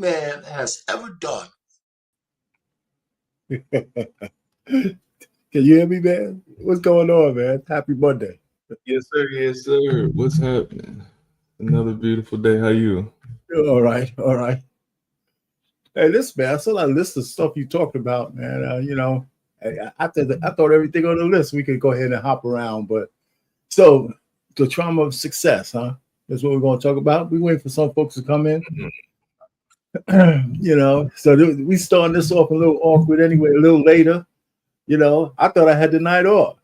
man has ever done. Can you hear me, man? What's going on, man? Happy Monday. Yes, sir. Yes, sir. What's happening? Another beautiful day. How you? All right, all right. Hey, this man, I saw that list of stuff you talked about, man. I thought everything on the list we could go ahead and hop around, but so the trauma of success, huh? That's what we're going to talk about. We're waiting for some folks to come in. So we starting this off a little awkward anyway, a little later. I thought I had the night off.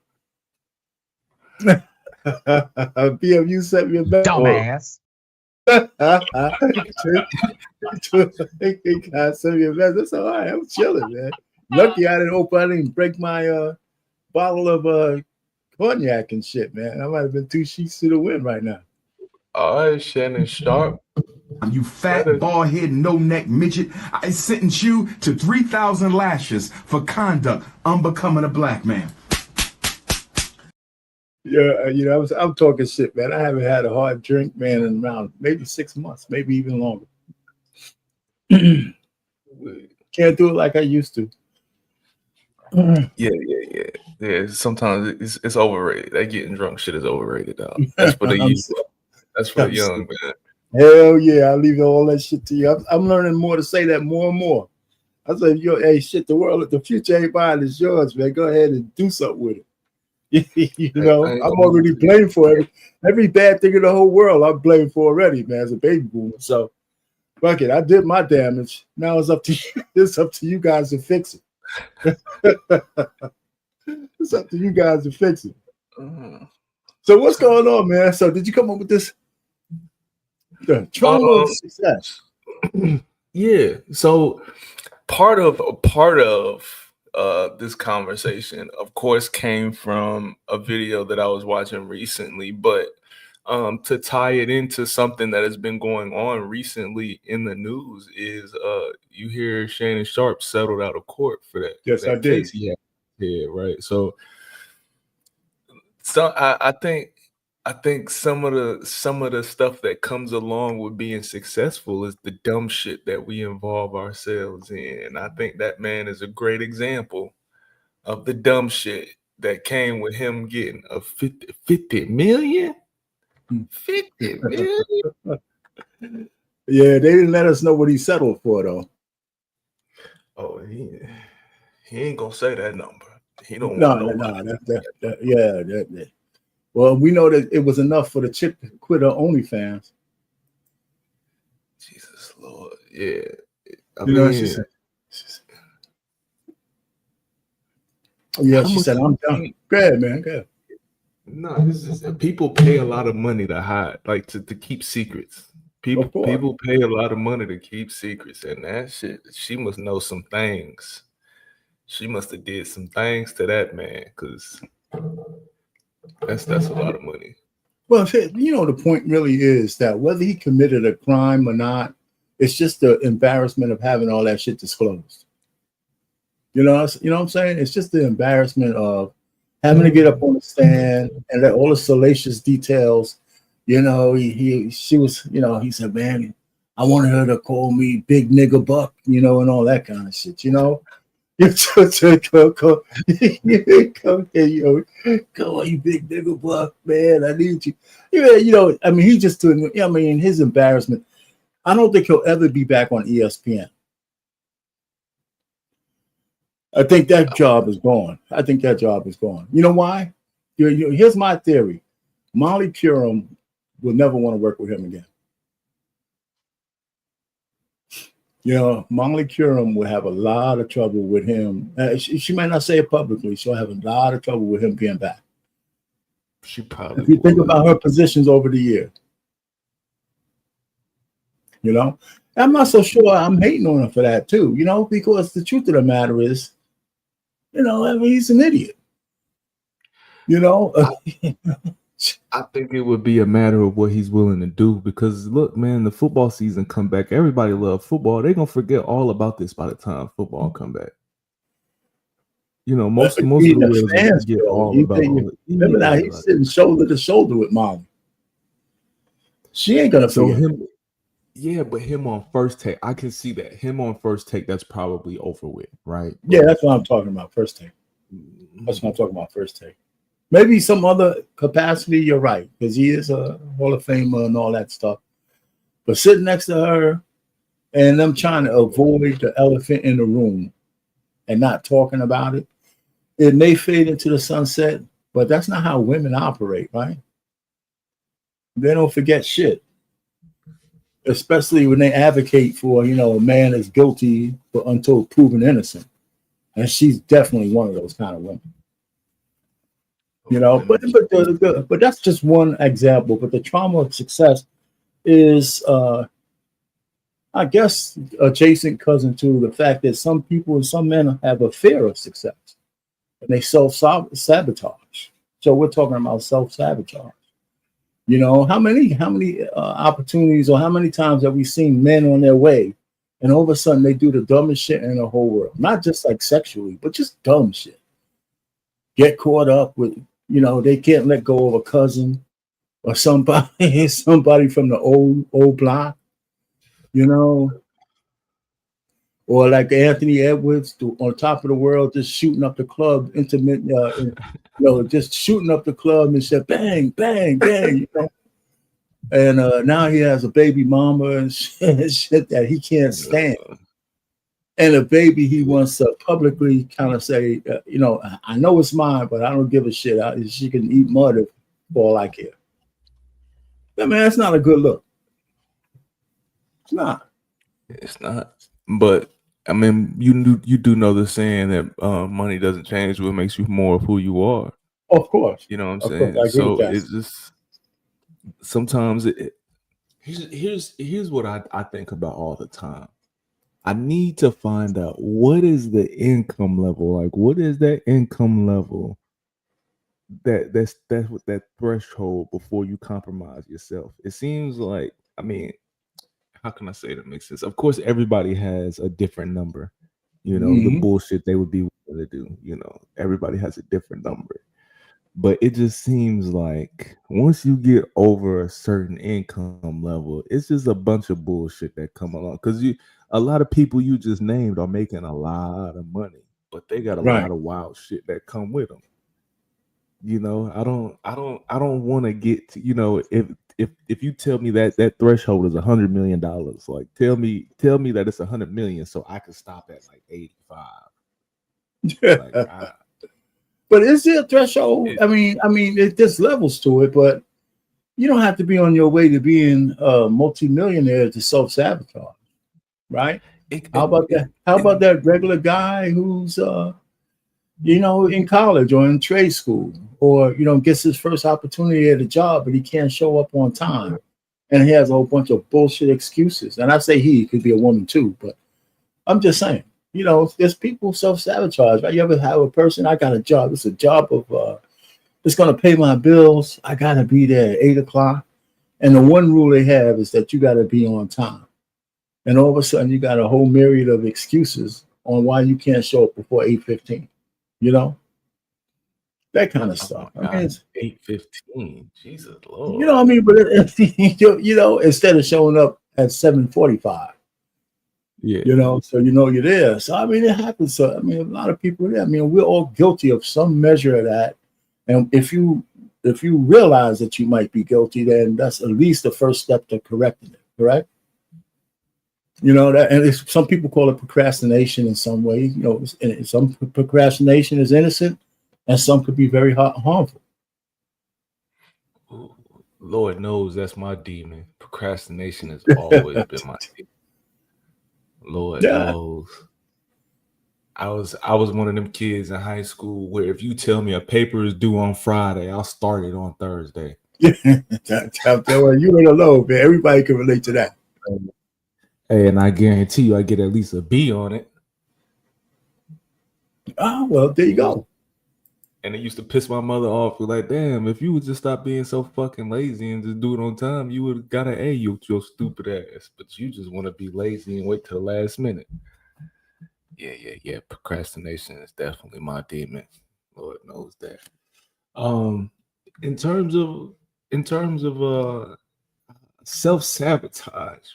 BMU sent me a message. Dumbass. Sent me a message. That's all right. I'm chilling, man. Lucky I didn't break my bottle of cognac and shit, man. I might have been 2 sheets to the wind right now. All right, Shannon Sharpe. You fat, bald-headed, no-neck midget. I sentence you to 3,000 lashes for conduct unbecoming a black man. Yeah, I'm talking shit, man. I haven't had a hard drink, man, in around maybe 6 months, maybe even longer. Can't do it like I used to. Yeah. Sometimes it's overrated. That getting drunk shit is overrated, dog. That's for the youth. That's for the young, man. Hell yeah, I leave all that shit to you. I'm learning more to say that more and more. I say, hey, shit, the future ain't mine, it's yours, man. Go ahead and do something with it. I'm already blamed for every bad thing in the whole world. I'm blamed for already, man, as a baby boomer. So, fuck it, I did my damage. Now it's up to you. It's up to you guys to fix it. It's up to you guys to fix it. So what's going on, man? So did you come up with this? The trauma of success. Yeah. So part of this conversation, of course, came from a video that I was watching recently, but to tie it into something that has been going on recently in the news is you hear Shannon Sharpe settled out of court for that. Yes, that I did. Yeah, right. So I think some of the stuff that comes along with being successful is the dumb shit that we involve ourselves in. And I think that man is a great example of the dumb shit that came with him getting a 50 million. 50 million. Yeah, they didn't let us know what he settled for, though. Oh, he ain't gonna say that number. He don't No. want That. Well, we know that it was enough for the chick to quit her OnlyFans. Jesus Lord, yeah. She said, I'm done. Go ahead, man. Go ahead. No, people pay a lot of money to hide, like to keep secrets. People pay a lot of money to keep secrets, and that shit, she must know some things. She must have did some things to that man, because that's a lot of money. Well, the point really is that whether he committed a crime or not, it's just the embarrassment of having all that shit disclosed. You know what I'm saying? It's just the embarrassment of having to get up on the stand and let all the salacious details. He said, man, I wanted her to call me Big Nigga Buck, and all that kind of shit, Come here, come on, you Big Nigga Buck, man, I need you. He just doing, his embarrassment. I don't think he'll ever be back on ESPN. I think that job is gone. You know why? Here's my theory. Molly Qerim will never want to work with him again. Molly Qerim will have a lot of trouble with him. She might not say it publicly. She'll have a lot of trouble with him being back. She probably. If you think about her positions over the years, I'm not so sure I'm hating on her for that too. Because the truth of the matter is, he's an idiot. I think it would be a matter of what he's willing to do, because look, man, the football season come back. Everybody love football. They're gonna forget all about this by the time football come back. Most of the fans get all about it. Remember now, he's sitting shoulder to shoulder with Molly. She ain't gonna forget him. Yeah, but him on First Take, I can see that. Him on First Take, that's probably over with, right? Yeah, that's what I'm talking about. First take. That's what I'm talking about. First take. Maybe some other capacity. You're right, because he is a Hall of Famer and all that stuff. But sitting next to her and them trying to avoid the elephant in the room and not talking about it, it may fade into the sunset, but that's not how women operate, right? They don't forget shit, especially when they advocate for, a man is guilty but until proven innocent. And she's definitely one of those kind of women. But that's just one example. But the trauma of success is, I guess, adjacent cousin to the fact that some people and some men have a fear of success and they self-sabotage. So we're talking about self-sabotage. How many opportunities or how many times have we seen men on their way and all of a sudden they do the dumbest shit in the whole world? Not just like sexually, but just dumb shit. Get caught up with, they can't let go of a cousin or somebody from the old block, or like Anthony Edwards on top of the world, just shooting up the club, just shooting up the club and said, bang, bang, bang, And now he has a baby mama and shit that he can't stand. And a baby he wants to publicly kind of say, I know it's mine, but I don't give a shit. She can eat mud for all I care. I mean, that's not a good look. It's not. It's not. But I mean, you do know the saying that money doesn't change what makes you more of who you are. Of course. You know what I'm saying? So it's just sometimes here's what I think about all the time. I need to find out what is the income level, like what is that income level that's what that threshold before you compromise yourself. It seems like, I mean, how can I say that makes sense? Of course, everybody has a different number, the bullshit they would be willing to do, everybody has a different number. But it just seems like once you get over a certain income level, it's just a bunch of bullshit that come along. Because a lot of people you just named are making a lot of money, but they got a lot of wild shit that come with them. I don't want to get to, if you tell me that threshold is $100 million, like tell me that it's 100 million so I can stop at like 85. But is there a threshold? I mean, there's levels to it, but you don't have to be on your way to being a multimillionaire to self-sabotage, right? How about that regular guy who's in college or in trade school, or gets his first opportunity at a job, but he can't show up on time, and he has a whole bunch of bullshit excuses. And I say he could be a woman too, but I'm just saying. There's people self-sabotage, right? You ever have a person, I got a job. It's a job of, it's going to pay my bills. I got to be there at 8 o'clock. And the one rule they have is that you got to be on time. And all of a sudden, you got a whole myriad of excuses on why you can't show up before 8:15. That kind of stuff. Oh, I mean, 8:15. Jesus Lord. But instead of showing up at 7:45. Yeah. So you're there. So I mean, it happens. So I mean, a lot of people there. I mean, we're all guilty of some measure of that. And if you realize that you might be guilty, then that's at least the first step to correcting it. Correct? That, and some people call it procrastination in some way. Some procrastination is innocent, and some could be very harmful. Lord knows that's my demon. Procrastination has always been my demon. Lord knows. I was one of them kids in high school where if you tell me a paper is due on Friday, I'll start it on Thursday. You ain't alone, man. Everybody can relate to that. Hey, and I guarantee you I get at least a B on it. Oh, well, there you go. And it used to piss my mother off. Like, damn, if you would just stop being so fucking lazy and just do it on time, you would have got an A, your stupid ass. But you just want to be lazy and wait till the last minute. Yeah. Procrastination is definitely my demon. Lord knows that. In terms of self-sabotage,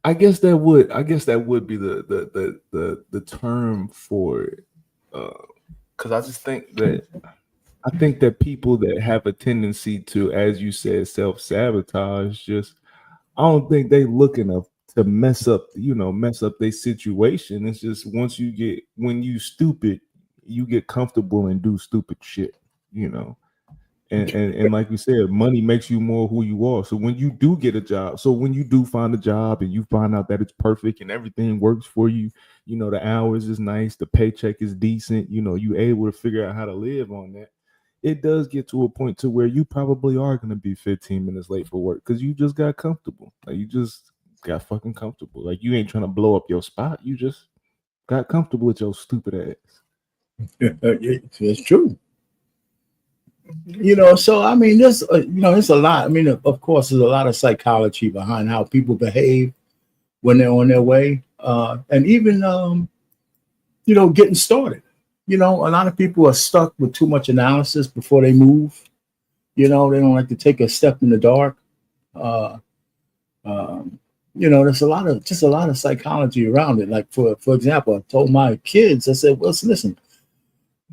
I guess that would be the term for it. Because I just think that people that have a tendency to, as you said, self-sabotage, just I don't think they looking to mess up their situation. It's just when you stupid, you get comfortable and do stupid shit, you know. And like you said, money makes you more who you are. So when you do get a job, so when you do find a job and you find out that it's perfect and everything works for you, you know, the hours is nice, the paycheck is decent, you know, you able to figure out how to live on that. It does get to a point to where you probably are going to be 15 minutes late for work because you just got comfortable. Like you just got fucking comfortable. Like you ain't trying to blow up your spot. You just got comfortable with your stupid ass. It's true. You know, so I mean, there's it's a lot. I mean, of course, there's a lot of psychology behind how people behave when they're on their way, and even getting started. You know, a lot of people are stuck with too much analysis before they move. You know, they don't like to take a step in the dark. There's a lot of psychology around it. Like for example, I told my kids, I said, well, listen.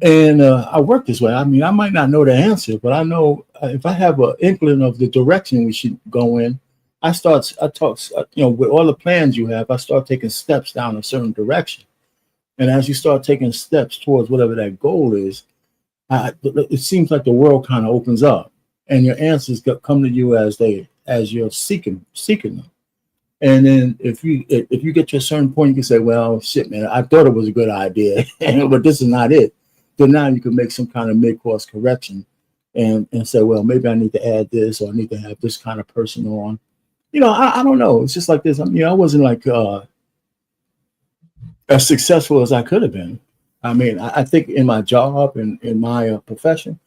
And I work this way. I mean, I might not know the answer, but I know if I have an inkling of the direction we should go in, I talk, with all the plans you have, I start taking steps down a certain direction. And as you start taking steps towards whatever that goal is, it seems like the world kind of opens up, and your answers come to you as you're seeking them. And then if you get to a certain point, you can say, well, shit, man, I thought it was a good idea, but this is not it. So now you can make some kind of mid-course correction and say, well, maybe I need to add this, or I need to have this kind of person on. You know, I don't know. It's just like this. I mean, I wasn't like as successful as I could have been. I mean, I think in my job and in my profession,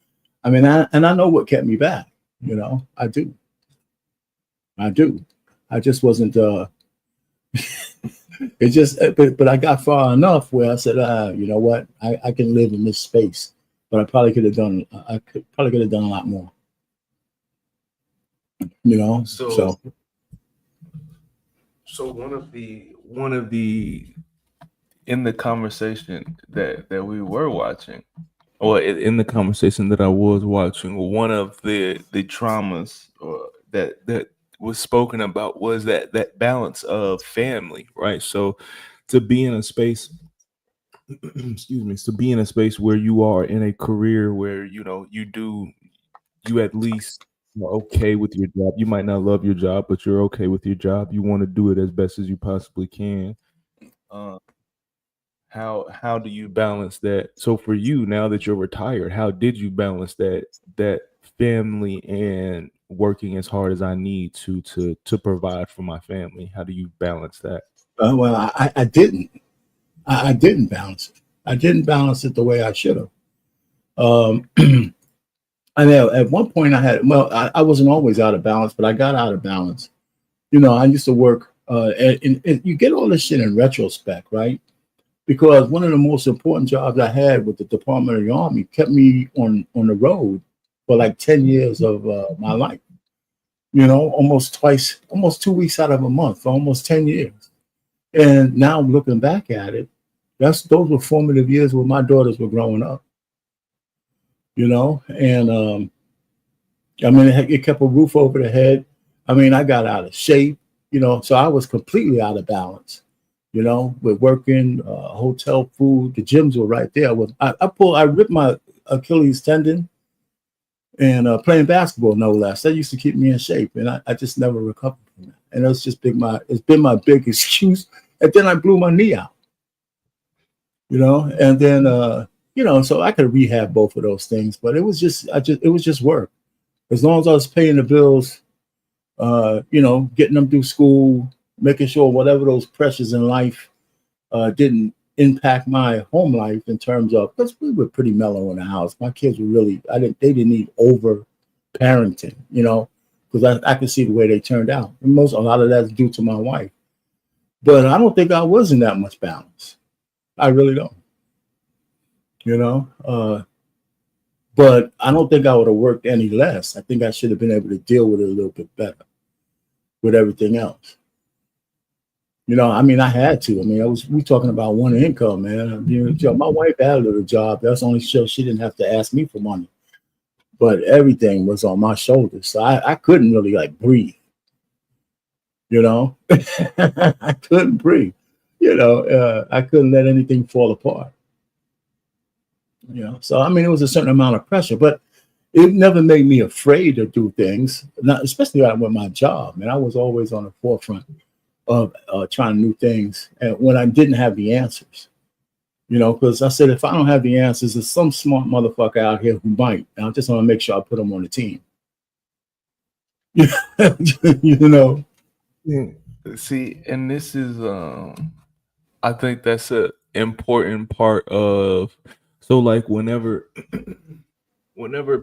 I mean, I know what kept me back. You know, I do. I just wasn't. It just, but I got far enough where I said, you know what, I can live in this space, but I probably could have done a lot more. You know, so one of the in the conversation that we were watching, or in the conversation that I was watching, one of the traumas that was spoken about was that balance of family, right? So to be in a space to be in a space where you are in a career where you at least are okay with your job. You might not love your job, but you're okay with your job. You want to do it as best as you possibly can. How do you balance that? So for you, now that you're retired, how did you balance that family and working as hard as I need to provide for my family? How do you balance that? Well, I didn't. I didn't balance it. I didn't balance it the way I should have. I know at one point I wasn't always out of balance, but I got out of balance. You know, I used to work, and you get all this shit in retrospect, right? Because one of the most important jobs I had with the Department of the Army kept me on the road for like 10 years of my life. You know, almost 2 weeks out of a month for almost 10 years. And now looking back at it, those were formative years where my daughters were growing up. You know, and I mean, it kept a roof over the head. I mean, I got out of shape, you know, so I was completely out of balance. You know, with working, hotel food, the gyms were right there. I ripped my Achilles tendon and playing basketball, no less. That used to keep me in shape, and I just never recovered from that. And it's been my big excuse. And then I blew my knee out. You know, and then so I could rehab both of those things, but it was just work. As long as I was paying the bills, getting them through school, making sure whatever those pressures in life didn't impact my home life in terms of, because we were pretty mellow in the house. My kids were they didn't need over parenting, you know, because I could see the way they turned out. And a lot of that's due to my wife. But I don't think I was in that much balance. I really don't. You know, but I don't think I would have worked any less. I think I should have been able to deal with it a little bit better with everything else. You know, I mean, I had to. I mean, we talking about one income, man. You know, my wife had a little job. That's only so she didn't have to ask me for money. But everything was on my shoulders. So I couldn't really like breathe. You know, I couldn't breathe. You know, I couldn't let anything fall apart. You know, so I mean, it was a certain amount of pressure, but it never made me afraid to do things. Not especially with my job. Man, I was always on the forefront of trying new things, and when I didn't have the answers. You know, because I said, if I don't have the answers, there's some smart motherfucker out here who might. And I just want to make sure I put them on the team. You know. Yeah. See, and this is, I think that's an important part of. So, like, whenever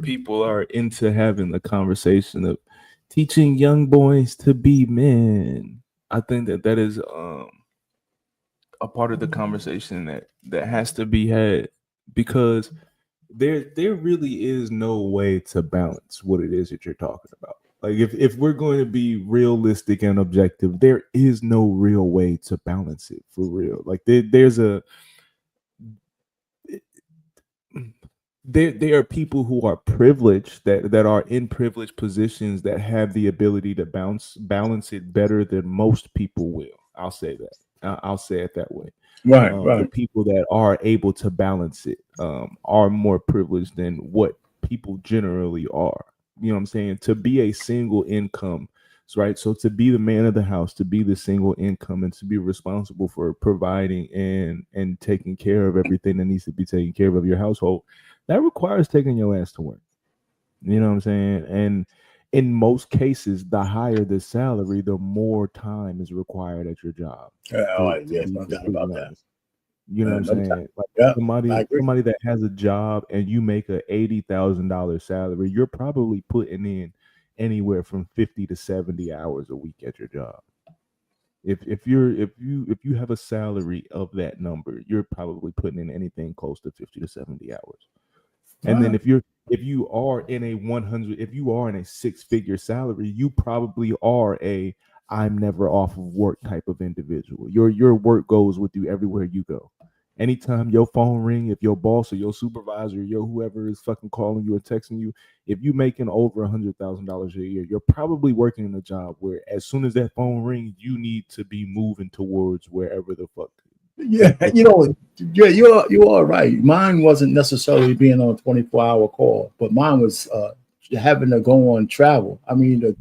people are into having the conversation of teaching young boys to be men, I think that is a part of the conversation that has to be had, because there really is no way to balance what it is that you're talking about. Like, if we're going to be realistic and objective, there is no real way to balance it for real. Like there are people who are privileged that are in privileged positions that have the ability to balance it better than most people will. I'll say that. I'll say it that way. Right. The people that are able to balance it are more privileged than what people generally are. You know what I'm saying? To be a single income, right? So to be the man of the house, to be the single income, and to be responsible for providing and taking care of everything that needs to be taken care of your household, that requires taking your ass to work. You know what I'm saying? And in most cases, the higher the salary, the more time is required at your job. Yes, no doubt about that. You know what I'm saying? Like somebody that has a job and you make a $80,000 salary, you're probably putting in anywhere from 50 to 70 hours a week at your job. If you have a salary of that number, you're probably putting in anything close to 50 to 70 hours. And then if you are in a six-figure salary, you probably are a I'm never off of work type of individual. Your work goes with you everywhere you go. Anytime your phone ring, if your boss or your supervisor or your whoever is fucking calling you or texting you, if you making over $100,000 a year, you're probably working in a job where as soon as that phone rings, you need to be moving towards wherever the fuck. Yeah, you know, you are right. Mine wasn't necessarily being on a 24-hour call, but mine was having to go on travel. I mean, the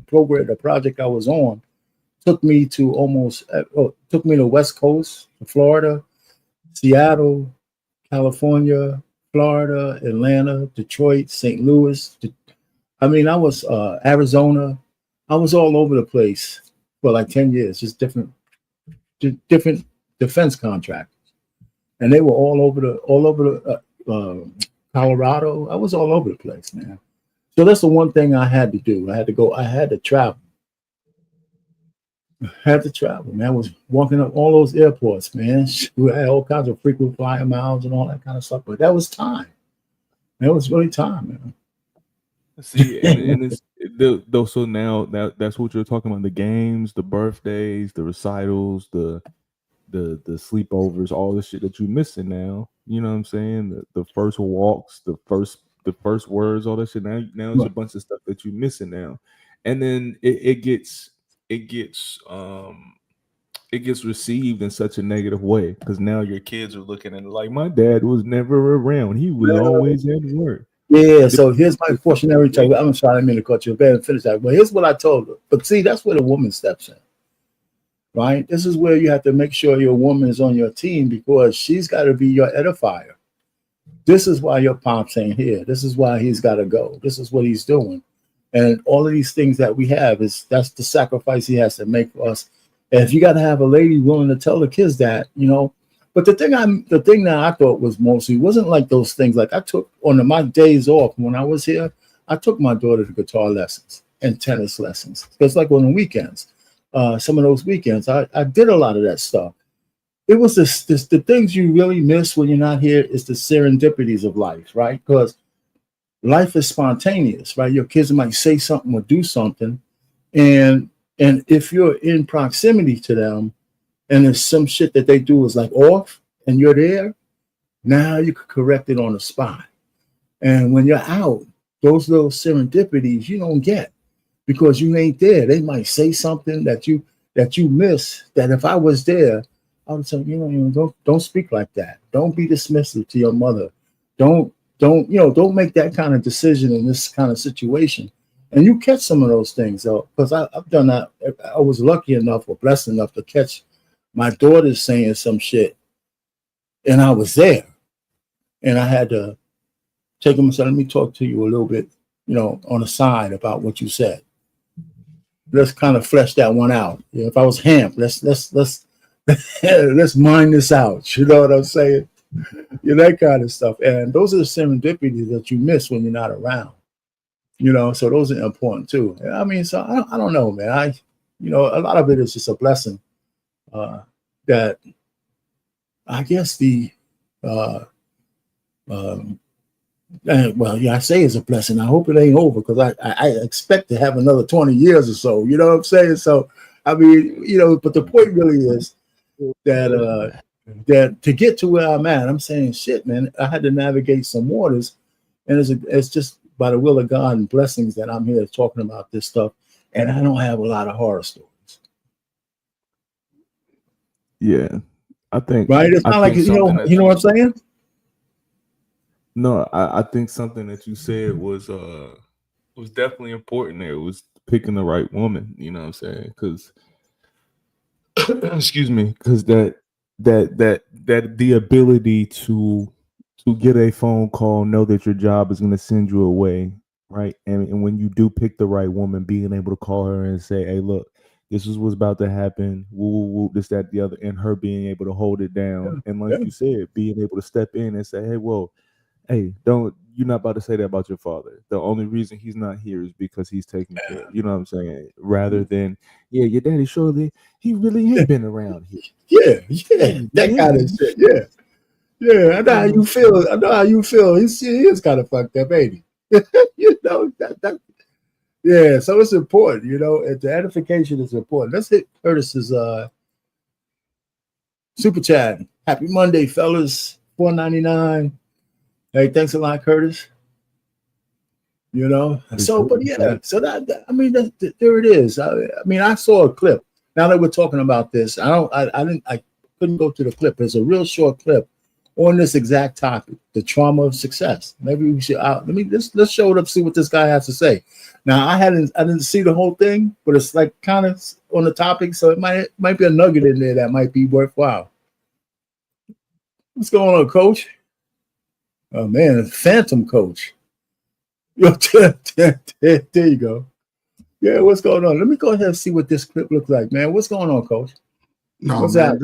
project I was on took me to the West Coast, Florida, Seattle, California, Florida, Atlanta, Detroit, St. Louis. I mean, I was Arizona. I was all over the place for like 10 years, just different defense contractors, and they were all over the Colorado. I was all over the place, man. So that's the one thing I had to do. I had to travel. Man. I was walking up all those airports, man. We had all kinds of frequent flyer miles and all that kind of stuff. But that was time. That was really time, man. See, and it's so now that's what you're talking about: the games, the birthdays, the recitals, the sleepovers, all the shit that you're missing now. You know what I'm saying? The first walks, the first words, all that shit. Now it's a bunch of stuff that you're missing now, and then it gets received in such a negative way because now your kids are looking at it like, my dad was never around. He was always at work. Yeah, so here's my cautionary tale. I'm sorry, I didn't mean to cut you. Better finish that. But here's what I told her. But see, that's where the woman steps in, right? This is where you have to make sure your woman is on your team because she's got to be your edifier. This is why your pops ain't here. This is why he's got to go. This is what he's doing. And all of these things that we have that's the sacrifice he has to make for us. And if you got to have a lady willing to tell the kids that, you know. But the thing that I thought was mostly wasn't like those things. Like I took on my days off when I was here, I took my daughter to guitar lessons and tennis lessons. It's like on the weekends. Some of those weekends, I did a lot of that stuff. It was the things you really miss when you're not here is the serendipities of life, right? Because life is spontaneous, right? Your kids might say something or do something, and if you're in proximity to them, and there's some shit that they do is like off, and you're there, now you can correct it on the spot. And when you're out, those little serendipities you don't get because you ain't there. They might say something that you miss, that if I was there, I would say, don't speak like that. Don't be dismissive to your mother. Don't make that kind of decision in this kind of situation. And you catch some of those things, though, because I've done that. I was lucky enough or blessed enough to catch my daughters saying some shit, and I was there, and I had to take them and say, let me talk to you a little bit, on the side about what you said. Let's kind of flesh that one out. If I was Hamp, let's let's mine this out. You know what I'm saying? That kind of stuff. And those are the serendipities that you miss when you're not around. So those are important too. I mean, so I don't know, man. A lot of it is just a blessing that I guess I say it's a blessing. I hope it ain't over because I expect to have another 20 years or so. You know what I'm saying? So, I mean, but the point really is that to get to where I'm at, I'm saying, shit, man, I had to navigate some waters, and it's just by the will of God and blessings that I'm here talking about this stuff, and I don't have a lot of horror stories. Yeah, I think right. It's not like you know what I'm saying. No, I think something that you said was definitely important. There was picking the right woman. You know what I'm saying? Because excuse me, because that the ability to get a phone call, know that your job is going to send you away, right? And when you do pick the right woman, being able to call her and say, "Hey, look, this is what's about to happen. Woo, this, that, the other," and her being able to hold it down, and like you said, being able to step in and say, "Hey, well, hey, you're not about to say that about your father. The only reason he's not here is because he's taking care of," you know what I'm saying? Rather than, yeah, your daddy surely he really ain't been around here. Yeah, that kind of shit. Yeah. I know how you feel. He is kind of fucked up, ain't he? that. Yeah, so it's important, and the edification is important. Let's hit Curtis's super chat. Happy Monday, fellas. $4.99. Hey, thanks a lot, Curtis. So, but yeah, so there it is. I mean, I saw a clip. Now that we're talking about this, I couldn't go to the clip. There's a real short clip on this exact topic, the trauma of success. Maybe we should let's show it up, see what this guy has to say. Now, I didn't see the whole thing, but it's like kind of on the topic, so it might be a nugget in there that might be worthwhile. What's going on, Coach? Oh man, Phantom Coach. There you go. Yeah, what's going on? Let me go ahead and see what this clip looks like, man. What's going on, Coach? No, what's man,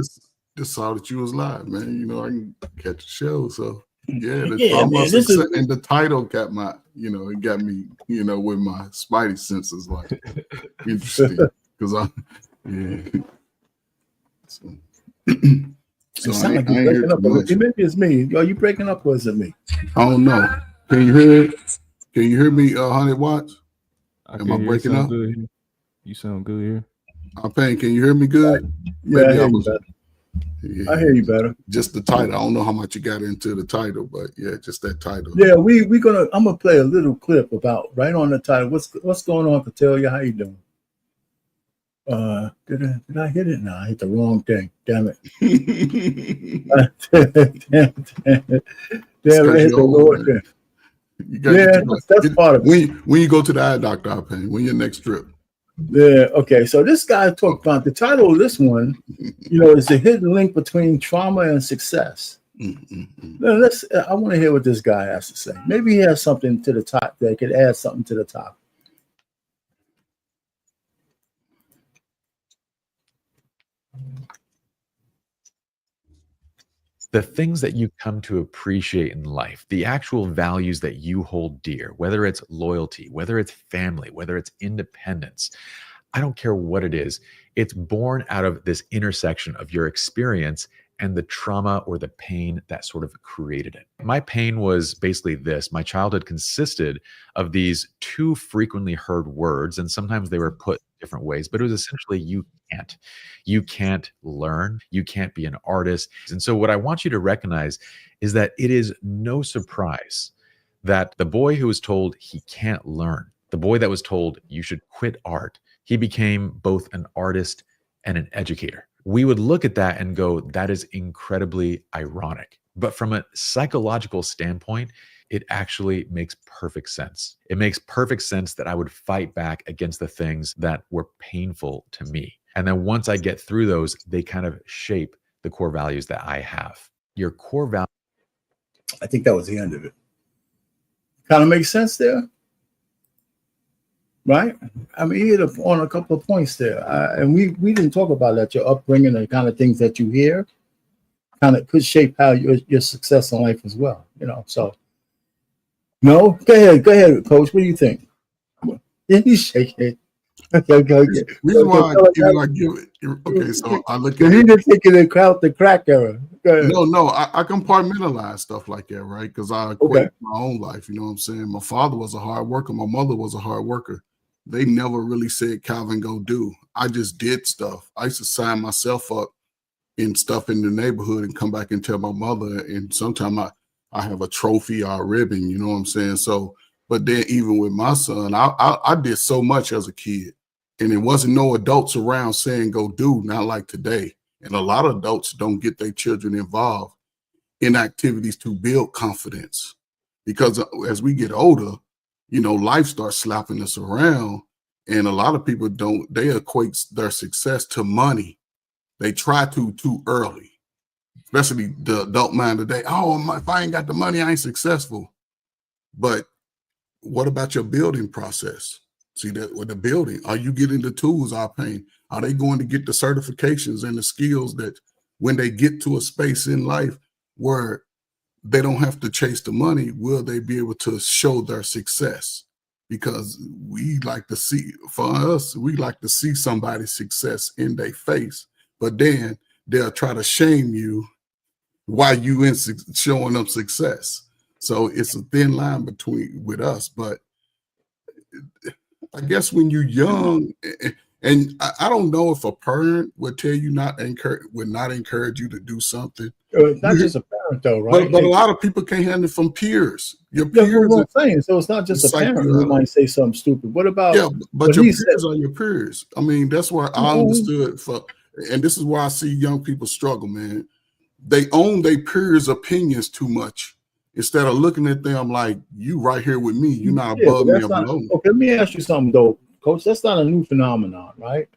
just saw that you was live, man. I can catch the show, so yeah. And the title got my, it got me, with my spidey senses like interesting because So it sounds like you're breaking up. Maybe it's me. Are you breaking up or is it me? I don't know. Can you hear it? Can you hear me, 100 watts? Am I breaking up? Good. You sound good here. I'm paying. Can you hear me good? Yeah, I hear you better. Yeah. I hear you better. Just the title. I don't know how much you got into the title, but yeah, just that title. Yeah, I'm gonna play a little clip about right on the title. What's going on, Catellia? How you doing? Did I hit it? No, I hit the wrong thing. Damn it. Damn it, I hit the wrong thing. That's part of it. When you go to the eye doctor, I'll pay. When your next trip. Yeah, okay. So this guy talked about the title of this one, is the hidden link between trauma and success. Now, I want to hear what this guy has to say. Maybe he has something to the top that could add something to the top. The things that you come to appreciate in life, the actual values that you hold dear, whether it's loyalty, whether it's family, whether it's independence, I don't care what it is, it's born out of this intersection of your experience and the trauma or the pain that sort of created it. My pain was basically this. My childhood consisted of these two frequently heard words, and sometimes they were put different ways, but it was essentially you can't learn, you can't be an artist. And so what I want you to recognize is that it is no surprise that the boy who was told he can't learn, the boy that was told you should quit art, he became both an artist and an educator. We would look at that and go, that is incredibly ironic. But from a psychological standpoint, it actually makes perfect sense. It makes perfect sense that I would fight back against the things that were painful to me. And then once I get through those, they kind of shape the core values that I have. Your core value. I think that was the end of it. Kind of makes sense there, right? I mean, you hit on a couple of points there, and we didn't talk about that. Your upbringing and the kind of things that you hear kind of could shape how your success in life as well. You know, so no, go ahead, Coach. What do you think? Yeah, he's shaking. Reason why I give it. Okay, so I look at. He didn't take it into the crack era. No, I compartmentalize stuff like that, right? Because I equate my own life. You know what I'm saying? My father was a hard worker. My mother was a hard worker. They never really said, Calvin, go do. I just did stuff. I used to sign myself up in stuff in the neighborhood and come back and tell my mother. And sometimes I have a trophy or a ribbon, you know what I'm saying? So, but then even with my son, I did so much as a kid. And it wasn't no adults around saying go do, not like today. And a lot of adults don't get their children involved in activities to build confidence. Because as we get older, you know, life starts slapping us around. And a lot of people they equate their success to money. They try to too early, especially the adult mind today. Oh, if I ain't got the money, I ain't successful. But what about your building process? See that with the building, are you getting the tools are paying? Are they going to get the certifications and the skills that when they get to a space in life where they don't have to chase the money, will they be able to show their success? Because we like to see, for us, we like to see somebody's success in their face, but then they'll try to shame you while you in showing them success. So it's a thin line with us, but I guess when you're young, and I don't know if a parent would tell you would not encourage you to do something. Not just a parent, though, right? But a lot of people can't handle it from peers. Your peers. That's what I'm saying. So it's not just a parent who might say something stupid. What about? Yeah, but your peers are your peers. I mean, that's where I understood. And this is why I see young people struggle, man. They own their peers' opinions too much. Instead of looking at them like, you right here with me, you're not above me or below me. Okay, let me ask you something, though, Coach. That's not a new phenomenon, right?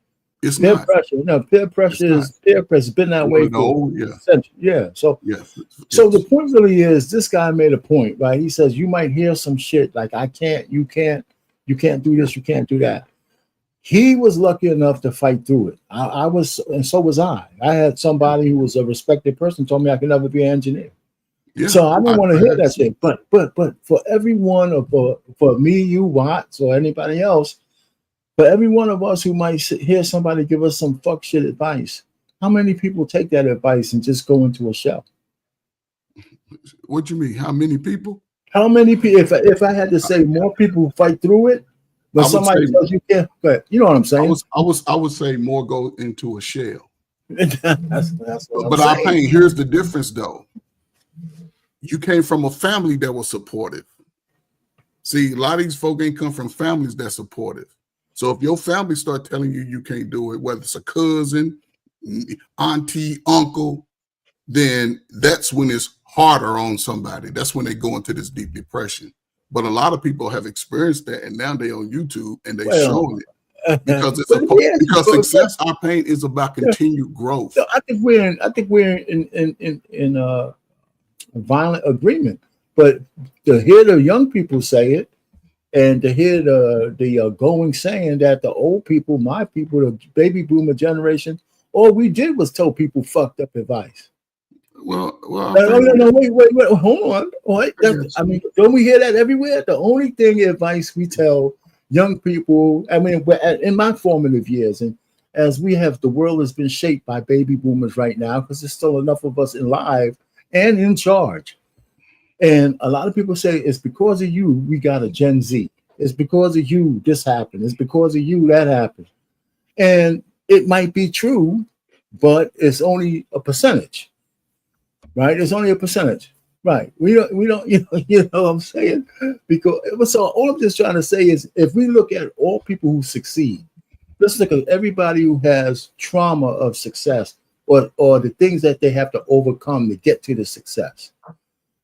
It's peer not. Pressure. No, peer pressure has been that way for centuries. Yeah. So the point really is, this guy made a point, right? He says you might hear some shit like, I can't, you can't do this, you can't do that. He was lucky enough to fight through it. I was, and so was I. I had somebody who was a respected person told me I could never be an engineer. Yeah, so I don't want to hear that shit. But for everyone, or for me, you, Watts, or anybody else, for every one of us who might hear somebody give us some fuck shit advice, how many people take that advice and just go into a shell? What do you mean? How many people? How many people? If I had to say more people who fight through it, but somebody tells you can't. But you know what I'm saying? I would say more go into a shell. that's what I'm saying. Here's the difference, though. You came from a family that was supportive. See, a lot of these folk ain't come from families that's supportive. So if your family start telling you can't do it, whether it's a cousin, auntie, uncle, then that's when it's harder on somebody. That's when they go into this deep depression. But a lot of people have experienced that, and now they're on YouTube and they're showing it because because success, our pain is about continued growth. So I think we're in violent agreement, but to hear the young people say it, and to hear the going saying that the old people, my people, the baby boomer generation, all we did was tell people fucked up advice. Well, no, wait, hold on. Wait, I mean, don't we hear that everywhere? The only advice we tell young people, I mean, in my formative years, and as the world has been shaped by baby boomers right now, because there's still enough of us alive and in charge. And a lot of people say it's because of you we got a Gen Z. It's because of you this happened. It's because of you that happened. And it might be true, but it's only a percentage, right? It's only a percentage, right? We don't, you know what I'm saying? Because so all I'm just trying to say is, if we look at all people who succeed, let's look at everybody who has trauma of success, or the things that they have to overcome to get to the success,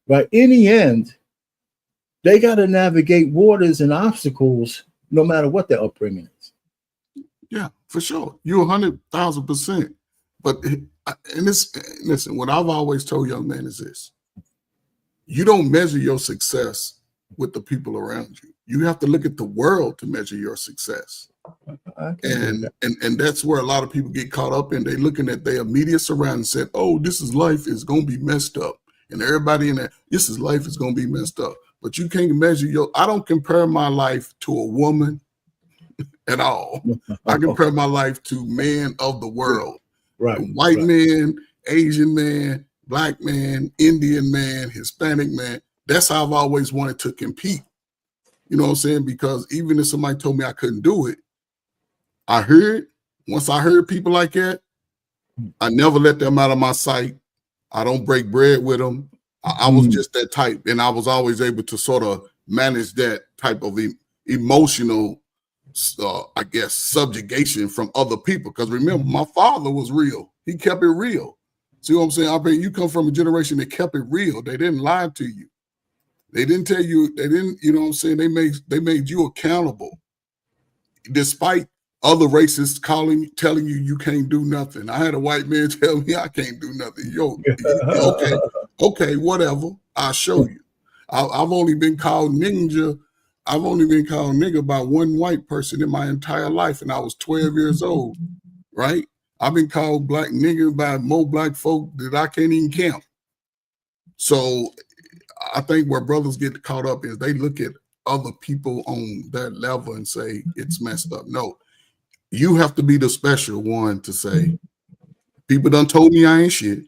right? In the end, they got to navigate waters and obstacles, no matter what their upbringing is. Yeah, for sure. You're 100,000%. But and this, listen, what I've always told young men is this: you don't measure your success with the people around you. You have to look at the world to measure your success. And that's where a lot of people get caught up in. They're looking at their immediate surroundings and said, oh, this is life is going to be messed up. And everybody in there, this is life is going to be messed up. But you can't measure I don't compare my life to a woman at all. I compare my life to men of the world. Right. White man, Asian man, black man, Indian man, Hispanic man. That's how I've always wanted to compete. You know what I'm saying? Because even if somebody told me I couldn't do it, once I heard people like that, I never let them out of my sight. I don't break bread with them. I was just that type. And I was always able to sort of manage that type of emotional, I guess, subjugation from other people. Because remember, my father was real. He kept it real. See what I'm saying? I mean, you come from a generation that kept it real. They didn't lie to you. They didn't tell you, you know what I'm saying? They made you accountable. Despite other racists telling you can't do nothing. I had a white man tell me I can't do nothing. Yo, okay, whatever. I'll show you. I've only been called ninja. I've only been called nigga by one white person in my entire life, and I was 12 years old, right? I've been called black nigga by more black folk that I can't even count. So I think where brothers get caught up is they look at other people on that level and say it's messed up. No. You have to be the special one to say, people done told me I ain't shit.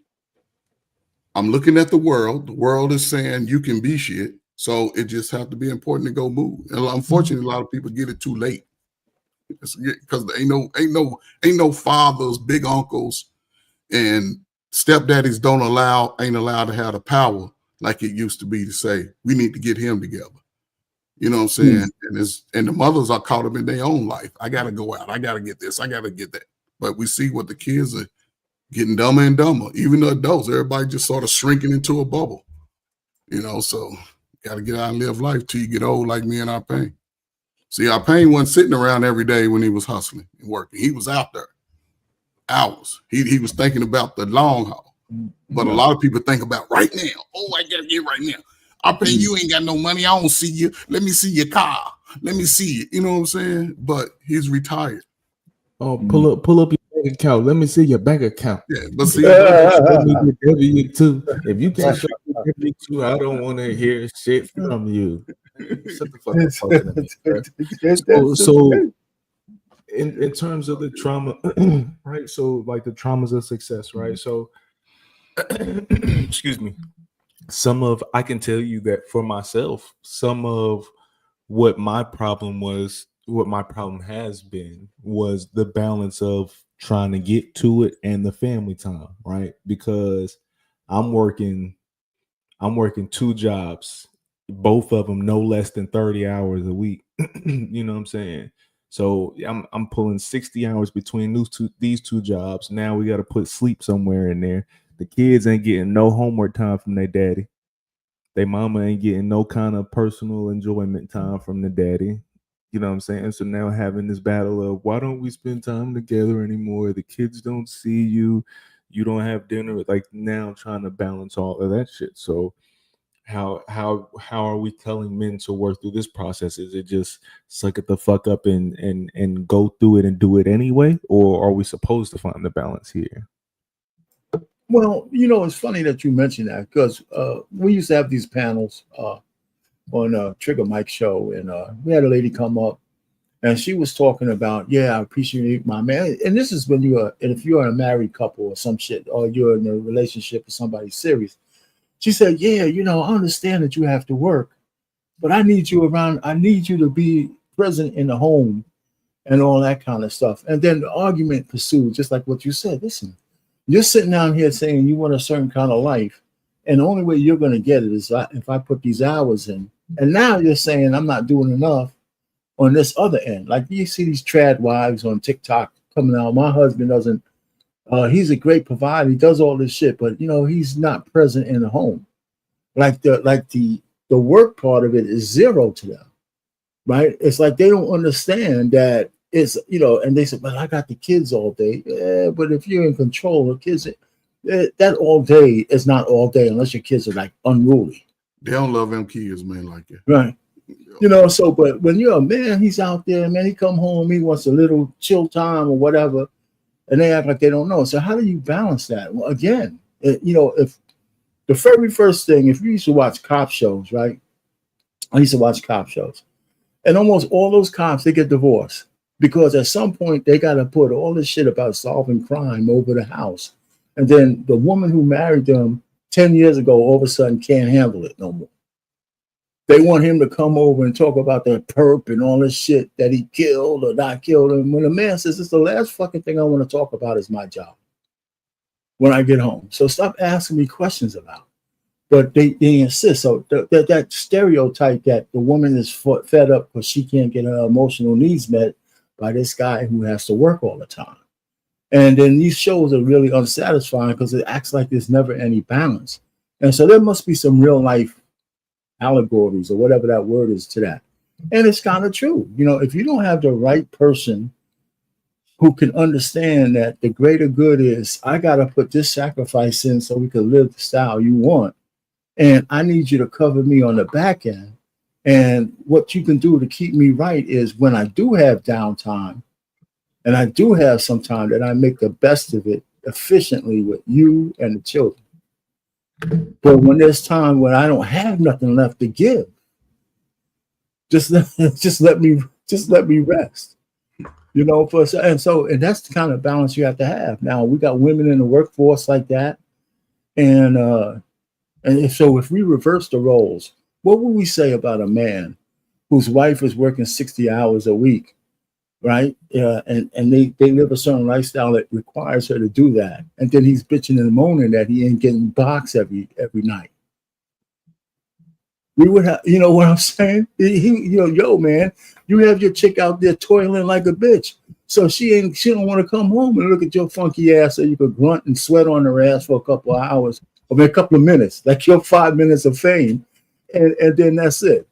I'm looking at the world. The world is saying you can be shit. So it just have to be important to go move. And unfortunately, a lot of people get it too late. Because ain't no fathers, big uncles, and stepdaddies ain't allowed to have the power like it used to be to say, we need to get him together. You know what I'm saying? And the mothers are caught up in their own life. I got to go out. I got to get this. I got to get that. But we see what the kids are getting dumber and dumber. Even the adults, everybody just sort of shrinking into a bubble. You know, so got to get out and live life till you get old like me and our pain. See, our pain wasn't sitting around every day when he was hustling and working. He was out there hours. He was thinking about the long haul. But a lot of people think about right now. Oh, I got to get right now. I pay you ain't got no money. I don't see you. Let me see your car. Let me see it. You know what I'm saying? But he's retired. Oh, pull up your bank account. Let me see your bank account. Yeah, but see, let me get W-2. If you can't show me W-2, I don't want to hear shit from you. Shut the fuck up. So in terms of the trauma, right? So like the traumas of success, right? So excuse me. I can tell you that for myself, some of what my problem has been was the balance of trying to get to it and the family time, right? Because I'm working 2 jobs, both of them no less than 30 hours a week. You know what I'm saying? So I'm pulling 60 hours between these two jobs. Now we got to put sleep somewhere in there. The kids ain't getting no homework time from their daddy. Their mama ain't getting no kind of personal enjoyment time from the daddy. You know what I'm saying? So now having this battle of why don't we spend time together anymore? The kids don't see you. You don't have dinner. Like now trying to balance all of that shit. So how are we telling men to work through this process? Is it just suck it the fuck up and go through it and do it anyway? Or are we supposed to find the balance here? Well, you know, it's funny that you mentioned that because we used to have these panels on Trigger Mike show, and we had a lady come up, and she was talking about, I appreciate my man, and this is when if you're in a married couple or some shit, or you're in a relationship with somebody serious. She said, I understand that you have to work, but I need you around. I need you to be present in the home and all that kind of stuff. And then the argument pursued, just like what you said. Listen, you're sitting down here saying you want a certain kind of life, and the only way you're going to get it is if I put these hours in. And now you're saying I'm not doing enough on this other end. Like you see these trad wives on TikTok coming out. My husband doesn't, he's a great provider. He does all this shit, but he's not present in the home. Like the work part of it is zero to them, right? It's like they don't understand that it's, and they say, but I got the kids all day. Yeah, but if you're in control of kids, that all day is not all day unless your kids are like unruly. They don't love them kids, man, like that. Right. So, but when you're a man, he's out there, man, he come home, he wants a little chill time or whatever, and they act like they don't know. So how do you balance that? Well, again, if the very first thing, if you used to watch cop shows, right? I used to watch cop shows, and almost all those cops, they get divorced because at some point they got to put all this shit about solving crime over the house. And then the woman who married them 10 years ago, all of a sudden can't handle it no more. They want him to come over and talk about that perp and all this shit that he killed or not killed. And when a man says, it's the last fucking thing I want to talk about is my job when I get home. So stop asking me questions about it. But they insist. So that stereotype that the woman is fed up because she can't get her emotional needs met by this guy who has to work all the time. And then these shows are really unsatisfying because it acts like there's never any balance. And so there must be some real life allegories or whatever that word is to that. And it's kind of true. If you don't have the right person who can understand that the greater good is, I got to put this sacrifice in so we can live the style you want. And I need you to cover me on the back end. And what you can do to keep me right is when I do have downtime, and I do have some time, that I make the best of it efficiently with you and the children. But when there's time when I don't have nothing left to give, just let me rest. And that's the kind of balance you have to have. Now we got women in the workforce like that, and so if we reverse the roles, what would we say about a man whose wife is working 60 hours a week? Right? And they live a certain lifestyle that requires her to do that. And then he's bitching and moaning that he ain't getting box every night. We would have, what I'm saying? Yo, man, you have your chick out there toiling like a bitch. So she don't want to come home and look at your funky ass so you could grunt and sweat on her ass for a couple of hours, or a couple of minutes, like your 5 minutes of fame. And then that's it.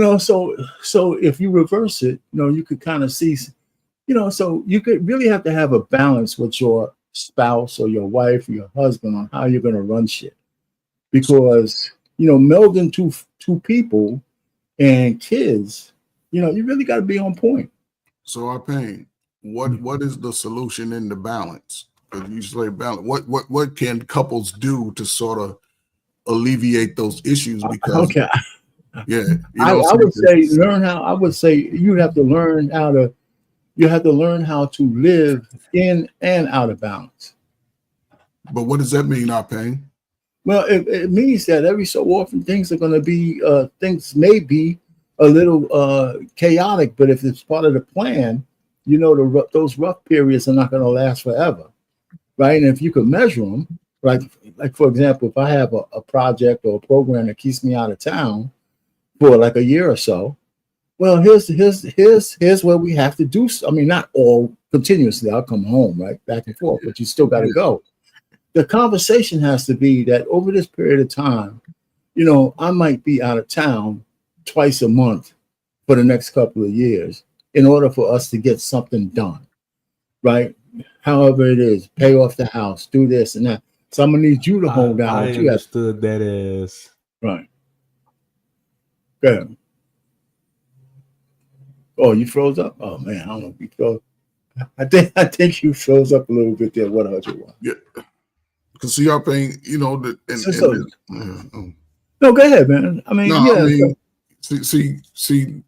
So if you reverse it, you could kind of see, so you could really have to have a balance with your spouse or your wife or your husband on how you're going to run shit. Because, melding two people and kids, you really got to be on point. So Arpain, what is the solution in the balance? Because you say balance. What can couples do to sort of alleviate those issues? Because okay. Yeah, I would say you have to learn how to live in and out of balance. But what does that mean, Arpain? Well, it means that every so often things may be a little chaotic, but if it's part of the plan, those rough periods are not going to last forever, right? And if you could measure them, like for example, if I have a project or a program that keeps me out of town for like a year or so, well, here's where we have to do. I mean, not all continuously. I'll come home, right, back and forth, but you still got to go. The conversation has to be that over this period of time, I might be out of town twice a month for the next couple of years in order for us to get something done, right? However it is, pay off the house, do this and that. So I'm gonna need you to hold down. I understood that as right. Good. Oh, you froze up? Oh man, I don't know if you froze. I think you froze up a little bit there. 101. Yeah. Because see, Arpain, no, go ahead, man. I mean, see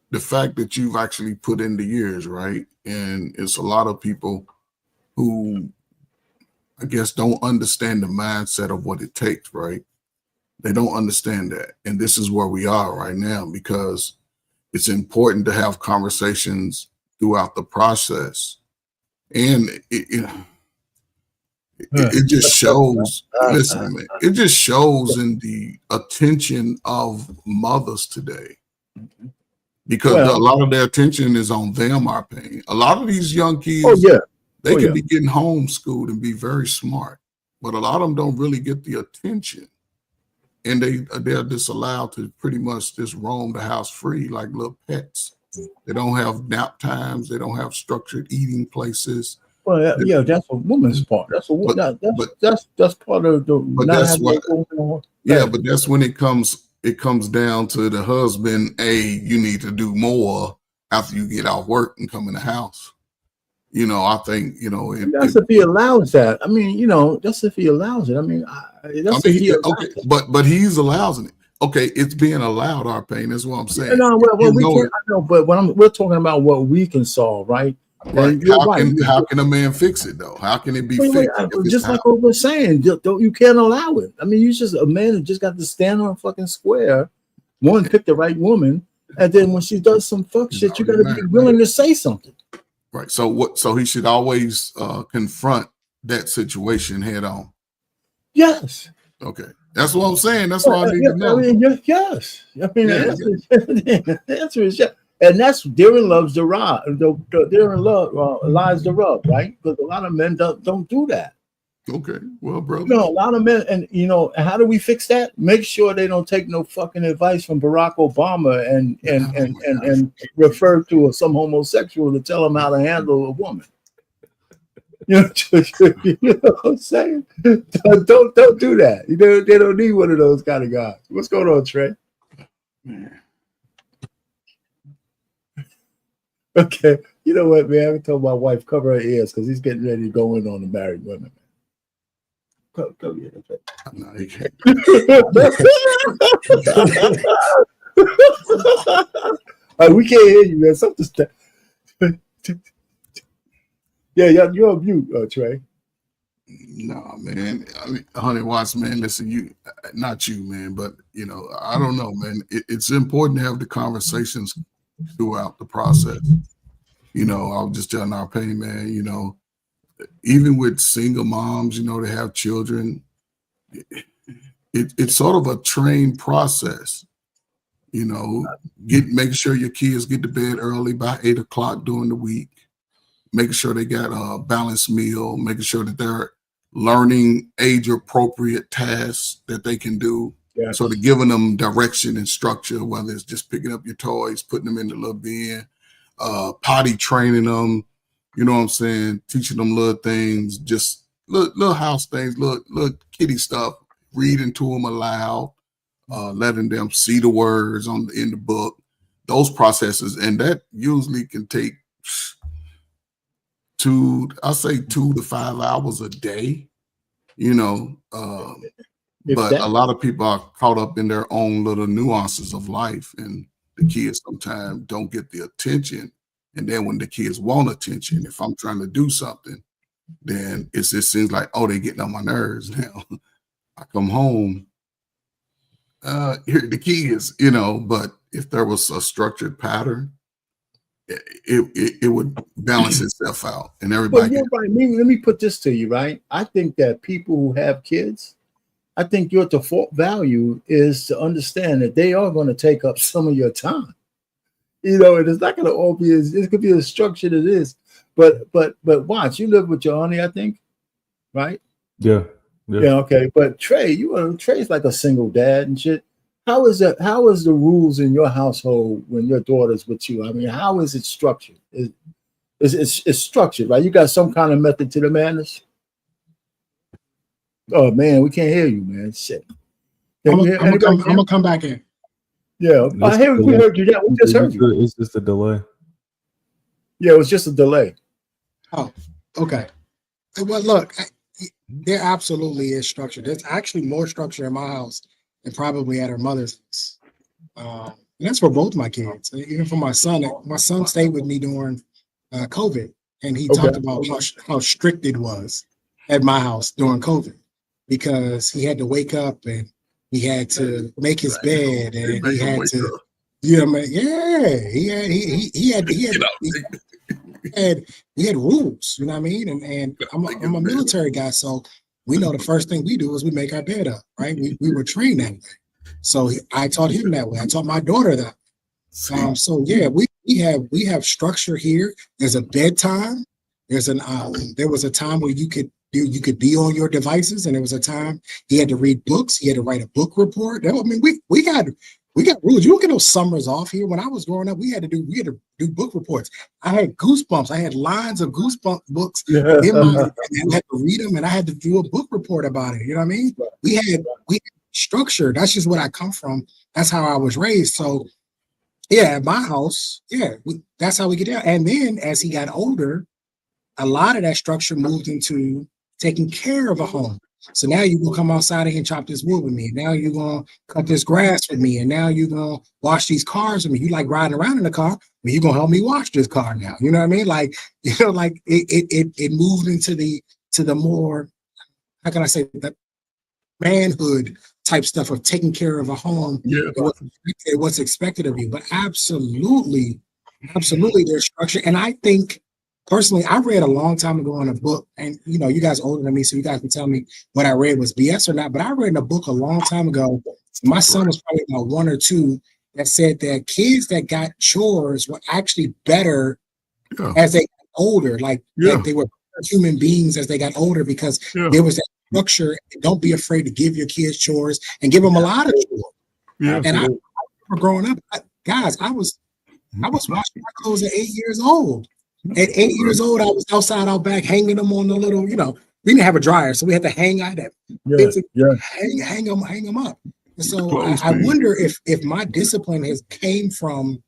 the fact that you've actually put in the years, right? And it's a lot of people who, I guess, don't understand the mindset of what it takes, right? They don't understand that. And this is where we are right now, because it's important to have conversations throughout the process. And it just shows, listen, man, it just shows in the attention of mothers today. Because a lot of their attention is on them, our pain. A lot of these young kids, they can be getting homeschooled and be very smart, but a lot of them don't really get the attention. And they're just allowed to pretty much just roam the house free like little pets. They don't have nap times. They don't have structured eating places. Well, yeah, that's a woman's part. That's part of the. But that's what. Yeah, but that's when it comes down to the husband. Hey, you need to do more after you get off work and come in the house. I think that's if he allows that. I mean, that's if he allows it. I mean, okay, but he's allowing it. Okay, it's being allowed, our pain. That's what I'm saying. No, well, we can't. I know, but we're talking about what we can solve, right? Right. How can a man fix it though? How can it be fixed? Just like what we're saying, you can't allow it. I mean, a man who just got to stand on a fucking square, pick the right woman, and then when she does some fuck shit, you got to be willing to say something. Right. So he should always confront that situation head on. Yes. Okay. That's what I'm saying. That's what I need to know. Yes. I mean, the answer is yes. And that's therein lies the rub, right? Because a lot of men don't do that. Okay, well, bro. A lot of men, and how do we fix that? Make sure they don't take no fucking advice from Barack Obama and refer to some homosexual to tell them how to handle a woman. You know what I'm saying? Don't do that. They don't need one of those kind of guys. What's going on, Trey? Man. Okay, you know what, man? I told my wife cover her ears because he's getting ready to go in on the married women. Go get it. No, you can't. We can't hear you, man. Something's yeah, you're on mute, Trey. No, man. I mean, Honey Watts, man. Listen, not you, man, but I don't know, man. It's important to have the conversations throughout the process. I was just telling our pain, man, even with single moms, they have children, it's sort of a trained process, making sure your kids get to bed early by 8 o'clock during the week, making sure they got a balanced meal, making sure that they're learning age appropriate tasks that they can do. Yeah. Sort of giving them direction and structure, whether it's just picking up your toys, putting them in the little bin, potty training them, you know what I'm saying? Teaching them little things, just little house things, little kitty stuff, reading to them aloud, letting them see the words in the book, those processes. And that usually can take 2 to 5 hours a day, but a lot of people are caught up in their own little nuances of life, and the kids sometimes don't get the attention. And then when the kids want attention, if I'm trying to do something, then it seems like, they're getting on my nerves now. I come home, here are the kids, but if there was a structured pattern, it would balance itself out, and everybody. Well, right. Let me put this to you, right? I think that people who have kids, I think your default value is to understand that they are going to take up some of your time. And it's not going to all be it could be as structured as it is. But watch, you live with your honey, I think, right? Yeah. Okay. But Trey's like a single dad and shit. How is that? How is the rules in your household when your daughter's with you? I mean, how is it structured? It's structured, right? You got some kind of method to the madness. Oh man, we can't hear you, man. Shit. I'm gonna come back in. Yeah, we heard you. Yeah, we just heard you. It's just a delay. Yeah, it was just a delay. Oh, okay. Well, look, there absolutely is structure. There's actually more structure in my house than probably at her mother's house. And that's for both my kids. Even for my son. My son stayed with me during COVID, and he talked about how strict it was at my house during COVID, because he had to wake up and he had to make his bed, and he had to You know what I mean? Yeah, he had we had rules, you know what I mean? And I'm a military guy, so we know the first thing we do is we make our bed up, right? We were trained that way. So I taught him that way. I taught my daughter that. So yeah, we have structure here. There's a bedtime. There was a time where you could be on your devices, and there was a time he had to read books. He had to write a book report. I mean, we got rules. You don't get no summers off here. When I was growing up, we had to do book reports. I had goosebumps. I had lines of goosebump books in my, and I had to read them, and I had to do a book report about it. You know what I mean? We had structure. That's just where I come from. That's how I was raised. So yeah, at my house, that's how we get down. And then as he got older, a lot of that structure moved into taking care of a home. So now you're gonna come outside and chop this wood with me. Now you're gonna cut this grass with me, and now you're gonna wash these cars with me. You like riding around in the car, but you're gonna help me wash this car now. You know what I mean? Like, like it moved into the more, how can I say, the manhood type stuff of taking care of a home. Yeah, what's expected of you. But absolutely, there's structure. And I think personally, I read a long time ago in a book, and you guys are older than me, so you guys can tell me what I read was BS or not. But I read in a book a long time ago. My son was probably about 1 or 2, that said that kids that got chores were actually better as they got older. Like they were human beings as they got older, because there was that structure. Don't be afraid to give your kids chores and give them a lot of chores. And I remember growing up, guys, I was washing my clothes at 8 years old. At 8 years old, I was outside out back hanging them on the little, we didn't have a dryer, so we had to hang out that hang them up. And so I wonder if my discipline came from,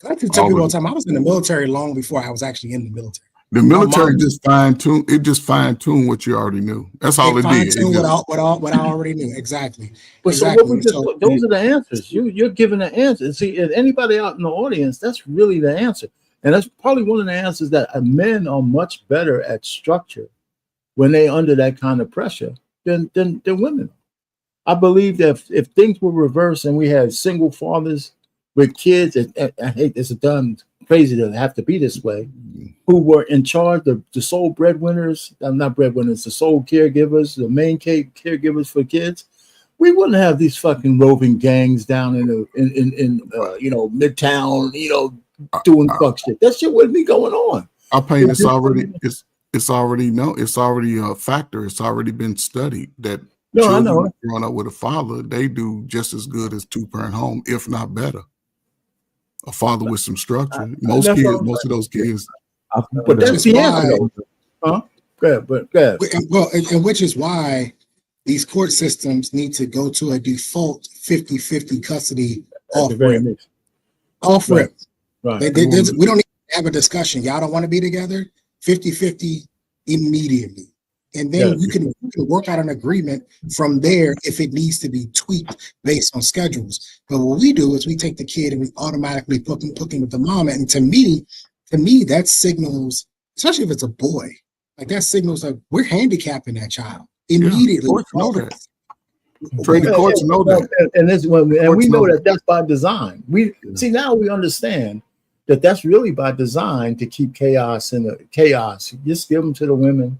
I can tell people all the time, I was in the military long before I was actually in the military. The military just fine-tuned what you already knew. That's all it did. What I already knew. Exactly. But exactly. Those are the answers. You're giving the answers. See, if anybody out in the audience, that's really the answer. And that's probably one of the answers, that men are much better at structure when they're under that kind of pressure than women. I believe that if things were reversed and we had single fathers with kids, and I hate it's done crazy to have to be this way, who were in charge of the sole breadwinners, not breadwinners, the sole caregivers, the main caregivers for kids, we wouldn't have these fucking roving gangs down in Midtown, doing fuck shit. That shit wouldn't be going on. I paint it's already a factor. It's already been studied that children growing up with a father, they do just as good as 2-parent home, if not better. A father with some structure. Most of those kids. But that's the answer. Huh? Go ahead. Well, and which is why these court systems need to go to a default 50-50 custody off rip. Right. We don't need to have a discussion. Y'all don't want to be together? 50-50 immediately. And then you can work out an agreement from there if it needs to be tweaked based on schedules. But what we do is we take the kid and we automatically put him with the mom. And to me, that signals, especially if it's a boy, like that signals like we're handicapping that child immediately. Courts know that. Courts know that. And we know that that's by design. See, now we understand that that's really by design to keep chaos in the chaos. Just give them to the women,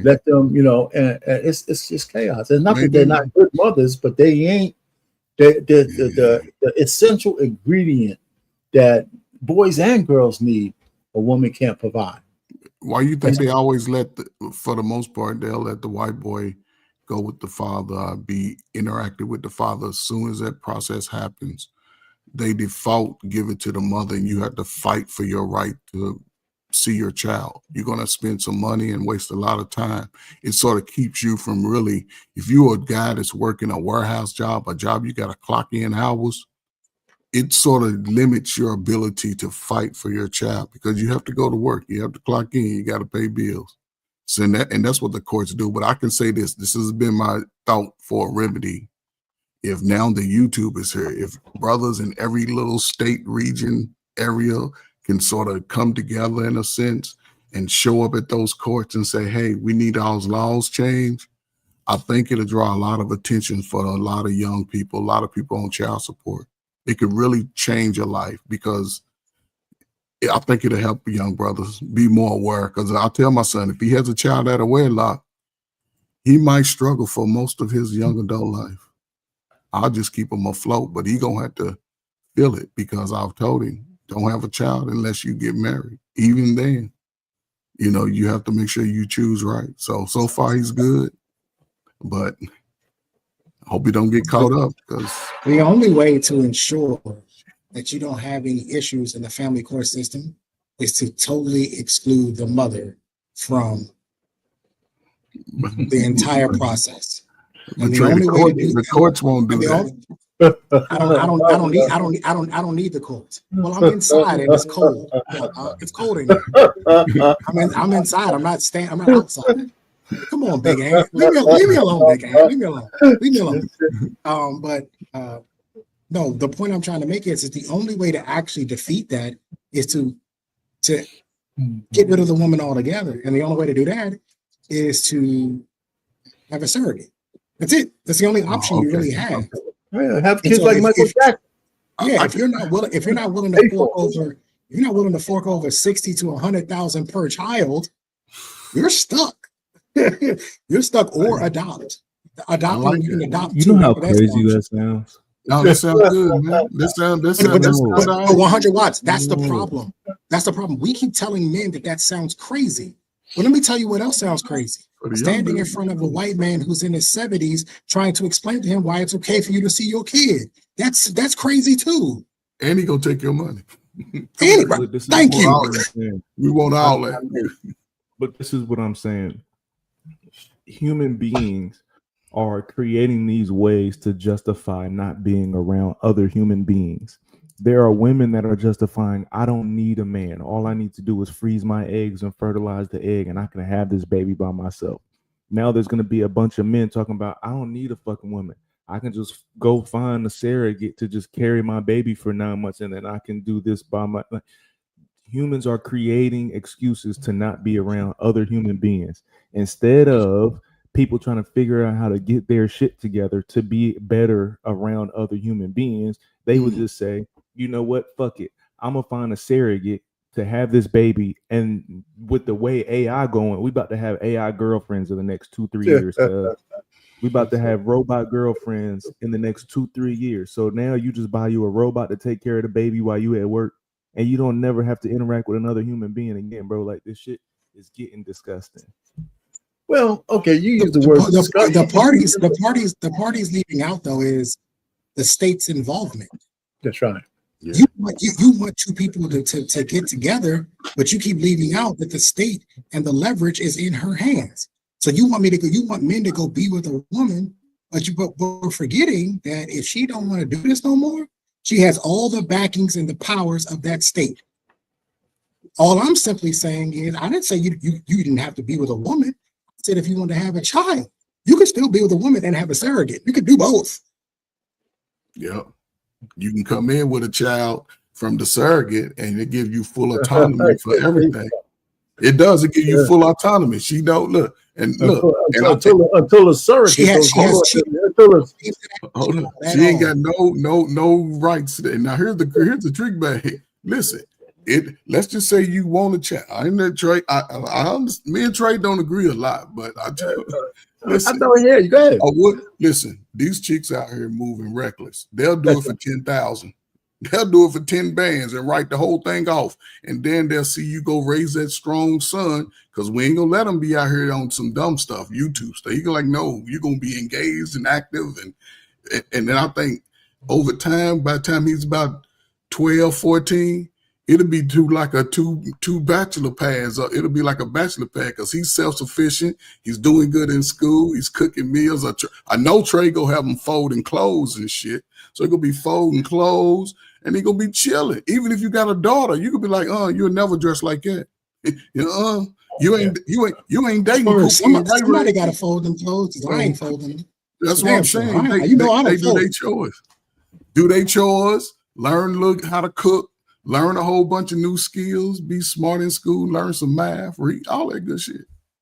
let them, and it's just chaos. It's not that they're not good mothers, but they ain't the essential ingredient that boys and girls need. A woman can't provide. Why you think they always for the most part, they'll let the white boy go with the father, be interactive with the father? As soon as that process happens, they default give it to the mother, and you have to fight for your right to see your child. You're going to spend some money and waste a lot of time. It sort of keeps you from really, if you're a guy that's working a warehouse job, a job you got to clock in hours, it sort of limits your ability to fight for your child, because you have to go to work, you have to clock in, you got to pay bills. So and that's what the courts do. But I can say this has been my thought for a remedy. If now the YouTube is here, if brothers in every little state, region, area can sort of come together in a sense and show up at those courts and say, hey, we need those laws changed, I think it'll draw a lot of attention for a lot of young people, a lot of people on child support. it could really change your life, because I think it'll help young brothers be more aware. Because I tell my son, if he has a child out of wedlock, he might struggle for most of his young adult life. I'll just keep him afloat, but he gonna have to feel it, because I've told him, don't have a child unless you get married. Even then, you know, you have to make sure you choose right. So far he's good, but I hope he don't get caught up, because the only way to ensure that you don't have any issues in the family court system is to totally exclude the mother from the entire process. And the courts won't do that. I don't need the courts. Well, I'm inside and it's cold. It's cold in here. I'm inside. I'm not outside. Come on, Big Ant. Leave me alone, Big Ant. Leave me alone. No, the point I'm trying to make is the only way to actually defeat that is to get rid of the woman altogether. And the only way to do that is to have a surrogate. That's it. That's the only option you really have. Yeah, have kids like Michael Jackson. Yeah, if you're not willing to fork over 60 to 100,000 per child, you're stuck. You're stuck, or adopt. Adopting, you can adopt. You know how crazy that sounds. No, that sounds good, man. This sounds 100 watts. That's the problem. That's the problem. We keep telling men that sounds crazy. Well, let me tell you what else sounds crazy. Standing in front of a white man who's in his 70s, trying to explain to him why it's okay for you to see your kid. That's crazy too. And he gonna take your money. Thank you. We want all that. But this is what I'm saying. Human beings are creating these ways to justify not being around other human beings. There are women that are justifying, I don't need a man. All I need to do is freeze my eggs and fertilize the egg, and I can have this baby by myself. Now there's going to be a bunch of men talking about, I don't need a fucking woman. I can just go find a surrogate to just carry my baby for 9 months, and then I can do this by my... Humans are creating excuses to not be around other human beings instead of people trying to figure out how to get their shit together to be better around other human beings. They would just say, you know what, fuck it, I'm gonna find a surrogate to have this baby. And with the way AI going, we about to have AI girlfriends in the next 2-3 years. We about to have robot girlfriends in the next 2-3 years. So now you just buy you a robot to take care of the baby while you at work, and you don't never have to interact with another human being again, bro. Like, this shit is getting disgusting. Well, okay, you use the word the parties leaving out though is the state's involvement. That's right. Yeah. You want two people to get together, but you keep leaving out that the state and the leverage is in her hands. So you want men to go be with a woman, but we're forgetting that if she don't want to do this no more, she has all the backings and the powers of that state. All I'm simply saying is, I didn't say you didn't have to be with a woman. I said if you want to have a child, you could still be with a woman and have a surrogate. You could do both. Yep. You can come in with a child from the surrogate, and it gives you full autonomy for everything. It does. It gives you full autonomy. She don't look. And look, until a surrogate. She ain't got no rights. Now here's the trick bag. Listen, let's just say you want a child. I understand. Me and Trey don't agree a lot, but I tell you, listen, I know. Yeah, you go ahead. Listen, these chicks out here moving reckless. They'll do it for 10,000. They'll do it for 10 bands and write the whole thing off. And then they'll see you go raise that strong son, because we ain't gonna let them be out here on some dumb stuff, YouTube stuff. You're like, no, you're gonna be engaged and active. And then I think over time, by the time he's about 12, 14, it'll be two bachelor pads. It'll be like a bachelor pad, because he's self-sufficient. He's doing good in school. He's cooking meals. I know Trey gonna have him folding clothes and shit. So he's gonna be folding clothes, and he gonna be chilling. Even if you got a daughter, you could be like, you'll never dress like that. You ain't dating. Somebody got to fold them clothes. I ain't folding them. That's what I'm saying. They do their chores. Do their chores. Learn how to cook. Learn a whole bunch of new skills. Be smart in school. Learn some math. Read all that good shit.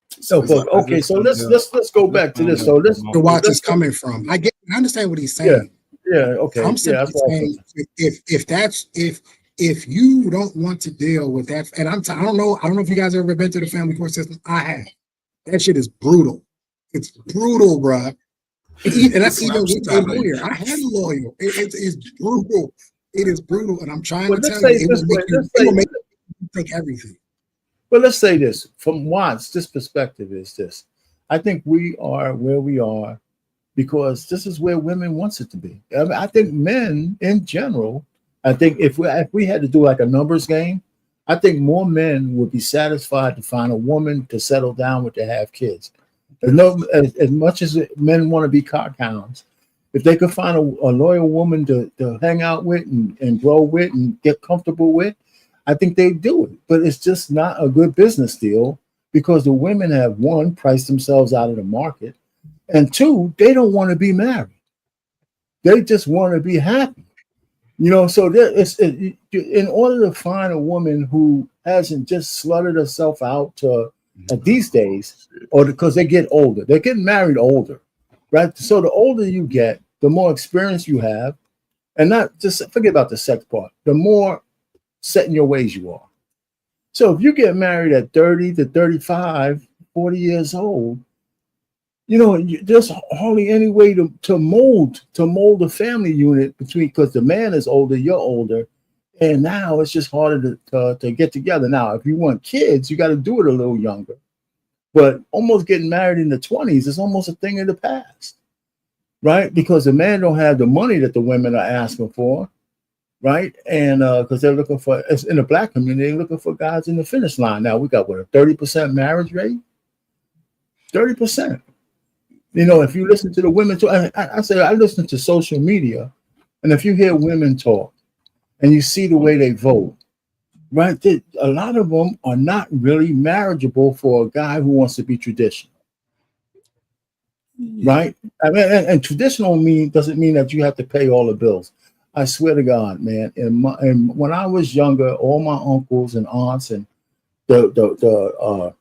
So let's go back to this. So this the watch is coming from. I understand what he's saying. Okay. I'm simply saying if you don't want to deal with that, and I don't know if you guys ever been to the family court system. I have. That shit is brutal. It's brutal, bruh. And that's even with a lawyer. I had a lawyer. It's brutal. It is brutal, and I'm trying to tell you, it will make you think everything. But let's say this from Watts. This perspective is this: I think we are where we are because this is where women wants it to be. I mean, I think men in general. I think if we had to do like a numbers game, I think more men would be satisfied to find a woman to settle down with to have kids. As much as men want to be cock hounds, if they could find a loyal woman to hang out with and grow with and get comfortable with, I think they do it. But it's just not a good business deal because the women have, one, priced themselves out of the market, and two, they don't want to be married. They just want to be happy. So in order to find a woman who hasn't just slutted herself out to these days, or because they get older, they're getting married older, right? So the older you get, the more experience you have, and not just forget about the sex part, the more set in your ways you are. So if you get married at 30 to 35, 40 years old, there's hardly any way to mold a family unit because the man is older, you're older, and now it's just harder to get together. Now, if you want kids, you got to do it a little younger. But almost getting married in the 20s is almost a thing of the past, right? Because the man don't have the money that the women are asking for, right? And because they're looking for, in the black community, they're looking for guys in the finish line. Now we got a 30% marriage rate, 30%. If you listen to the women talk, I say I listen to social media, and if you hear women talk and you see the way they vote, right, a lot of them are not really marriageable for a guy who wants to be traditional, right? I mean, and traditional doesn't mean that you have to pay all the bills. I swear to God, man. And when I was younger, all my uncles and aunts and the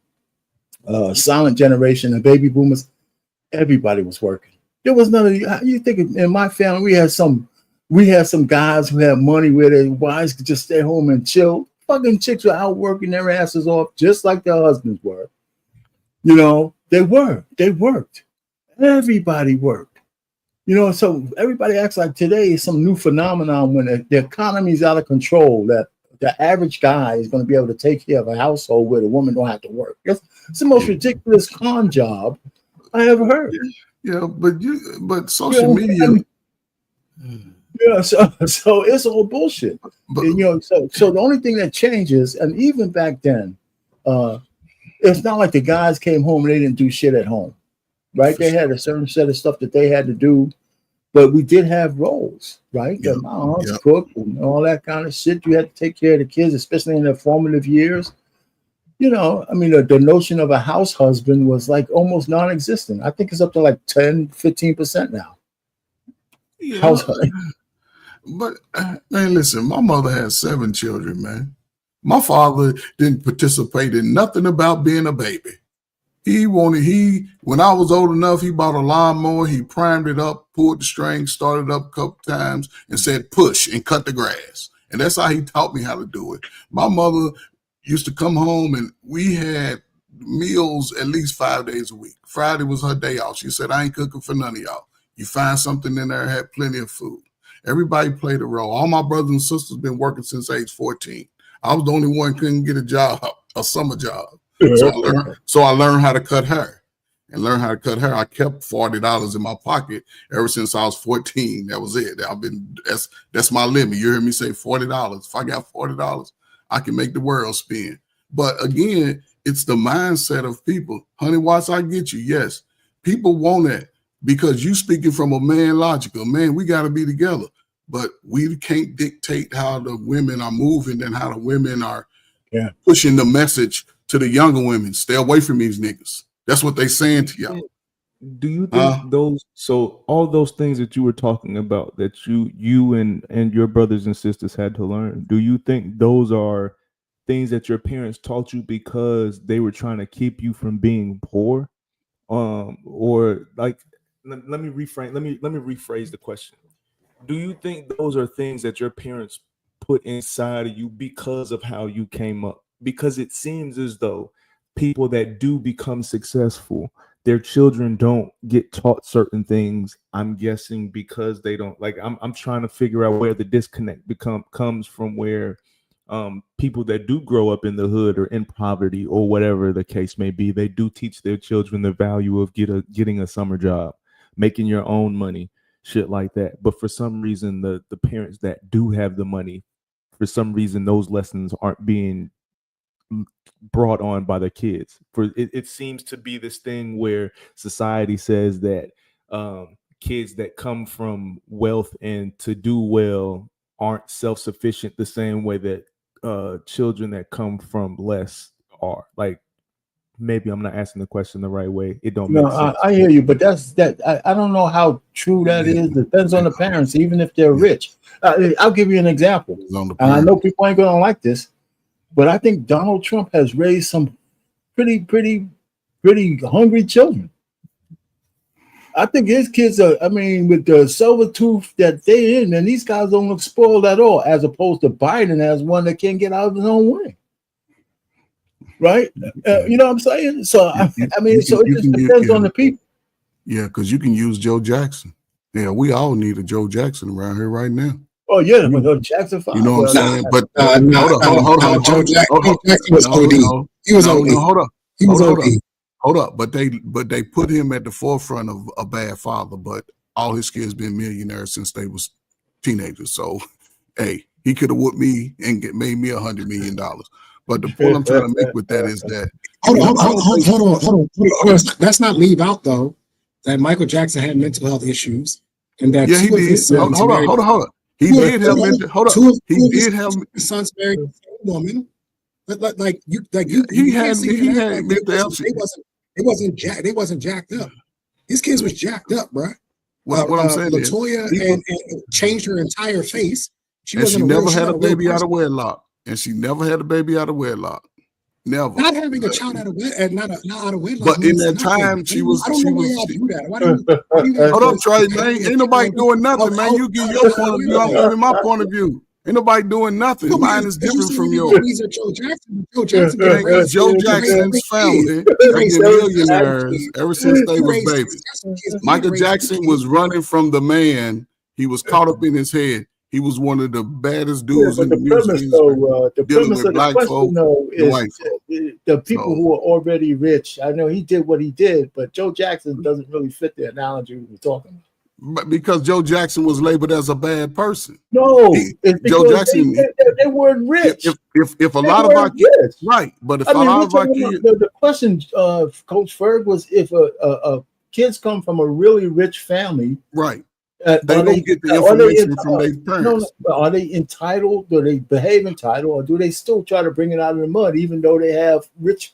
silent generation, the baby boomers, everybody was working. There was none of you think in my family we had some guys who had money where their wives could just stay home and chill. Fucking chicks were out working their asses off just like their husbands were. They worked. Everybody worked. So everybody acts like today is some new phenomenon when the economy is out of control, that the average guy is going to be able to take care of a household where the woman don't have to work. It's the most ridiculous con job I ever heard. Yeah, but social media. Yeah, so it's all bullshit. So the only thing that changes, and even back then, it's not like the guys came home and they didn't do shit at home, right? They had a certain set of stuff that they had to do, but we did have roles, right? Yeah. The moms cook and all that kind of shit. You had to take care of the kids, especially in their formative years. The notion of a house husband was like almost non-existent. I think it's up to like 10-15% now. Yeah, house husband. But man, listen, my mother had 7 children, man. My father didn't participate in nothing about being a baby. When I was old enough, he bought a lawnmower, he primed it up, pulled the string, started up a couple times, and said push and cut the grass. And that's how he taught me how to do it. My mother used to come home and we had meals at least 5 days a week. Friday was her day off. She said, I ain't cooking for none of y'all. You find something in there, had plenty of food. Everybody played a role. All my brothers and sisters been working since age 14. I was the only one who couldn't get a job, a summer job. So I learned how to cut hair. And learn how to cut hair. I kept $40 in my pocket ever since I was 14. That was it. That's my limit. You hear me say $40. If I got $40, I can make the world spin. But again, it's the mindset of people. Honey Watts, I get you. Yes, people want that because you speaking from a man logical. Man, we got to be together. But we can't dictate how the women are moving and how the women are pushing the message to the younger women. Stay away from these niggas. That's what they saying to y'all. Do you think all those things that you were talking about that you and your brothers and sisters had to learn, do you think those are things that your parents taught you because they were trying to keep you from being poor? Or like let me rephrase the question. do you think those are things that your parents put inside of you because of how you came up? Because it seems as though people that do become successful, their children don't get taught certain things. I'm guessing because they don't, like, I'm trying to figure out where the disconnect comes from, where people that do grow up in the hood or in poverty or whatever the case may be, they do teach their children the value of getting a summer job, making your own money, shit like that. But for some reason, the parents that do have the money, for some reason, those lessons aren't being brought on by the kids. It seems to be this thing where society says that kids that come from wealth and to do well aren't self-sufficient the same way that children that come from less are. Like, maybe I'm not asking the question the right way. It don't make sense. I hear you, but that's that. I don't know how true that is. Depends on the parents, even if they're rich. I'll give you an example, and I know people ain't gonna like this, but I think Donald Trump has raised some pretty hungry children. I think his kids are, I mean, with the silver tooth that they're in, and these guys don't look spoiled at all, as opposed to Biden as one that can't get out of his own way. Right? You know what I'm saying? So, I mean, so it just depends on the people. Yeah, because you can use Joe Jackson. Yeah, we all need a Joe Jackson around here right now. Oh, yeah, but Jackson 5. You know what I'm saying? But hold on. Joe Jackson was OD. He was OD. He was OD. Hold up, but they put him at the forefront of a bad father, but all his kids been millionaires since they was teenagers. So, hey, he could have whooped me and made me $100 million. But the point I'm trying to make with that is that hold on. Let's not leave out though that Michael Jackson had mental health issues, and that he did. Hold on. He did have mental. Hold up. He did have his son's married to the same woman. But he had mental health. They wasn't jacked up. His kids was jacked up, bro. What I'm saying LaToya is, and changed her entire face. She never had a baby out of wedlock. Never. Not having a child out of wedlock. But in that time, she was. I don't know why y'all do that. Why do you hold up, Trey, man. Ain't nobody doing nothing, man. You give your point of view. I'm giving my point of view. Ain't nobody doing nothing. Mine is different from yours. Joe Jackson's family have been millionaires ever since they was babies. Michael Jackson was running from the man. He was caught up in his head. He was one of the baddest dudes in the music. The premise of the question, though, is the people who are already rich. I know he did what he did, but Joe Jackson doesn't really fit the analogy we were talking about. But because Joe Jackson was labeled as a bad person. No, Joe Jackson. They weren't rich. If a lot of our kids, right? But if a lot of our kids, the question, Coach Ferg, was if a kids come from a really rich family, right? They don't get the information from their parents. No, are they entitled? Do they behave entitled, or do they still try to bring it out of the mud, even though they have rich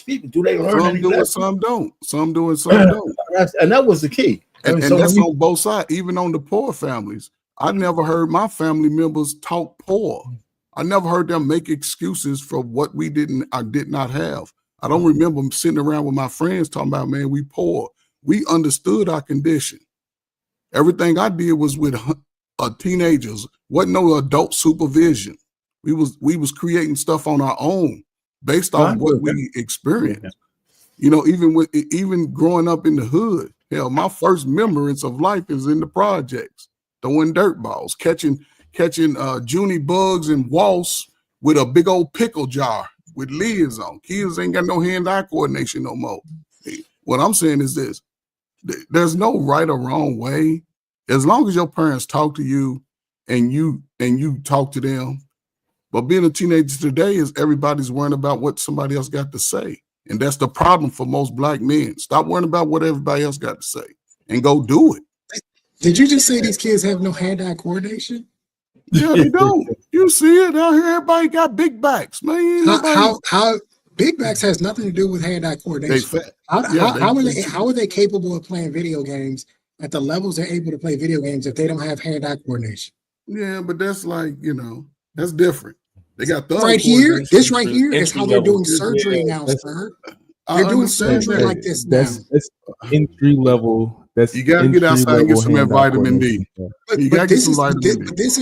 people? Do they learn? Some do it, some don't. Some do it, some don't. And that was the key. And that's on both sides, even on the poor families. I never heard my family members talk poor. I never heard them make excuses for what we did not have. I don't remember sitting around with my friends talking about, man, we poor. We understood our condition. Everything I did was with teenagers. Wasn't no adult supervision. We was creating stuff on our own based on what we experienced. You know, even growing up in the hood. Hell, my first remembrance of life is in the projects, throwing dirt balls, catching Junie bugs and waltz with a big old pickle jar with lids on. Kids ain't got no hand-eye coordination no more. What I'm saying is this: there's no right or wrong way. As long as your parents talk to you and you talk to them. But being a teenager today is everybody's worrying about what somebody else got to say. And that's the problem for most black men. Stop worrying about what everybody else got to say and go do it. Did you just say these kids have no hand-eye coordination? Yeah, they don't. You see it out here. Everybody got big backs, man. How big backs has nothing to do with hand-eye coordination. How are they capable of playing video games at the levels they're able to play video games if they don't have hand-eye coordination? Yeah, but that's like, that's different. They got right here. This right here is how they're doing surgery now, sir. They're doing surgery like this now. That's entry level That's You gotta get outside and get some of that vitamin D. But You gotta get some vitamin D. What this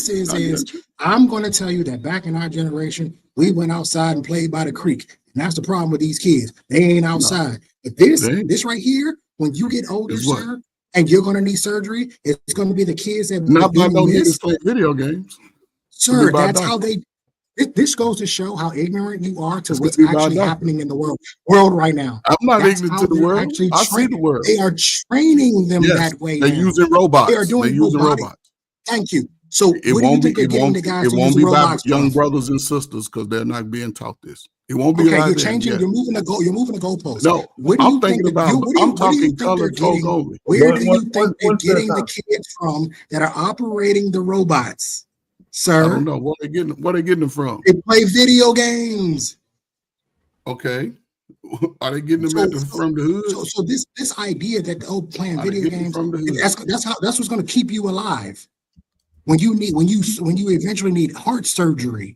is I'm going to tell you that back in our generation, we went outside and played by the creek. And that's the problem with these kids. They ain't outside. But this right here, when you get older, sir, and you're going to need surgery, it's going to be the kids that not by no means play video games. Sir, that's how they. This goes to show how ignorant you are to what's actually happening in the world right now. I'm not ignorant to the world. I see the world. They are training them that way. They're using robots. They are doing robots. Thank you. So it won't be by young brothers and sisters because they're not being taught this. It won't be. Okay, you're changing. You're moving the goalpost. No, I'm thinking about. I'm talking color talk only. Where do you think they're getting the kids from that are operating the robots? Sir, I don't know where they getting them from. They play video games. Okay, are they getting them from the hood? So this idea that playing video games that's what's going to keep you alive when you eventually need heart surgery.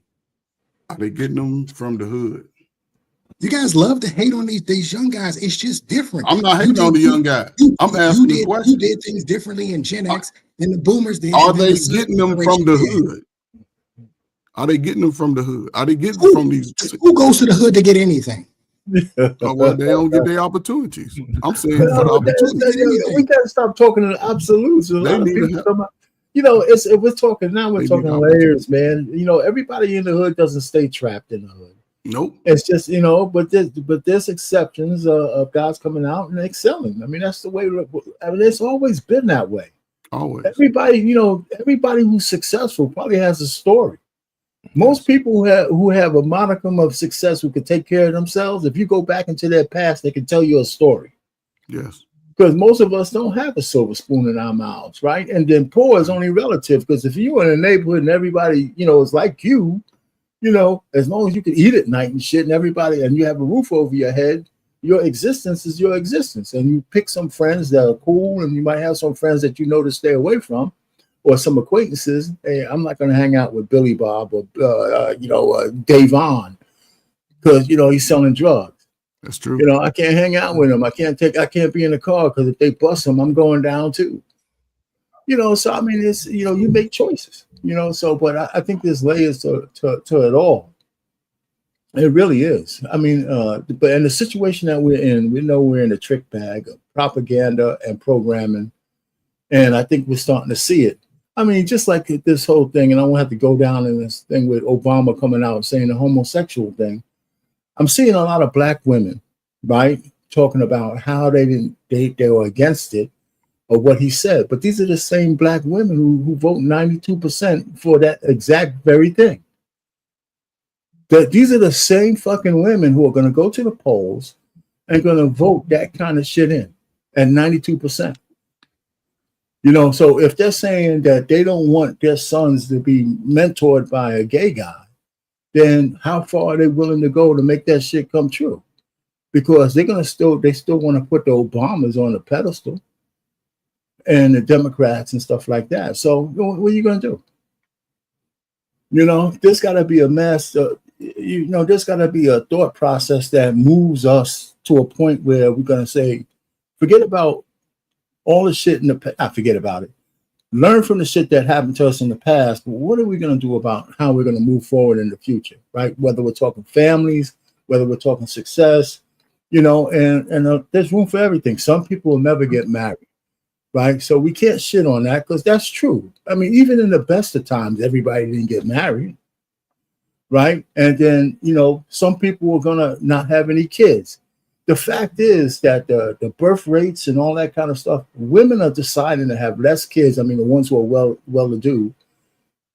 Are they getting them from the hood? You guys love to hate on these young guys. It's just different. I'm not hating on the young guy. I'm asking the question. You did things differently in Gen X than the boomers did. Are they getting them from the hood? Are they getting them from the hood? Are they getting from these? Who goes to the hood to get anything? Well, they don't get their opportunities. I'm saying for the opportunities. We gotta stop talking in absolutes. We're talking layers, man. Everybody in the hood doesn't stay trapped in the hood. Nope. It's just, but there's exceptions of guys coming out and excelling. I mean, that's the way. I mean, it's always been that way. Always. Everybody who's successful probably has a story. Most people who have a modicum of success, who can take care of themselves, if you go back into their past, they can tell you a story. Yes. Because most of us don't have a silver spoon in our mouths, right? And then poor is only relative. Because if you're in a neighborhood and everybody, is like you, as long as you can eat at night and shit, and you have a roof over your head, your existence is your existence. And you pick some friends that are cool, and you might have some friends that to stay away from, or some acquaintances. Hey, I'm not going to hang out with Billy Bob or Davon because he's selling drugs. That's true. I can't hang out with him. I can't be in the car because if they bust him, I'm going down too. So I mean, it's you make choices. But I think there's layers to it all. It really is. I mean, but in the situation that we're in, we know we're in a trick bag of propaganda and programming, and I think we're starting to see it. I mean, just like this whole thing, and I won't have to go down in this thing with Obama coming out and saying the homosexual thing. I'm seeing a lot of black women, right, talking about how they were against it or what he said. But these are the same black women who vote 92% for that exact very thing. These are the same fucking women who are going to go to the polls and going to vote that kind of shit in at 92%. So if they're saying that they don't want their sons to be mentored by a gay guy, then how far are they willing to go to make that shit come true? Because they still want to put the Obamas on the pedestal and the Democrats and stuff like that. So what are you going to do? There's got to be a mess. There's got to be a thought process that moves us to a point where we're going to say, forget about all the shit in the past. Not forget about it. Learn from the shit that happened to us in the past. But what are we going to do about how we're going to move forward in the future, right? Whether we're talking families, whether we're talking success, and there's room for everything. Some people will never get married, right? So we can't shit on that because that's true. I mean, even in the best of times, everybody didn't get married, right? And then, some people are going to not have any kids. The fact is that the birth rates and all that kind of stuff, women are deciding to have less kids. I mean, the ones who are well-to-do,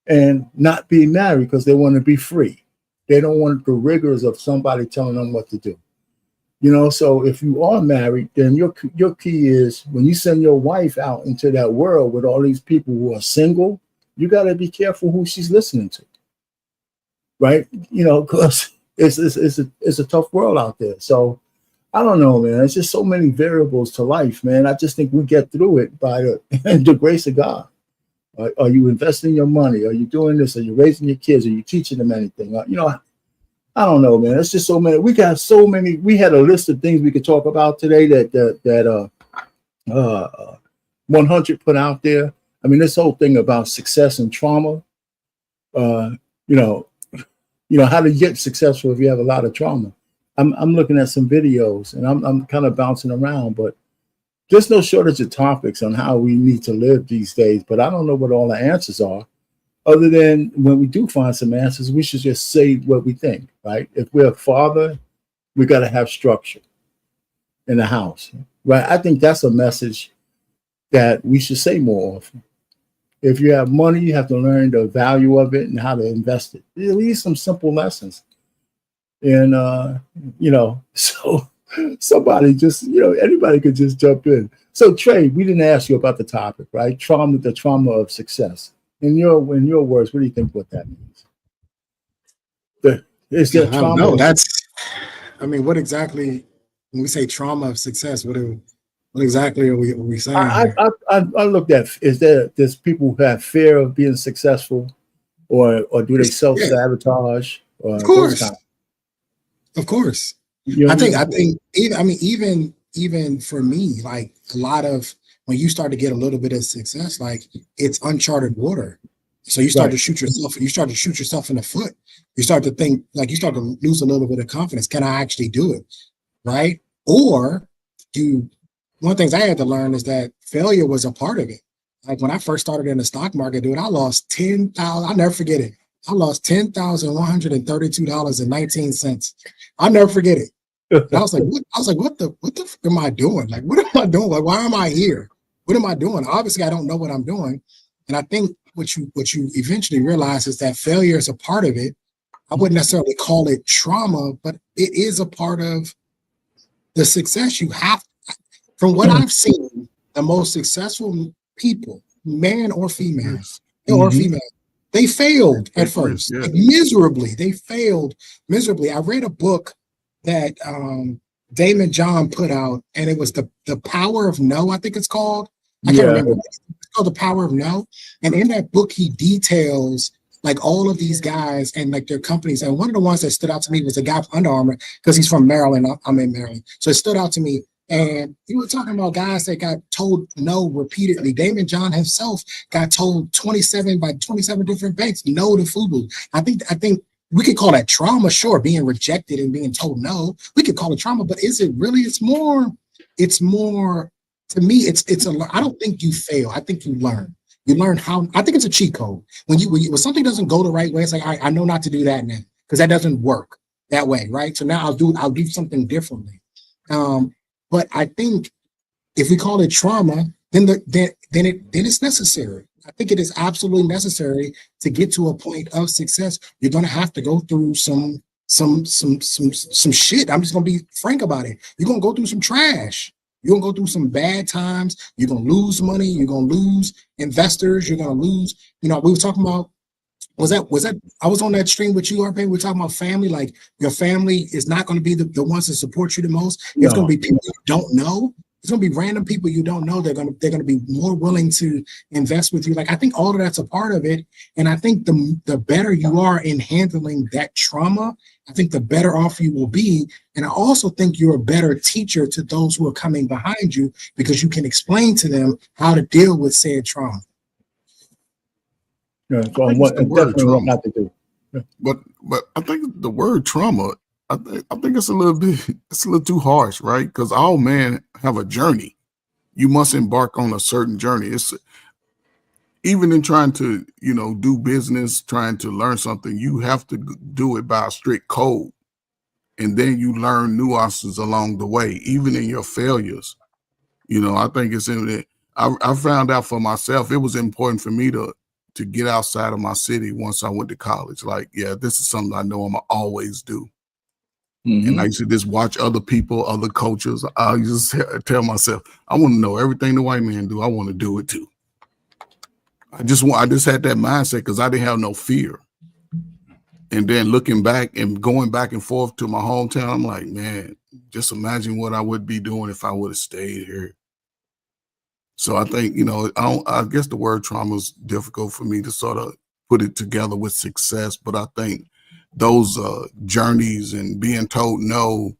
and not be married because they want to be free. They don't want the rigors of somebody telling them what to do. So if you are married, then your key is when you send your wife out into that world with all these people who are single, you got to be careful who she's listening to, right? Because it's a tough world out there. So I don't know, man. It's just so many variables to life, man. I just think we get through it by the grace of God. Are you investing your money? Are you doing this? Are you raising your kids? Are you teaching them anything? I don't know, man. It's just so many. We got so many. We had a list of things we could talk about today that 100 put out there. I mean, this whole thing about success and trauma, how to get successful if you have a lot of trauma. I'm looking at some videos and I'm kind of bouncing around, but there's no shortage of topics on how we need to live these days. But I don't know what all the answers are, other than when we do find some answers, we should just say what we think, right? If we're a father, we got to have structure in the house, right? I think that's a message that we should say more often. If you have money, you have to learn the value of it and how to invest it. At least some simple lessons. And, so somebody just, anybody could just jump in. So Trey, we didn't ask you about the topic, right? The trauma of success. In your words, what do you think what that means? Is there trauma? No, what exactly, when we say trauma of success, what exactly are we saying? I looked at, there's people who have fear of being successful, or do they self-sabotage? Of course. I think even for me, like a lot of, when you start to get a little bit of success, like it's uncharted water. So you start to shoot yourself in the foot. You start to think, like, you start to lose a little bit of confidence. Can I actually do it? Right? Or one of the things I had to learn is that failure was a part of it. Like when I first started in the stock market, dude, I lost $10,000. I'll never forget it. I lost $10,132.19. I'll never forget it. And I was like, what the fuck am I doing? Like, what am I doing? Like, why am I here? What am I doing? Obviously, I don't know what I'm doing. And I think what you eventually realize is that failure is a part of it. I wouldn't necessarily call it trauma, but it is a part of the success you have. From what I've seen, the most successful people, man or female, they failed at first, like miserably. They failed miserably. I read a book that Damon John put out, and it was the Power of No, I think it's called. I can't remember. It's called The Power of No. And in that book, he details like all of these guys and like their companies. And one of the ones that stood out to me was a guy from Under Armour, because he's from Maryland. I'm in Maryland. So it stood out to me. And he was talking about guys that got told no repeatedly. Damon John himself got told 27 different banks no to FUBU. I think we could call that trauma, sure, being rejected and being told no. We could call it trauma, but is it really? It's more. To me, I don't think you fail. I think you learn. You learn how. I think it's a cheat code. When something doesn't go the right way, it's like, all right, I know not to do that now because that doesn't work that way, right? So now I'll do something differently. But I think if we call it trauma, then it's necessary. I think it is absolutely necessary to get to a point of success. You're going to have to go through some shit. I'm just going to be frank about it. You're going to go through some trash. You're going to go through some bad times. You're going to lose money. You're going to lose investors. You're going to lose, we were talking about, was that I was on that stream with you, RP. We were talking about family. Like, your family is not going to be the ones that support you the most. It's going to be people you don't know. It's going to be random people you don't know. They're going to be more willing to invest with you. Like, I think all of that's a part of it. And I think the better you are in handling that trauma, I think the better off you will be. And I also think you're a better teacher to those who are coming behind you, because you can explain to them how to deal with said trauma. Yeah, so definitely not to do. Yeah. But I think the word trauma, I think it's a little too harsh, right? Because all men have a journey. You must embark on a certain journey. It's even in trying to, do business, trying to learn something, you have to do it by a strict code. And then you learn nuances along the way, even in your failures. I think it's in it. I found out for myself, it was important for me to get outside of my city once I went to college. Like, this is something I know I'm gonna always do. Mm-hmm. And I used to just watch other people, other cultures. I used to tell myself, I want to know everything the white man do. I want to do it too. I just had that mindset because I didn't have no fear. And then looking back and going back and forth to my hometown, I'm like, man, just imagine what I would be doing if I would have stayed here. So I think, I guess the word trauma is difficult for me to sort of put it together with success. But I think those journeys and being told no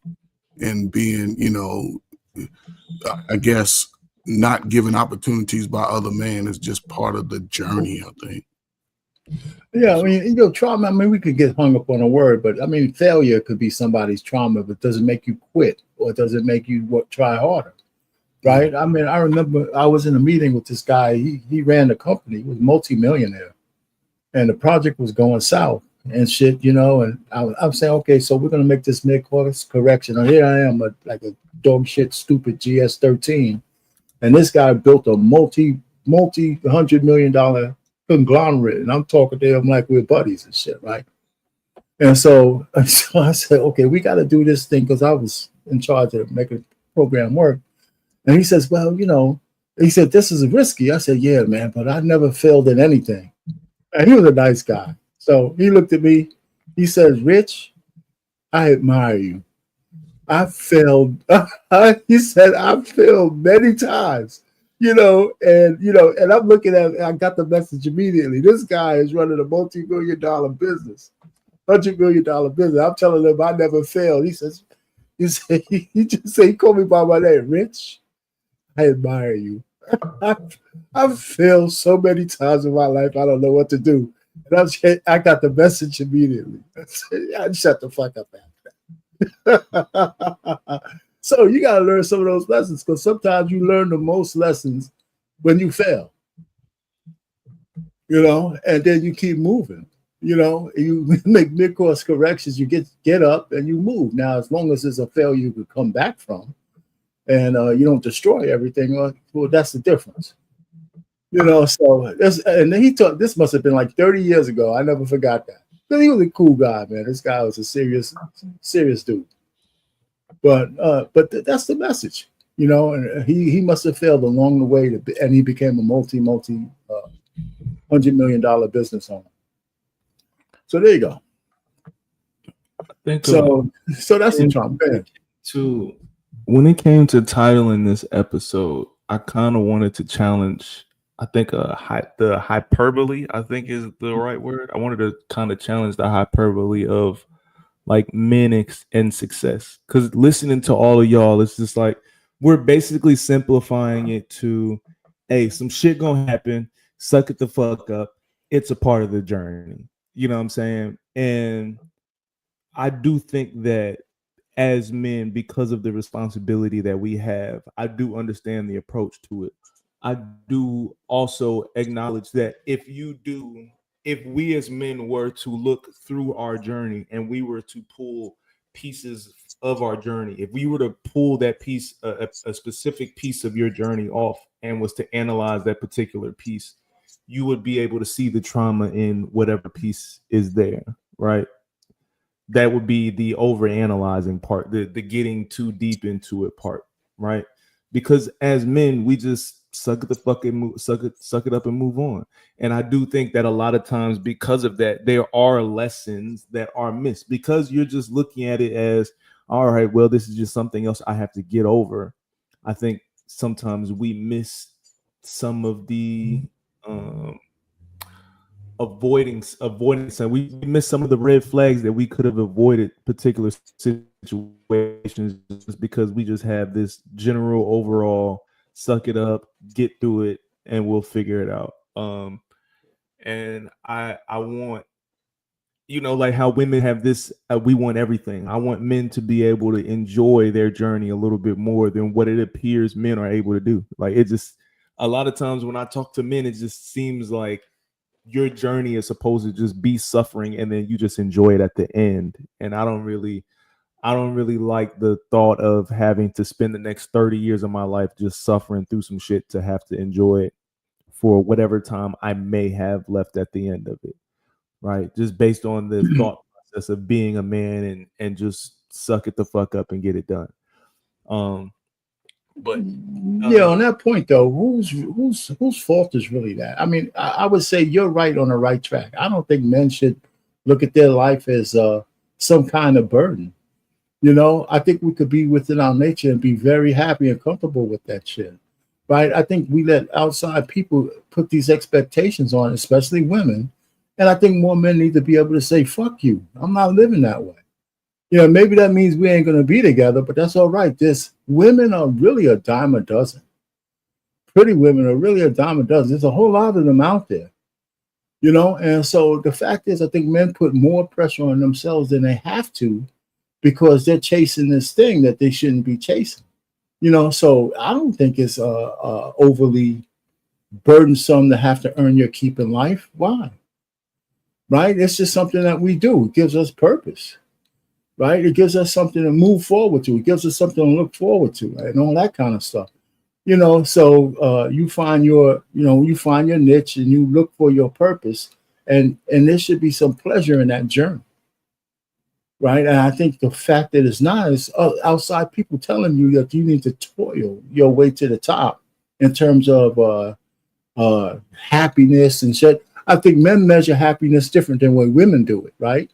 and being, I guess, not given opportunities by other men is just part of the journey, I think. Yeah, I mean, trauma, I mean, we could get hung up on a word, but I mean, failure could be somebody's trauma, but doesn't make you quit or doesn't make you try harder, right? I mean, I remember I was in a meeting with this guy. He ran a company, he was multi-millionaire, and the project was going south and shit, and I'm saying, okay, so we're going to make this mid-course correction. And here I am, like a dog shit, stupid GS13. And this guy built a multi-$100 million conglomerate, and I'm talking to him like we're buddies and shit, right? And so I said, okay, we got to do this thing because I was in charge of making the program work. And he says, well, he said, this is risky. I said, yeah, man, but I never failed in anything. And he was a nice guy. So he looked at me. He says, Rich, I admire you. I failed. He said, I failed many times. And I'm looking at it, I got the message immediately. This guy is running a multi-million-dollar business, $100 million business. I'm telling him I never failed. He called me by my name, Rich. I admire you. I've failed so many times in my life, I don't know what to do. And I got the message immediately. I shut the fuck up after that. So you got to learn some of those lessons because sometimes you learn the most lessons when you fail, and then you keep moving, you make mid-course corrections, you get up and you move. Now, as long as it's a failure you could come back from and you don't destroy everything, well, that's the difference. So and then he taught, this must have been like 30 years ago. I never forgot that. But he was a cool guy, man. This guy was a serious dude. But that's the message, and he must have failed along the way, and he became a multi $100 million business owner. So there you go. I think so that's the trauma. When it came to titling this episode, I kind of wanted to challenge. I think the hyperbole, I think is the right word. I wanted to kind of challenge the hyperbole of like men and success, because listening to all of y'all, it's just like we're basically simplifying it to, hey, some shit gonna happen, suck it the fuck up, it's a part of the journey, you know what I'm saying? And I do think that as men, because of the responsibility that we have, I do understand the approach to it. I do also acknowledge that if we as men were to look through our journey and we were to pull pieces of our journey, if we were to pull that piece, a specific piece of your journey off and was to analyze that particular piece, you would be able to see the trauma in whatever piece is there, right? That would be the overanalyzing part, the getting too deep into it part, right? Because as men, we just suck it up and move on. And I do think that a lot of times because of that, there are lessons that are missed because you're just looking at it as, all right, well, this is just something else I have to get over. I think sometimes we miss some of the avoidance, and we miss some of the red flags that we could have avoided particular situations just because we just have this general overall suck it up, get through it, and we'll figure it out. And I want, like how women have this, we want everything. I want men to be able to enjoy their journey a little bit more than what it appears men are able to do. Like it just, a lot of times when I talk to men, it just seems like your journey is supposed to just be suffering and then you just enjoy it at the end. And I don't really like the thought of having to spend the next 30 years of my life just suffering through some shit to have to enjoy it for whatever time I may have left at the end of it, right? Just based on the thought process of being a man and just suck it the fuck up and get it done. But on that point though, whose fault is really that? I mean, I would say you're right on the right track. I don't think men should look at their life as some kind of burden. I think we could be within our nature and be very happy and comfortable with that shit, right? I think we let outside people put these expectations on, especially women. And I think more men need to be able to say, fuck you, I'm not living that way. Maybe that means we ain't going to be together, but that's all right. Women are really a dime a dozen. pretty women are really a dime a dozen. There's a whole lot of them out there, you know. And so the fact is, I think men put more pressure on themselves than they have to, because they're chasing this thing that they shouldn't be chasing, you know. So I don't think it's overly burdensome to have to earn your keep in life. Why? Right? It's just something that we do. It gives us purpose, right? It gives us something to move forward to. It gives us something to look forward to, right? And all that kind of stuff, you know. So you find your niche and you look for your purpose, and there should be some pleasure in that journey, right? And I think the fact that it's not is outside people telling you that you need to toil your way to the top in terms of happiness and shit. I think men measure happiness different than way women do it, right?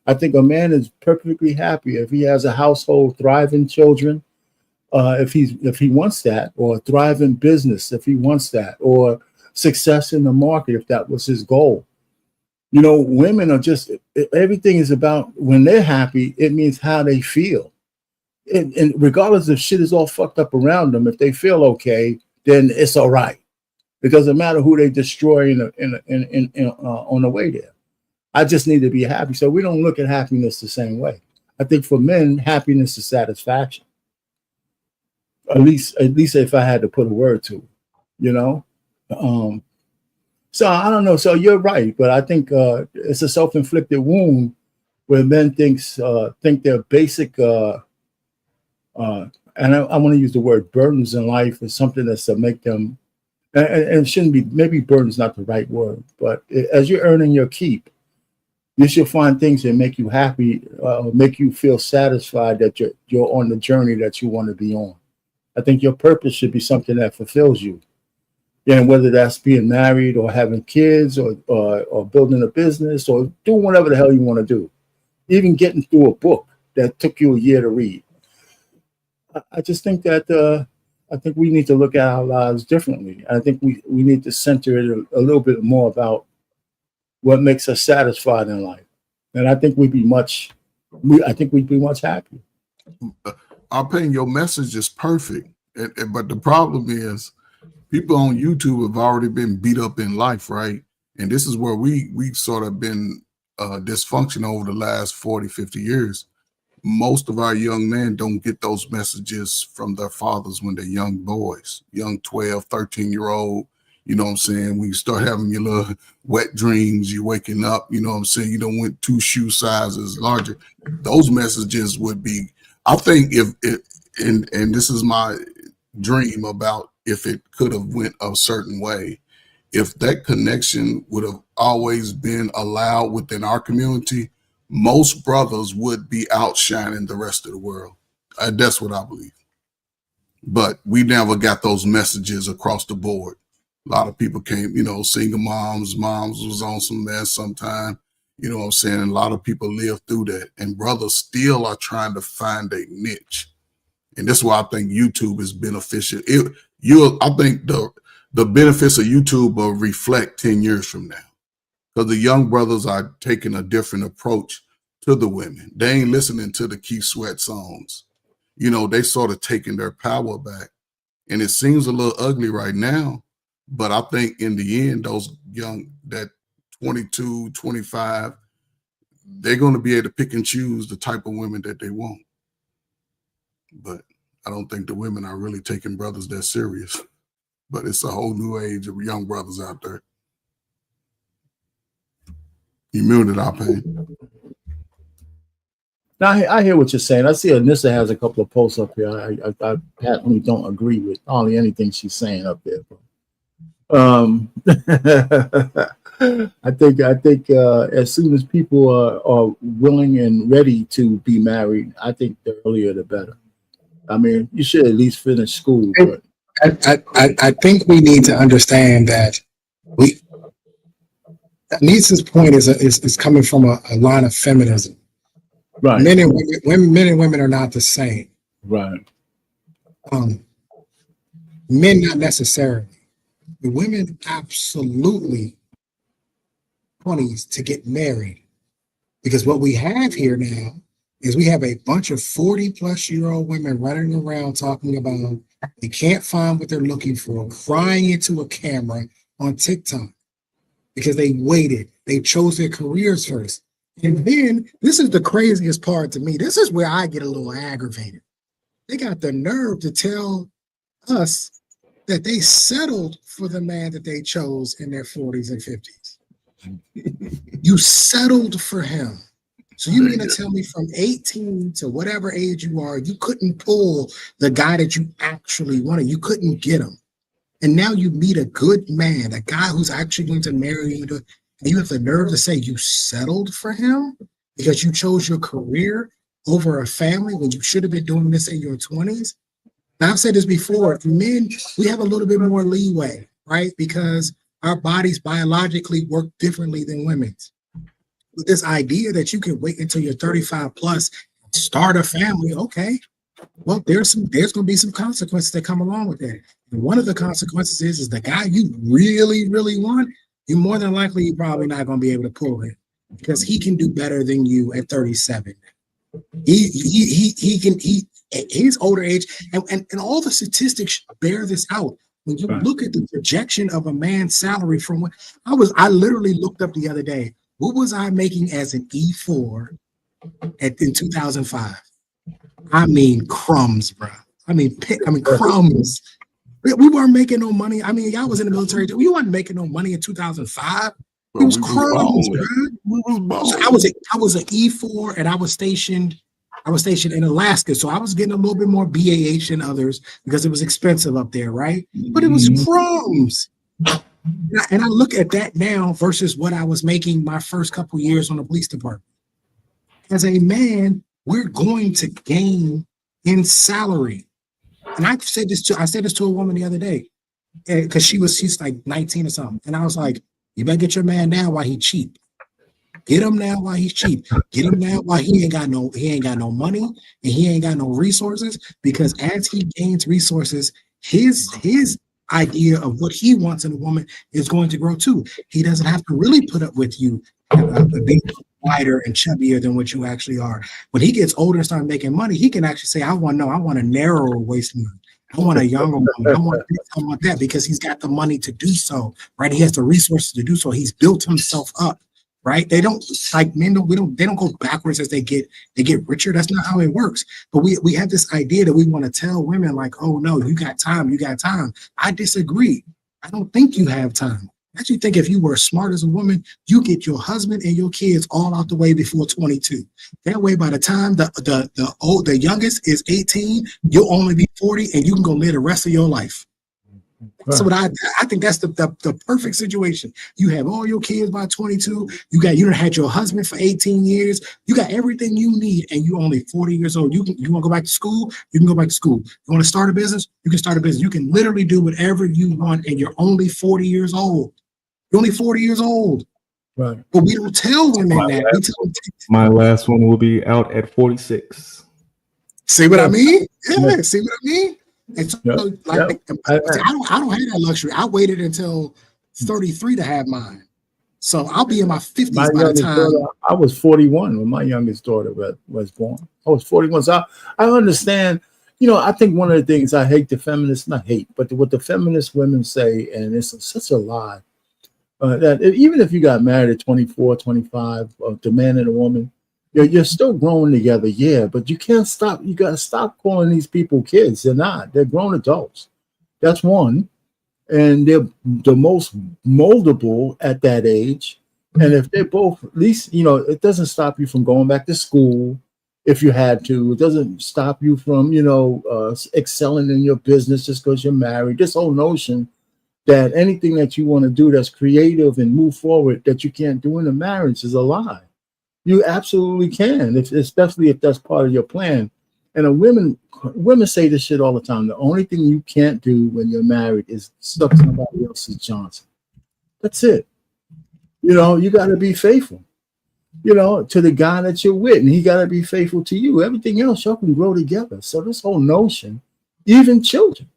I think a man is perfectly happy if he has a household, thriving children, if he wants that, or thriving business if he wants that, or success in the market if that was his goal. You know, women are just, everything is about, when they're happy, it means how they feel. And regardless if shit is all fucked up around them, if they feel okay, then it's all right. It doesn't matter who they destroy on the way there. I just need to be happy. So we don't look at happiness the same way. I think for men, happiness is satisfaction. At least if I had to put a word to it, you know. So I don't know. So you're right, but I think it's a self-inflicted wound where men think their basic and I want to use the word burdens in life is something that's to make them. And it shouldn't be, maybe burden is not the right word, but as you're earning your keep, you should find things that make you happy, make you feel satisfied that you're on the journey that you want to be on. I think your purpose should be something that fulfills you. And whether that's being married or having kids or building a business or doing whatever the hell you want to do, even getting through a book that took you a year to read. I just think that I think we need to look at our lives differently. I think we need to center it a little bit more about what makes us satisfied in life. And I think we'd be much happier. Our opinion, your message is perfect. But the problem is people on YouTube have already been beat up in life, right? And this is where we've sort of been dysfunctional over the last 40, 50 years. Most of our young men don't get those messages from their fathers when they're young boys, young 12, 13-year-old, you know what I'm saying? When you start having your little wet dreams, you're waking up, you know what I'm saying? You don't went 2 shoe sizes larger. Those messages would be, I think and this is my dream about if it could have went a certain way, if that connection would have always been allowed within our community, most brothers would be outshining the rest of the world. That's what I believe. But we never got those messages across the board. A lot of people came, you know, single moms was on some mess sometime, you know what I'm saying? And a lot of people live through that. And brothers still are trying to find a niche. And that's why I think YouTube is beneficial. I think the benefits of YouTube will reflect 10 years from now. Because the young brothers are taking a different approach to the women. They ain't listening to the Keith Sweat songs. You know, they sort of taking their power back. And it seems a little ugly right now, but I think in the end, those young, that 22, 25, they're going to be able to pick and choose the type of women that they want. But I don't think the women are really taking brothers that serious. But it's a whole new age of young brothers out there. You muted our pain. Now, I hear what you're saying. I see Anissa has a couple of posts up here. I patently don't agree with hardly anything she's saying up there. I think as soon as people are willing and ready to be married, I think the earlier the better. I mean, you should at least finish school. But I think we need to understand that Anissa's point is coming from a line of feminism. Right. Men and women are not the same. Right. Men not necessarily. The women absolutely 20s to get married. Because what we have here now is we have a bunch of 40-plus-year-old women running around talking about They can't find what they're looking for, crying into a camera on TikTok because they waited. They chose their careers first. And then this is the craziest part to me. This is where I get a little aggravated. They got the nerve to tell us that they settled for the man that they chose in their 40s and 50s. You settled for him. So you mean to tell me from 18 to whatever age you are, you couldn't pull the guy that you actually wanted. You couldn't get him. And now you meet a good man, a guy who's actually going to marry you, and you have the nerve to say you settled for him because you chose your career over a family when you should have been doing this in your 20s. Now, I've said this before, men, we have a little bit more leeway, right? Because our bodies biologically work differently than women's. With this idea that you can wait until you're 35 plus, start a family, okay. Well, there's going to be some consequences that come along with that. And one of the consequences is the guy you really, really want, you're more than likely you're probably not going to be able to pull him because he can do better than you at 37. His older age, and all the statistics bear this out. When you look at the projection of a man's salary from when I literally looked up the other day, what was I making as an E4 in 2005? I mean crumbs, bro. I mean crumbs. We weren't making no money. I mean, y'all was in the military. We weren't making no money in 2005. It was crumbs, bro. So I was an E4, and I was stationed in Alaska, so I was getting a little bit more BAH than others because it was expensive up there, right? But it was crumbs. And I look at that now versus what I was making my first couple years on the police department. As a man, we're going to gain in salary. And I said this to a woman the other day because she's like 19 or something. And I was like, you better get your man now while he's cheap. Get him now while he's cheap. Get him now while he ain't got no money and he ain't got no resources, because as he gains resources, his idea of what he wants in a woman is going to grow too. He doesn't have to really put up with you being wider and chubbier than what you actually are. When he gets older and start making money, he can actually say, I want a narrower waistline. I want a younger woman. I want this, I want that, because he's got the money to do so, right? He has the resources to do so. He's built himself up, right? They don't, like men, they don't go backwards as they get richer. That's not how it works. But we have this idea that we want to tell women like, oh no, you got time. I disagree. I don't think you have time. I actually think if you were smart as a woman, you get your husband and your kids all out the way before 22. That way, by the time the youngest is 18, you'll only be 40 and you can go live the rest of your life. Right. So I think that's the perfect situation. You have all your kids by 22. You done had your husband for 18 years. You got everything you need, and you only 40 years old. You want to go back to school? You can go back to school. You want to start a business? You can start a business. You can literally do whatever you want, and you're only 40 years old. You're only 40 years old. Right. But we don't tell women that. My last one will be out at 46. See what I mean? Yeah. See what I mean? And so, I don't have that luxury. I waited until 33 to have mine. So I'll be in my 50s by the time. I was 41 when my youngest daughter was born. I was 41. So I understand. I think one of the things I hate the feminists, not hate, but what the feminist women say, and it's such a lie, that even if you got married at 24, 25, the man and a woman, you're still growing together, yeah, but you can't stop. You got to stop calling these people kids. They're not. They're grown adults. That's one. And they're the most moldable at that age. And if they're both, at least, it doesn't stop you from going back to school if you had to. It doesn't stop you from, excelling in your business just because you're married. This whole notion that anything that you want to do that's creative and move forward that you can't do in a marriage is a lie. You absolutely can, especially if that's part of your plan. And women say this shit all the time. The only thing you can't do when you're married is suck somebody else's Johnson. That's it. You got to be faithful, to the guy that you're with, and he got to be faithful to you. Everything else, y'all can grow together. So this whole notion, even children,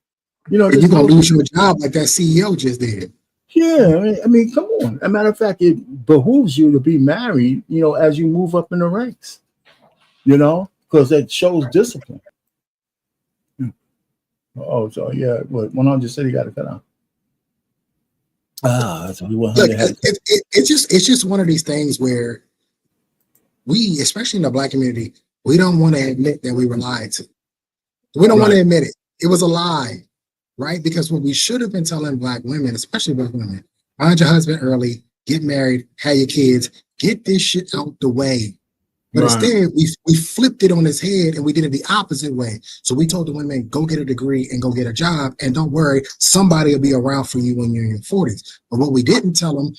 you're going to lose your job like that CEO just did. Yeah, I mean, come on. As a matter of fact, it behooves you to be married, as you move up in the ranks, because it shows discipline. Oh, so yeah, what 100 said he got to cut out. So we Look, it's just one of these things where we, especially in the Black community, we don't want to admit that we were lied to. We don't want to admit it. It was a lie, right? Because what we should have been telling Black women, especially Black women, find your husband early, get married, have your kids, get this shit out the way. But instead, we flipped it on his head and we did it the opposite way. So we told the women, go get a degree and go get a job. And don't worry, somebody will be around for you when you're in your 40s. But what we didn't tell them,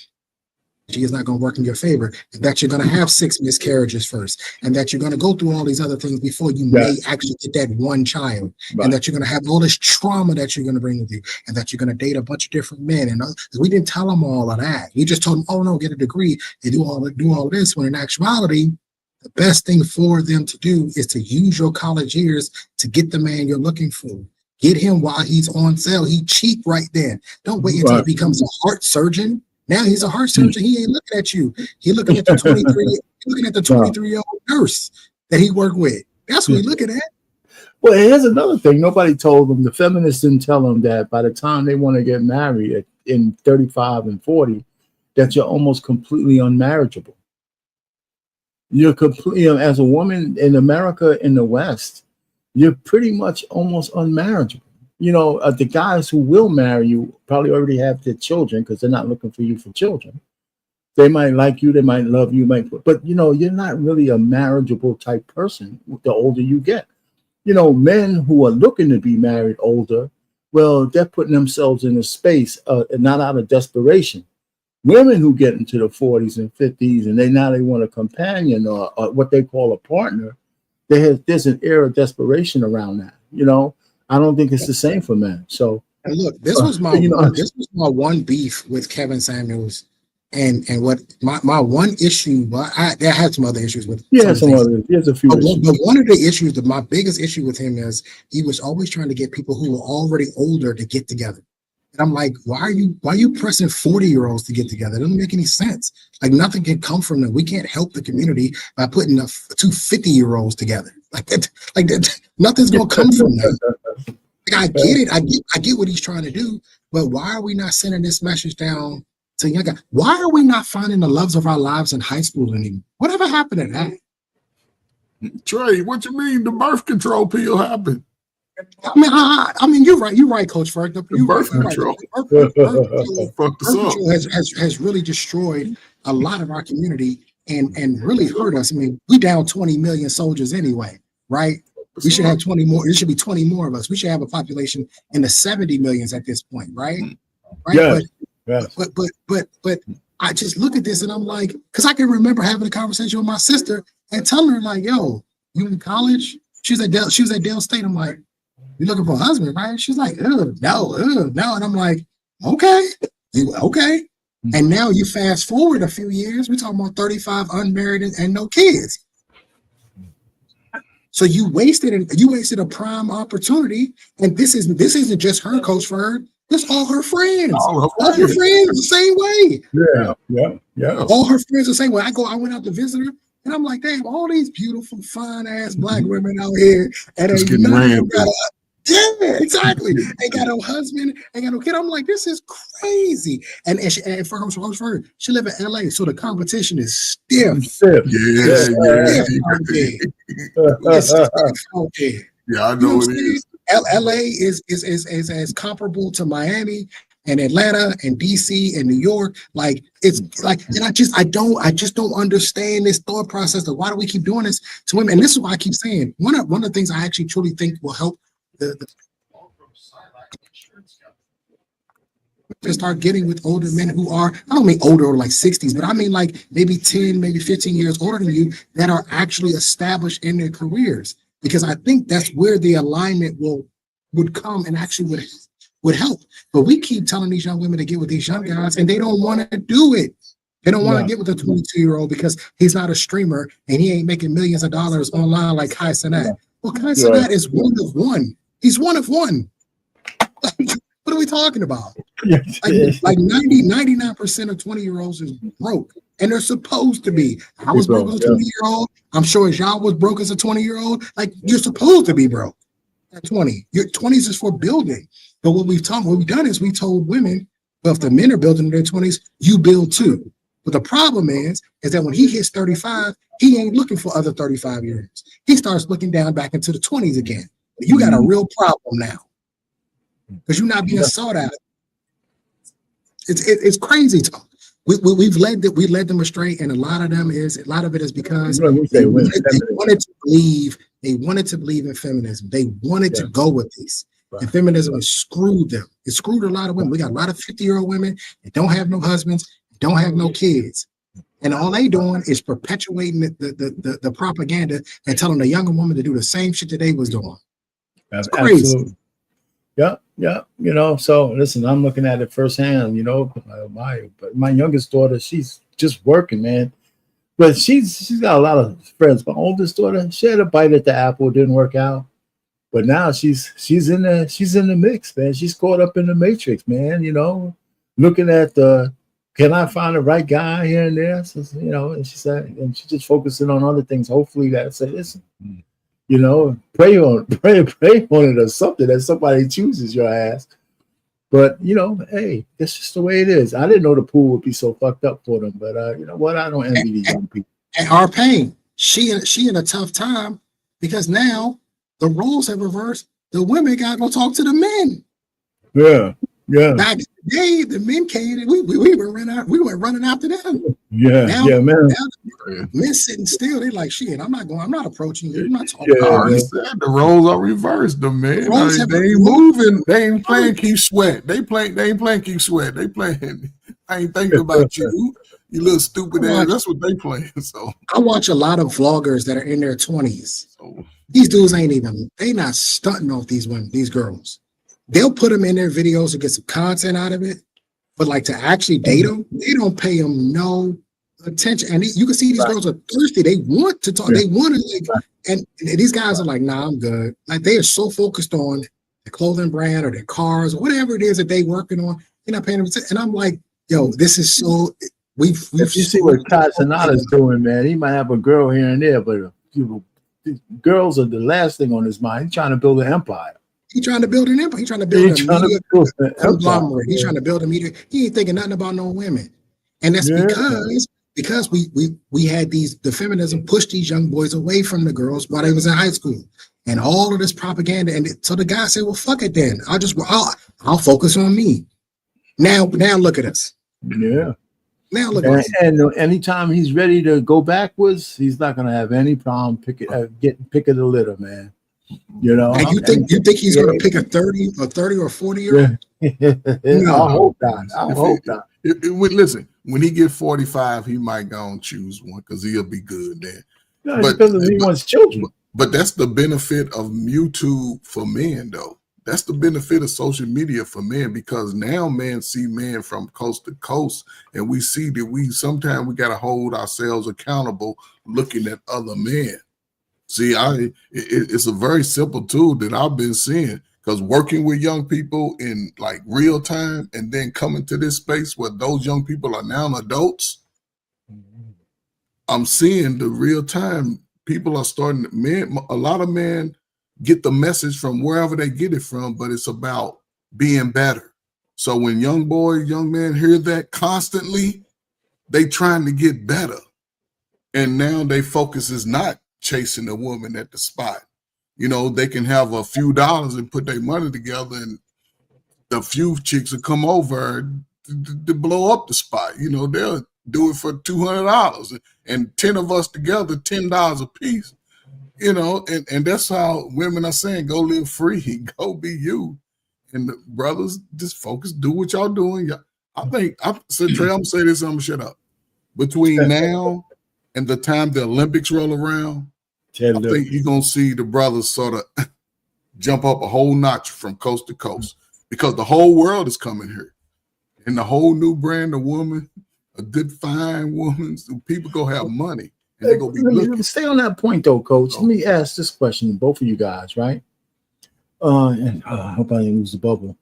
she is not going to work in your favor, that you're going to have 6 miscarriages first, and that you're going to go through all these other things before you may actually get that one child, and that you're going to have all this trauma that you're going to bring with you, and that you're going to date a bunch of different men. And we didn't tell them all of that. We just told them, oh no, get a degree and do all of this. When in actuality, the best thing for them to do is to use your college years to get the man you're looking for. Get him while he's on sale. He cheap right then. Don't wait until he becomes a heart surgeon. Now he's a heart surgeon. He ain't looking at you. He looking at the 23-year-old nurse that he worked with. That's what he's looking at. Well, here's another thing. Nobody told them. The feminists didn't tell them that by the time they want to get married in 35 and 40, that you're almost completely unmarriageable. You're completely, as a woman in America, in the West, you're pretty much almost unmarriageable. The guys who will marry you probably already have their children because they're not looking for you for children. They might like you, they might love you, but you're not really a marriageable type person the older you get. Men who are looking to be married older, well, they're putting themselves in a space, not out of desperation. Women who get into the 40s and 50s and they want a companion or what they call a partner, there's an air of desperation around that. I don't think it's the same for men. So, and look, this was my one beef with Kevin Samuels, and what my one issue. Well, I had some other issues with. There's a few. But one of the issues, my biggest issue with him is he was always trying to get people who were already older to get together. And I'm like, why are you pressing 40-year-olds to get together? It doesn't make any sense. Like, nothing can come from them. We can't help the community by putting two 50-year-olds together. Like that, nothing's gonna come from that. I get it. I get what he's trying to do, but why are we not sending this message down to young guys? Why are we not finding the loves of our lives in high school anymore? Whatever happened to that? Trey, what you mean the birth control pill happened? I mean, you're right, Coach Ferg. Birth control has really destroyed a lot of our community and really hurt us. I mean, we down 20 million soldiers anyway, right? We should have 20 more. There should be 20 more of us. We should have a population in the 70 millions at this point, right? Right. Yes. But I just look at this and I'm like, because I can remember having a conversation with my sister and telling her like, "Yo, you in college?" She was at Dale State. I'm like, "You looking for a husband, right?" She's like, no. And I'm like, okay. And now you fast forward a few years, we're talking about 35 unmarried and no kids. So you wasted a prime opportunity. And this isn't just her, Coach Ferg. It's all her friends. All her friends the same way. Yeah. All her friends the same way. I went out to visit her. And I'm like, they have all these beautiful, fine-ass Black women out here. And just getting ramped. Yeah, exactly. Ain't got no husband, ain't got no kid. I'm like, this is crazy. And for her, she live in LA, so the competition is stiff. Yeah, I know it is. LA is as comparable to Miami and Atlanta and DC and New York. Like, it's like, and I just don't understand this thought process of why do we keep doing this to women? And this is why I keep saying one of the things I actually truly think will help to start getting with older men who are, I don't mean older or like 60s, but I mean like maybe 10, maybe 15 years older than you that are actually established in their careers. Because I think that's where the alignment would come and actually would help. But we keep telling these young women to get with these young guys and they don't want to do it. They don't want to get with a 22-year-old because he's not a streamer and he ain't making millions of dollars online like Kai Cenat. Well, Kai Cenat is one of one. He's one of one. What are we talking about? Like 99% of 20-year-olds is broke. And they're supposed to be. I was broke as a 20-year-old. I'm sure y'all was broke as a 20-year-old. Like, you're supposed to be broke. at 20. Your 20s is for building. But what we've done is we told women, well, if the men are building in their 20s, you build too. But the problem is that when he hits 35, he ain't looking for other 35-year-olds. He starts looking down back into the 20s again. You got a real problem now because you're not being sought after. It's crazy talk. We've led them astray, and a lot of it is because they wanted to believe in feminism. They wanted to go with this. Right. And feminism has screwed them. It screwed a lot of women. We got a lot of 50-year-old women that don't have no husbands, don't have no kids. And all they doing is perpetuating the propaganda and telling the younger woman to do the same shit that they was doing. It's crazy. Absolutely. Yeah. You know, so listen, I'm looking at it firsthand. You know, my youngest daughter, she's just working, man. But she's got a lot of friends. My oldest daughter, she had a bite at the apple, didn't work out. But now she's in the mix, man. She's caught up in the matrix, man. You know, looking at can I find the right guy here and there? So, you know, and she said, and she's just focusing on other things. Hopefully that says, listen, you know, pray on it or something that somebody chooses your ass. But you know, hey, that's just the way it is. I didn't know the pool would be so fucked up for them, but you know what? I don't envy these young people. And our pain, she in a tough time because now the roles have reversed. The women got to go talk to the men. Yeah. Back in the day, the men came and we were running after them. Yeah, man. Now, men sitting still, they like, shit, I'm not approaching you. I'm not talking about you. The roles are reversed. The men, they ain't moving. They ain't playing keep sweat. They ain't playing keep sweat. They playing, I ain't thinking about you. You little stupid ass. That's what they playing. So I watch a lot of vloggers that are in their 20s. These dudes they not stunting off these women, these girls. They'll put them in their videos to get some content out of it, but like to actually date them, they don't pay them no attention. And you can see these girls are thirsty. They want to talk. They want to and these guys are like, nah, I'm good. Like they are so focused on the clothing brand or their cars or whatever it is that they working on. They're not paying them attention. And I'm like, yo, this is so. If you see what Casanata's doing, man, he might have a girl here and there, but girls are the last thing on his mind. He's trying to build an empire. He's trying to build an empire. He's trying to build a media conglomerate. He's trying to build a media. He ain't thinking nothing about no women, and that's because we had the feminism pushed these young boys away from the girls while they was in high school, and all of this propaganda. And so the guy said, "Well, fuck it then. I'll focus on me." Now look at us. Yeah. Now look at us. And anytime he's ready to go backwards, he's not going to have any problem getting pick of the litter, man. You know, and you think he's going to pick a 30 or 40-year-old? No, I hope not. Listen, when he get 45, he might go and choose one because he'll be good then. No, because he wants children. But that's the benefit of YouTube for men, though. That's the benefit of social media for men because now men see men from coast to coast, and we see that sometimes we got to hold ourselves accountable looking at other men. See, it's a very simple tool that I've been seeing because working with young people in like real time and then coming to this space where those young people are now adults, I'm seeing the real time people are starting, a lot of men get the message from wherever they get it from, but it's about being better. So when young men hear that constantly, they trying to get better. And now their focus is not chasing a woman at the spot. You know, they can have a few dollars and put their money together and the few chicks will come over to blow up the spot. You know, they'll do it for $200 and 10 of us together, $10 a piece. You know, and that's how women are saying, go live free, go be you. And the brothers, just focus, do what y'all doing. I said, Trey, I'm gonna say this, I'm gonna shut up. Between now and the time the Olympics roll around, I think you're gonna see the brothers sort of jump up a whole notch from coast to coast because the whole world is coming here. And the whole new brand of woman, a good fine woman, so people gonna have money. They're gonna be looking. Stay on that point though, Coach. Let me ask this question, both of you guys, right? I hope I didn't lose the bubble.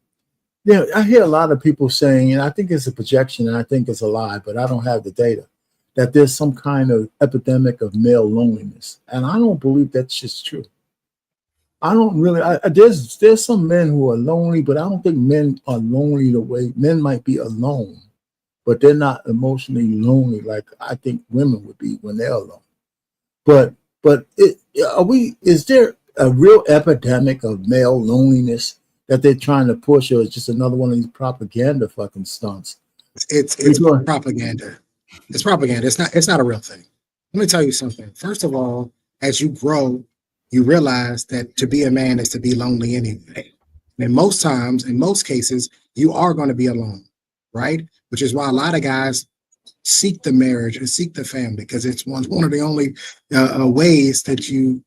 Yeah, I hear a lot of people saying, and I think it's a projection, and I think it's a lie, but I don't have the data, that there's some kind of epidemic of male loneliness. And I don't believe that's just true. I don't really. There's some men who are lonely, but I don't think men are lonely the way men might be alone, but they're not emotionally lonely like I think women would be when they're alone. But is there a real epidemic of male loneliness that they're trying to push, or it's just another one of these propaganda fucking stunts? It's propaganda. It's propaganda. It's not a real thing. Let me tell you something. First of all, as you grow, you realize that to be a man is to be lonely anyway. And most times, in most cases, you are going to be alone, right? Which is why a lot of guys seek the marriage and seek the family, because it's one of the only ways that you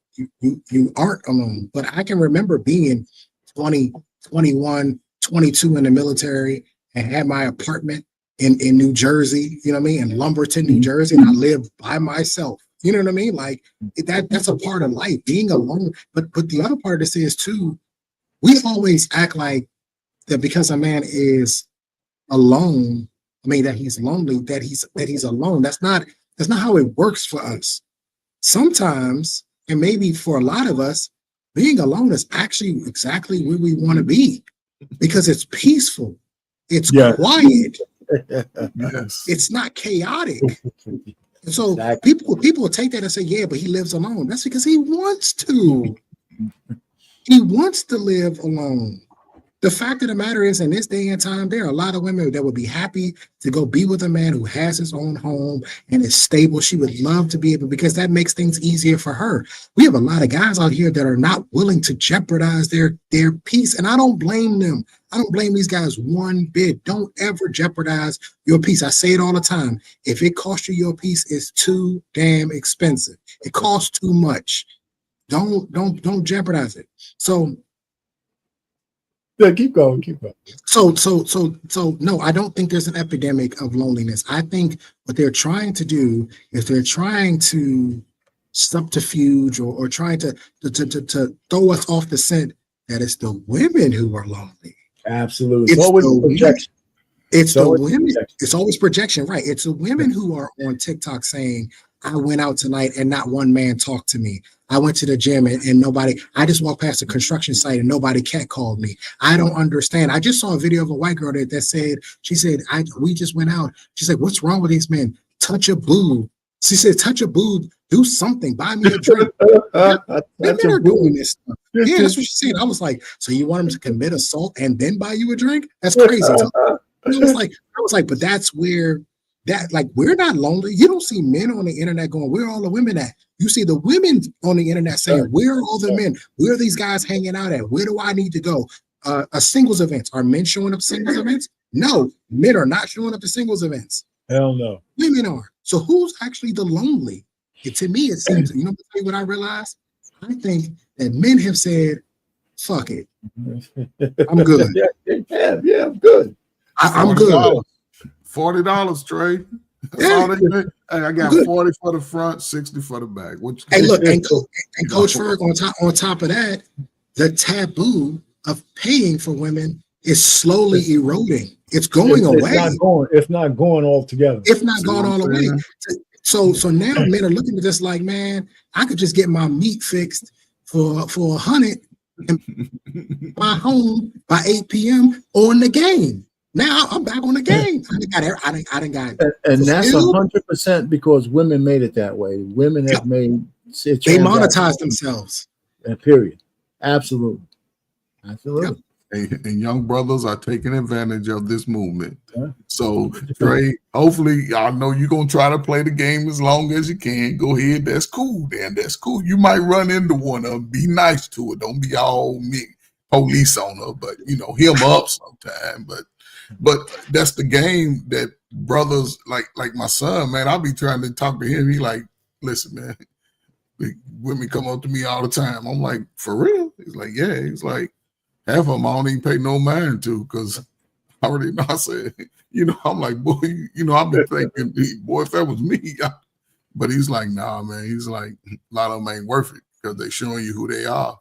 aren't alone. But I can remember being 20, 21, 22 in the military and had my apartment in New Jersey, you know what I mean, in Lumberton, New Jersey, and I lived by myself. You know what I mean? Like that's a part of life, being alone. But the other part of this is too, we always act like that because a man is alone, I mean that he's lonely, that he's alone. That's not how it works for us. Sometimes, and maybe for a lot of us, being alone is actually exactly where we want to be, because it's peaceful, it's quiet, Yes. it's not chaotic. And so people will take that and say, yeah, but he lives alone. That's because he wants to. He wants to live alone. The fact of the matter is, in this day and time, there are a lot of women that would be happy to go be with a man who has his own home and is stable. She would love to be able, because that makes things easier for her. We have a lot of guys out here that are not willing to jeopardize their peace, and I don't blame them. I don't blame these guys one bit. Don't ever jeopardize your peace. I say it all the time. If it costs you your peace, it's too damn expensive. It costs too much. Don't jeopardize it. So keep going. So no, I don't think there's an epidemic of loneliness. I think what they're trying to do is they're trying to subterfuge or trying to throw us off the scent that it's the women who are lonely. Absolutely. It's always projection. It's the women. It's always projection, right? It's the women who are on TikTok saying, I went out tonight and not one man talked to me. I went to the gym and nobody, I just walked past a construction site and nobody catcalled me. I don't understand. I just saw a video of a white girl that said, she said, we just went out. She said, what's wrong with these men? Touch a boob. She said, touch a boob, do something, buy me a drink. Women are doing this stuff. Yeah, that's what she said. I was like, so you want them to commit assault and then buy you a drink? That's crazy. I was like, but that's where we're not lonely. You don't see men on the internet going, where are all the women at? You see the women on the internet saying, where are all the men? Where are these guys hanging out at? Where do I need to go? A singles events. Are men showing up to singles events? No, men are not showing up to singles events. Hell no. Women are. So who's actually the lonely? To me, it seems, you know what I realized? I think that men have said, fuck it. I'm good. Yeah, I'm good. I'm good. $40, Trey. Hey, I got 40 for the front, 60 for the back. Hey, look, and Coach Ferg, on top of that, the taboo of paying for women is slowly eroding. It's going away. It's not going altogether. If not going all the way. So now men are looking at this like, man, I could just get my meat fixed for $100 and my home by 8 p.m. on the game. Now I'm back on the game. I didn't got it. And that's 100% because women made it that way. Women have made it. They monetize themselves. Period. Absolutely. Yep. And young brothers are taking advantage of this movement. So, Trey, hopefully, I know you're going to try to play the game as long as you can. Go ahead. That's cool, Dan. That's cool. You might run into one of them. Be nice to it. Don't be all police on her, but, him up sometime. But that's the game that brothers like my son, man, I'll be trying to talk to him. He like, listen, man, women come up to me all the time. I'm like, for real? He's like, yeah. He's like, half of them I don't even pay no mind to because I already know. I said, I'm like, boy, I've been thinking, boy, if that was me. But he's like, nah, man. He's like, a lot of them ain't worth it because they showing you who they are,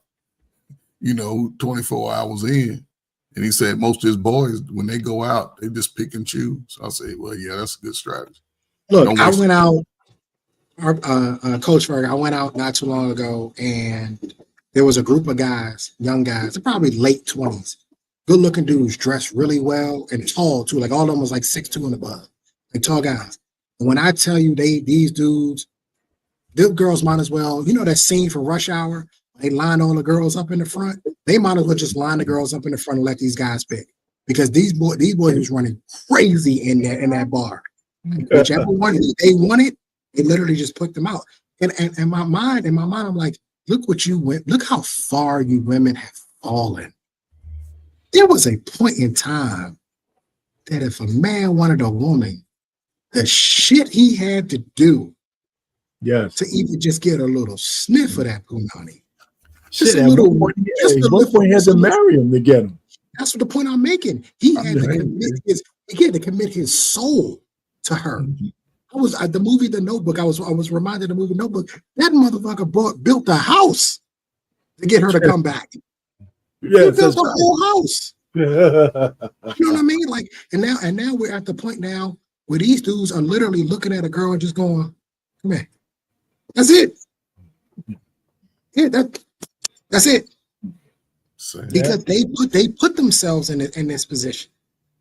24 hours in. And he said most of his boys, when they go out, they just pick and choose. So I say, well, yeah, that's a good strategy. Look, I went out, Coach Ferg, I went out not too long ago, and there was a group of guys, young guys, probably late 20s, good looking dudes dressed really well and tall too. Like all of them was like 6'2" and above, like tall guys. And when I tell you these dudes, the girls might as well, you know that scene from Rush Hour? They line all the girls up in the front. They might as well just line the girls up in the front and let these guys pick. Because these boys was running crazy in that bar. Whichever one they wanted, they literally just put them out. And in my mind, I'm like, look what you went, look how far you women have fallen. There was a point in time that if a man wanted a woman, the shit he had to do to even just get a little sniff of that punani. Just a little point, he had to marry him to get him. That's what the point I'm making. He had to commit his soul to her. I was the movie The Notebook. I was reminded of the movie Notebook. That motherfucker built a house to get her to come back. Yeah, he built a whole house. You know what I mean? Like, and now we're at the point now where these dudes are literally looking at a girl and just going, "Come here." That's it. Yeah, that's it. Because they put themselves in this position.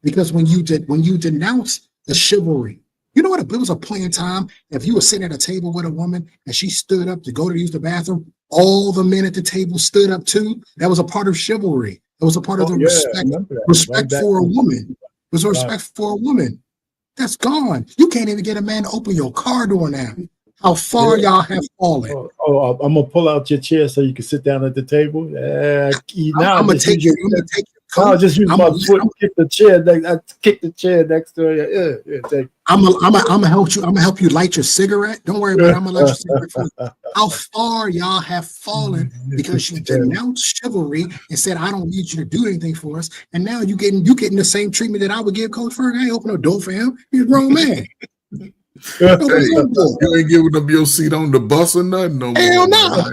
Because when you denounce the chivalry, you know what? It was a point in time. If you were sitting at a table with a woman and she stood up to go to use the bathroom, all the men at the table stood up too. That was a part of chivalry. It was a part of the respect for a woman. It was a respect for a woman. That's gone. You can't even get a man to open your car door now. How far y'all have fallen. I'm gonna pull out your chair so you can sit down at the table. I'm gonna take your coat. I'll just use my foot and kick the chair next to you. I'm gonna help you. I'm gonna help you light your cigarette. Don't worry about it. I'm gonna light your cigarette for you. How far y'all have fallen because you denounced chivalry and said, I don't need you to do anything for us. And now you getting the same treatment that I would give Coach Ferg. I ain't open no door for him. He's a grown man. Hey, you ain't giving up your seat on the bus or nothing no more. Hell no.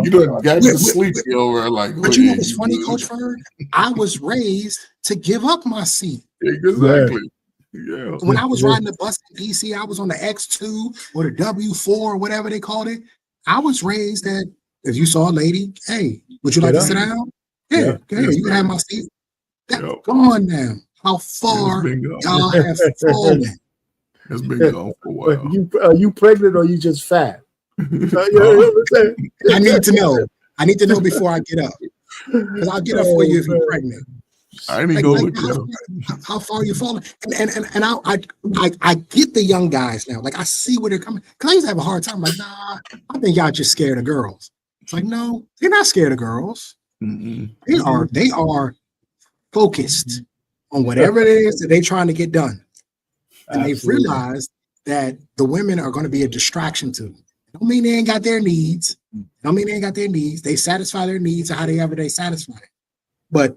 You done got to sleep over like. But you know what's funny, Coach Ferg? I was raised to give up my seat. Exactly. Yeah. When I was riding the bus in DC, I was on the X2 or the W4 or whatever they called it. I was raised that if you saw a lady, hey, would you like to sit down? Yeah, you can have my seat. That's gone now. How far y'all have fallen. It's been gone for a while. Are you pregnant or you just fat? I need to know. I need to know before I get up. Because I'll get up for you if you're pregnant. I ain't gonna look at how far you falling. And I get the young guys now. Like I see where they're coming. Because I used to have a hard time. Like, nah, I think y'all just scared of girls. It's like, no, they're not scared of girls. They are focused on whatever it is that they're trying to get done. And they've realized that the women are going to be a distraction to them. Don't mean they ain't got their needs. Don't mean they ain't got their needs. They satisfy their needs however they satisfy it. But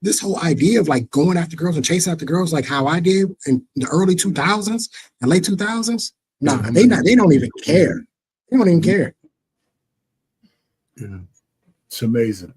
this whole idea of like going after girls and chasing after girls like how I did in the early 2000s and late 2000s, nah, they don't even care. They don't even care. Yeah. It's amazing.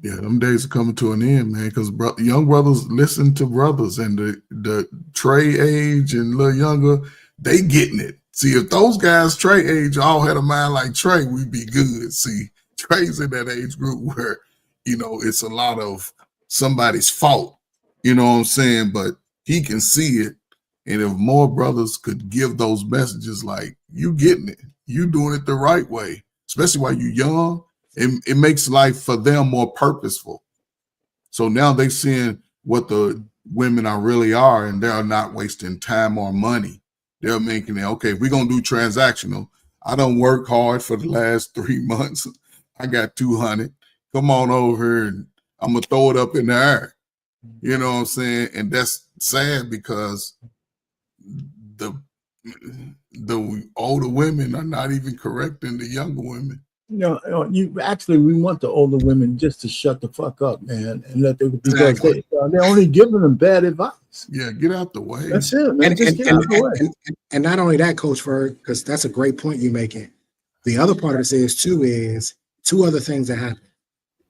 Yeah, them days are coming to an end, man, because young brothers listen to brothers, and the Trey age and a little younger, they getting it. See, if those guys Trey age all had a mind like Trey, we'd be good. See, Trey's in that age group where, it's a lot of somebody's fault, you know what I'm saying? But he can see it. And if more brothers could give those messages like, you getting it, you doing it the right way, especially while you're young, it makes life for them more purposeful. So now they're seeing what the women really are, and they're not wasting time or money. They're making it, okay, if we're going to do transactional, I don't work hard for the last 3 months. I got 200. Come on over here, and I'm going to throw it up in the air. You know what I'm saying? And that's sad because the older women are not even correcting the younger women. We want the older women just to shut the fuck up, man, and let them, because they're only giving them bad advice. Yeah, get out the way. That's it, man. Just get out the way. And not only that, Coach Ferg, because that's a great point you're making. The other part of this is two other things that happen.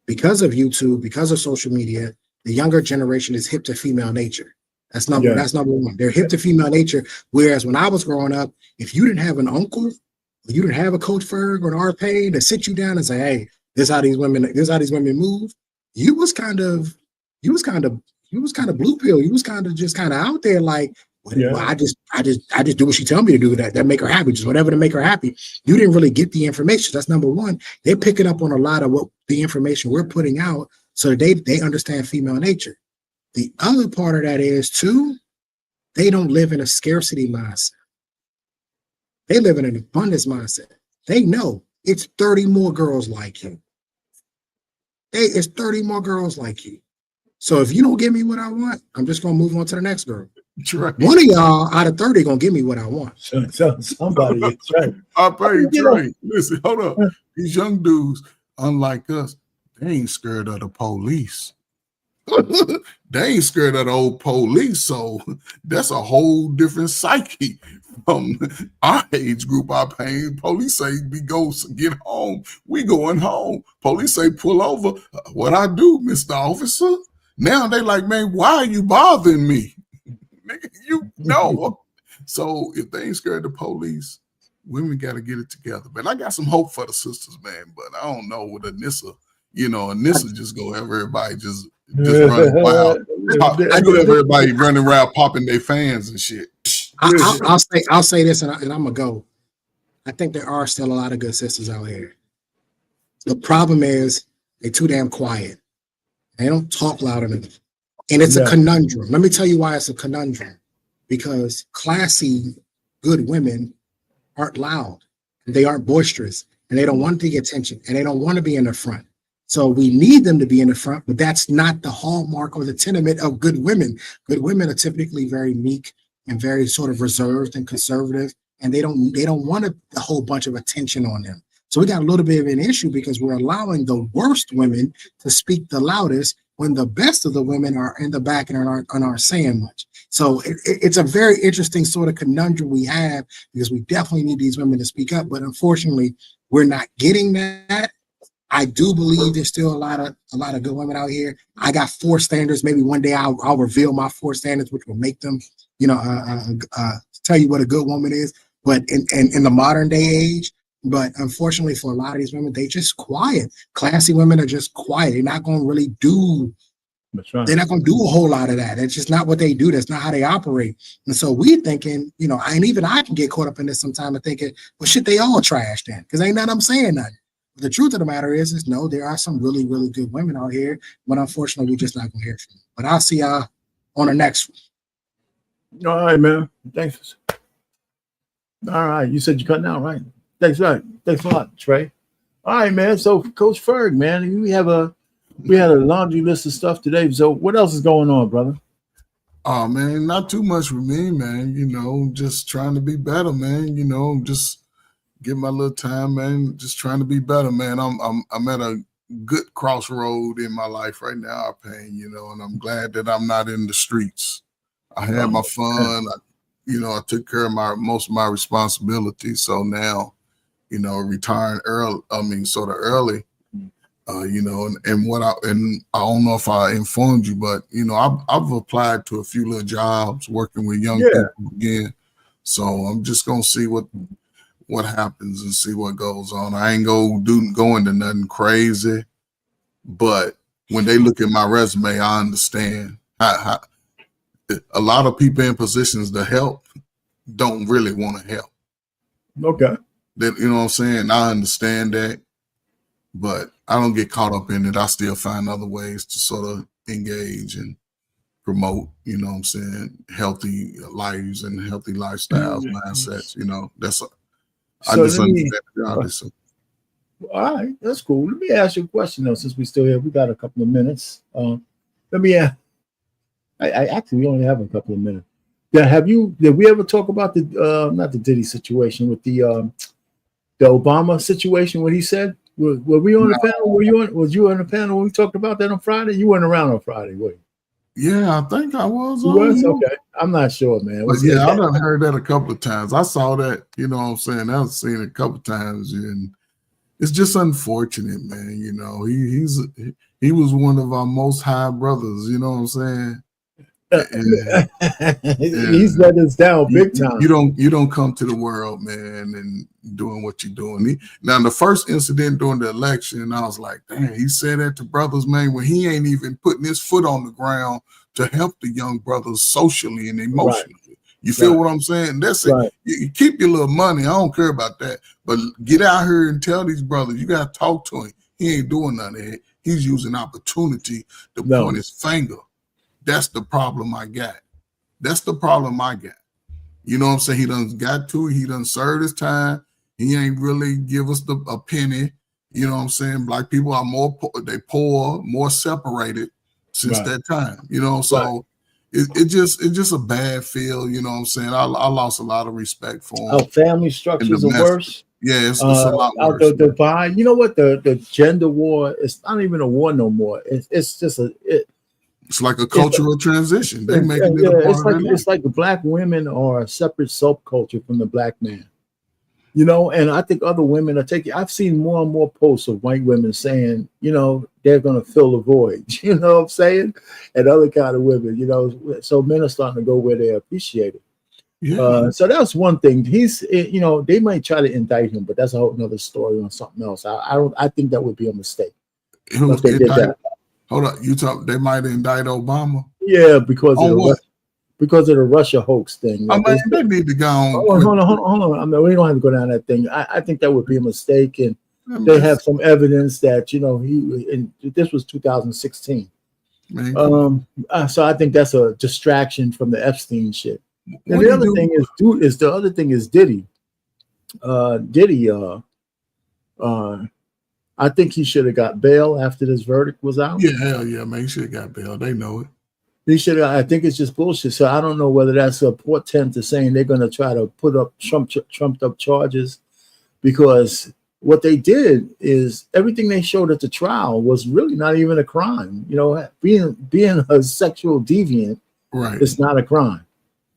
Because of YouTube, because of social media, the younger generation is hip to female nature. That's number one. They're hip to female nature. Whereas when I was growing up, if you didn't have an uncle, you didn't have a Coach Ferg or an R-Pay to sit you down and say, hey, This how these women move. You was kind of blue pill. You was kind of out there like, well, I just do what she tell me to do. That make her happy, just whatever to make her happy. You didn't really get the information. That's number one. They're picking up on a lot of what the information we're putting out, so they understand female nature. The other part of that is too, they don't live in a scarcity mindset. They live in an abundance mindset. They know it's 30 more girls like you. It's 30 more girls like you. So if you don't give me what I want, I'm just gonna move on to the next girl. That's right. One of y'all out of 30 gonna give me what I want. So somebody is right. I pay Trey. Listen, hold up. These young dudes, unlike us, they ain't scared of the police. They ain't scared of the old police. So that's a whole different psyche from our age group. Our pain. Police say we go get home. We going home. Police say pull over. What I do, Mr. Officer? Now they like, man, why are you bothering me? Nigga, you know. So if they ain't scared of the police, women got to get it together. But I got some hope for the sisters, man. But I don't know with Anissa. Anissa just go have everybody just running wild. I go have everybody running around popping their fans and shit. I'll say this, and I'm gonna go. I think there are still a lot of good sisters out here. The problem is they're too damn quiet. They don't talk loud enough. And it's a conundrum. Let me tell you why it's a conundrum. Because classy, good women aren't loud. They aren't boisterous. And they don't want to get attention. And they don't want to be in the front. So we need them to be in the front, but that's not the hallmark or the tenement of good women. Good women are typically very meek and very sort of reserved and conservative. And they don't want a whole bunch of attention on them. So we got a little bit of an issue because we're allowing the worst women to speak the loudest when the best of the women are in the back and aren't saying much. So it's a very interesting sort of conundrum we have because we definitely need these women to speak up. But unfortunately, we're not getting that. I do believe there's still a lot of good women out here. I got 4 standards. Maybe one day I'll reveal my 4 standards, which will make them, tell you what a good woman is. But in the modern day age, but unfortunately for a lot of these women, they just quiet. Classy women are just quiet. They're not going to really do. That's right. They're not going to do a whole lot of that. It's just not what they do. That's not how they operate. And so we're thinking, and even I can get caught up in this sometime and thinking, well, shit, they all trash then, because ain't nothing I'm saying nothing. But the truth of the matter is no, there are some really, really good women out here, but unfortunately, we're just not going to hear from them. But I'll see y'all on the next one. All right, man. Thanks. All right. You said you're cutting out, right? Thanks a lot, Trey. All right, man. So, Coach Ferg, man, we had a laundry list of stuff today. So, what else is going on, brother? Oh man, not too much with me, man. Just trying to be better, man. Just give my little time, man. Just trying to be better, man. I'm at a good crossroad in my life right now, Pain. And I'm glad that I'm not in the streets. I had my fun. I took care of most of my responsibilities. So now, retiring early. Sort of early. And I don't know if I informed you, but I've applied to a few little jobs working with young people again. So I'm just gonna see what happens and see what goes on. I ain't go into nothing crazy, but when they look at my resume, I understand how a lot of people in positions to help don't really want to help. Okay. You know what I'm saying? I understand that, but I don't get caught up in it. I still find other ways to sort of engage and promote, healthy lives and healthy lifestyles, mindsets. I just understand the all right, that's cool. Let me ask you a question though, since we still here. We got a couple of minutes. Let me ask. I actually only have a couple of minutes. Yeah, did we ever talk about the not the Diddy situation with the Obama situation? What he said? Were we on the panel? Was you on the panel when we talked about that on Friday? You weren't around on Friday, were you? Yeah, I think I was. Okay. I'm not sure, man. But yeah, I done heard that a couple of times. I saw that, I've seen it a couple of times, and it's just unfortunate, man. He was one of our most high brothers, you know what I'm saying? He's let us down big time. You don't come to the world, man, and doing what you're doing. Now, the first incident during the election, I was like, damn, he said that to brothers, man, when he ain't even putting his foot on the ground to help the young brothers socially and emotionally. Right. You feel what I'm saying? That's it. Right. You keep your little money. I don't care about that. But get out here and tell these brothers, you got to talk to him. He ain't doing none of it. He's using opportunity to point his finger. That's the problem I got. That's the problem I got. You know what I'm saying? He done got to it. He done served his time. He ain't really give us a penny. You know what I'm saying? Black people are more separated since that time. You know, so it's just a bad feel. You know what I'm saying? I lost a lot of respect for him. Our family structures are worse. Yeah, it's a lot worse. The divide. You know what? The gender war. It's not even a war no more. It's just it's like a cultural transition. They making it a part it's like the black women are a separate subculture from the black man. You know, and I think other women are taking. I've seen more and more posts of white women saying, you know, they're going to fill the void. You know what I'm saying? And other kind of women, you know, so men are starting to go where they appreciate it. Yeah. So that's one thing. He's, you know, they might try to indict him, but that's a whole nother story on something else. I think that would be a mistake. If they did that. Hold on, they might indict Obama. Yeah, because of the Russia hoax thing. I mean, they need to go on. Hold on. I mean, we don't have to go down that thing. I think that would be a mistake, and they have some evidence that, you know, this was 2016. So I think that's a distraction from the Epstein shit. And the other thing is Diddy. I think he should have got bail after this verdict was out. Yeah, hell yeah, man. He should have got bail. They know it. He should have. I think it's just bullshit. So I don't know whether that's a portent to saying they're going to try to put up trumped up charges, because what they did is everything they showed at the trial was really not even a crime. You know, being a sexual deviant, right? It's not a crime.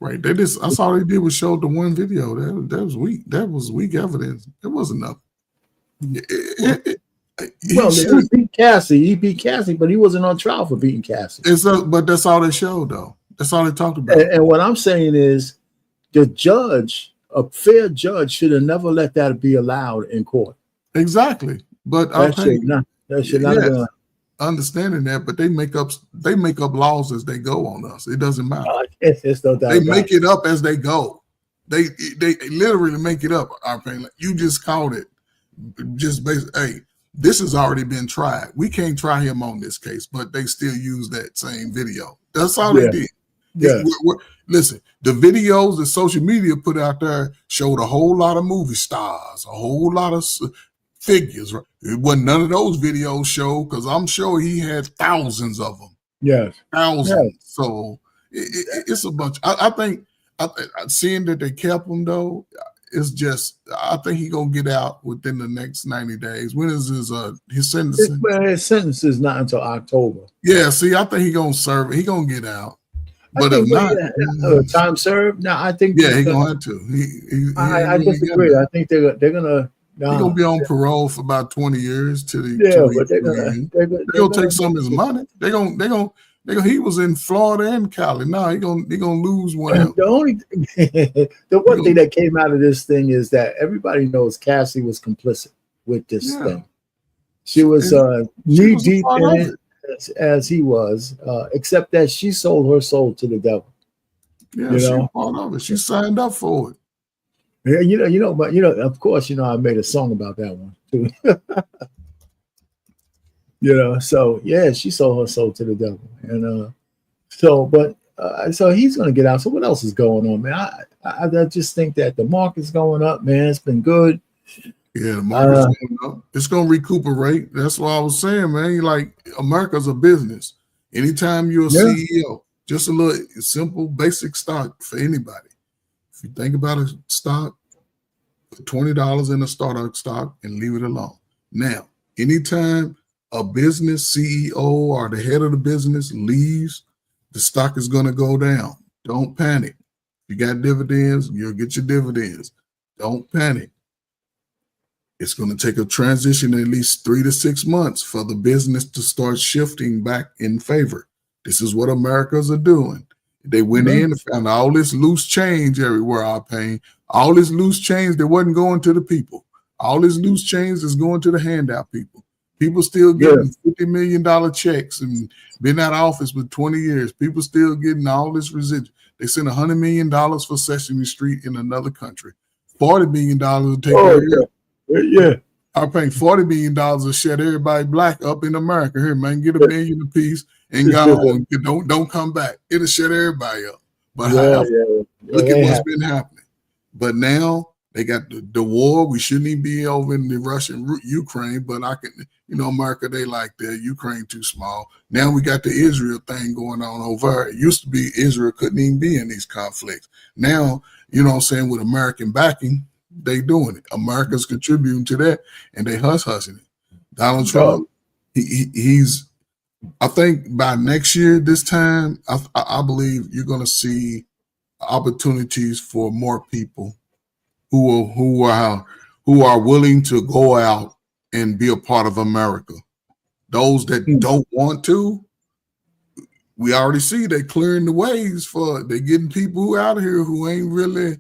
Right. That's all they did was show the one video. That was weak. That was weak evidence. It wasn't enough. He beat Cassie. He beat Cassie, but he wasn't on trial for beating Cassie. But that's all they showed, though. That's all they talked about. And what I'm saying is, the judge, a fair judge, should have never let that be allowed in court. Exactly. But that should not. Understanding that, but they make up laws as they go on us. It doesn't matter. It's no doubt. They make it up as they go. They literally make it up. Like you just called it. Just basically, hey, this has already been tried. We can't try him on this case, but they still use that same video. That's all they did. Yeah. Listen, the videos that social media put out there showed a whole lot of movie stars, a whole lot of figures. Right? It wasn't none of those videos showed, because I'm sure he had thousands of them. Yes. Thousands. Yes. So it's a bunch. I think seeing that they kept him, though, it's just, I think he's going to get out within the next 90 days. When is his sentencing? His sentence is not until October. Yeah, see, I think he's going to serve it. He's going to get out. But if not, time served. No, I think. Yeah, he's going to. I disagree. I think they're going to. He's going to be on parole for about 20 years till but they're going to take some of his money. They're going to. He was in Florida and Cali. No, he gonna lose one. The one thing that came out of this thing is that everybody knows Cassie was complicit with this thing. She was knee deep in it as he was, except that she sold her soul to the devil. Yeah, she was part of it. She signed up for it. Yeah, but of course, I made a song about that one too. So yeah, she sold her soul to the devil, and so he's gonna get out. So what else is going on, man? I just think that the market's going up, man. It's been good. Yeah, the market's going up. It's gonna recuperate. That's what I was saying, man. Like, America's a business. Anytime you're a CEO, just a little simple, basic stock for anybody. If you think about a stock, put $20 in a startup stock and leave it alone. Now, anytime a business CEO or the head of the business leaves, the stock is going to go down. Don't panic. If you got dividends, you'll get your dividends. Don't panic. It's going to take a transition at least 3 to 6 months for the business to start shifting back in favor. This is what Americans are doing. They went in and found all this loose change everywhere, I paying. All this loose change that wasn't going to the people. All this loose change is going to the handout people. People still getting $50 million checks and been out of office for 20 years. People still getting all this residual. They sent $100 million for Sesame Street in another country. $40 million to take care of it. I'm paying $40 million to shut everybody black up in America. Here, man, get $1 million apiece and go on. Don't come back. It'll shut everybody up. But look at what's been happening. But now they got the war. We shouldn't even be over in the Russian Ukraine, but America, they like that. Ukraine too small. Now we got the Israel thing going on over. It used to be Israel couldn't even be in these conflicts. Now, with American backing, they doing it. America's contributing to that, and they hushing it. Donald Trump, he's. I think by next year, this time, I believe you're going to see opportunities for more people who are willing to go out and be a part of America. Those that don't want to, we already see they clearing the ways they getting people who out of here who ain't really,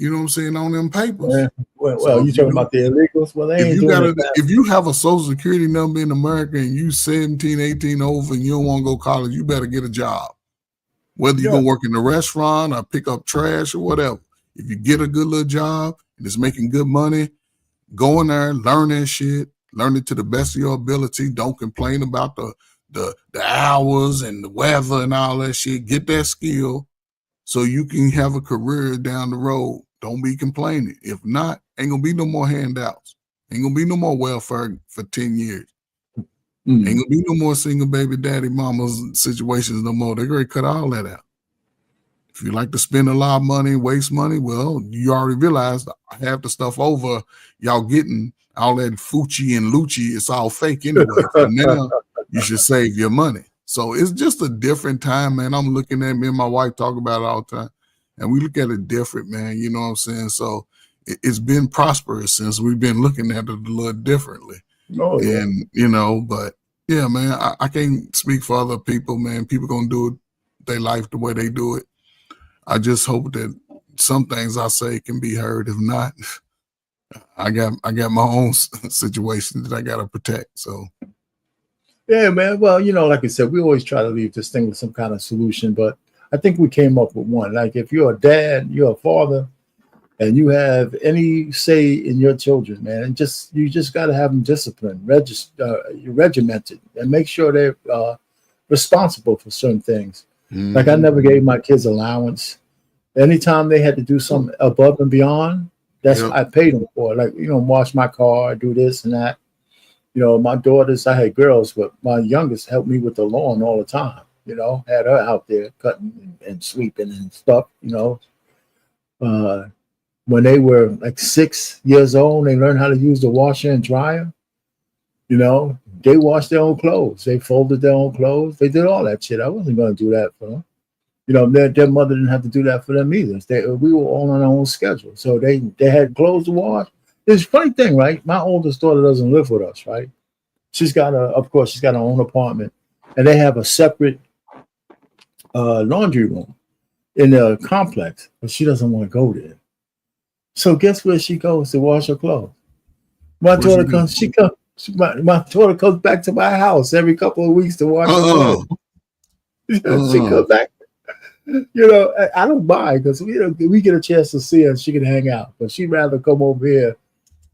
on them papers. Yeah. Well, you talking about the illegals? Well, if you have a social security number in America and you 17, 18 over and you don't want to go to college, you better get a job. Whether you're going to work in a restaurant or pick up trash or whatever. If you get a good little job and it's making good money, go in there, learn that shit, learn it to the best of your ability. Don't complain about the hours and the weather and all that shit. Get that skill so you can have a career down the road. Don't be complaining. If not, ain't gonna be no more handouts. Ain't gonna be no more welfare for 10 years. Ain't gonna be no more single baby daddy mamas situations no more. They're gonna cut all that out. If you like to spend a lot of money, waste money, well, you already realized half the stuff over y'all getting, all that Fucci and Lucci, it's all fake anyway. So now you should save your money. So it's just a different time, man. I'm looking at me and my wife talk about it all the time. And we look at it different, man. You know what I'm saying? So it's been prosperous since we've been looking at it a little differently. Oh, yeah. And, but yeah, man, I can't speak for other people, man. People going to do it, their life the way they do it. I just hope that some things I say can be heard. If not, I got my own situation that I got to protect. So. Yeah, man. Well, like I said, we always try to leave this thing with some kind of solution, but I think we came up with one. Like if you're a dad, you're a father, and you have any say in your children, man, you just got to have them disciplined, regimented, and make sure they're responsible for certain things. Mm-hmm. Like I never gave my kids allowance. Anytime they had to do something above and beyond, that's what I paid them for. Like, wash my car, do this and that. My daughters, I had girls, but my youngest helped me with the lawn all the time. Had her out there cutting and sweeping and stuff, when they were like 6 years old, they learned how to use the washer and dryer. They washed their own clothes. They folded their own clothes. They did all that shit. I wasn't going to do that for them. Their mother didn't have to do that for them either. We were all on our own schedule. So they had clothes to wash. It's a funny thing, right? My oldest daughter doesn't live with us, right? She's got her own apartment, and they have a separate laundry room in the complex, but she doesn't want to go there. So guess where she goes to wash her clothes? My daughter comes back to my house every couple of weeks to wash her clothes. She comes back. I don't mind because we get a chance to see her and she can hang out, but she'd rather come over here.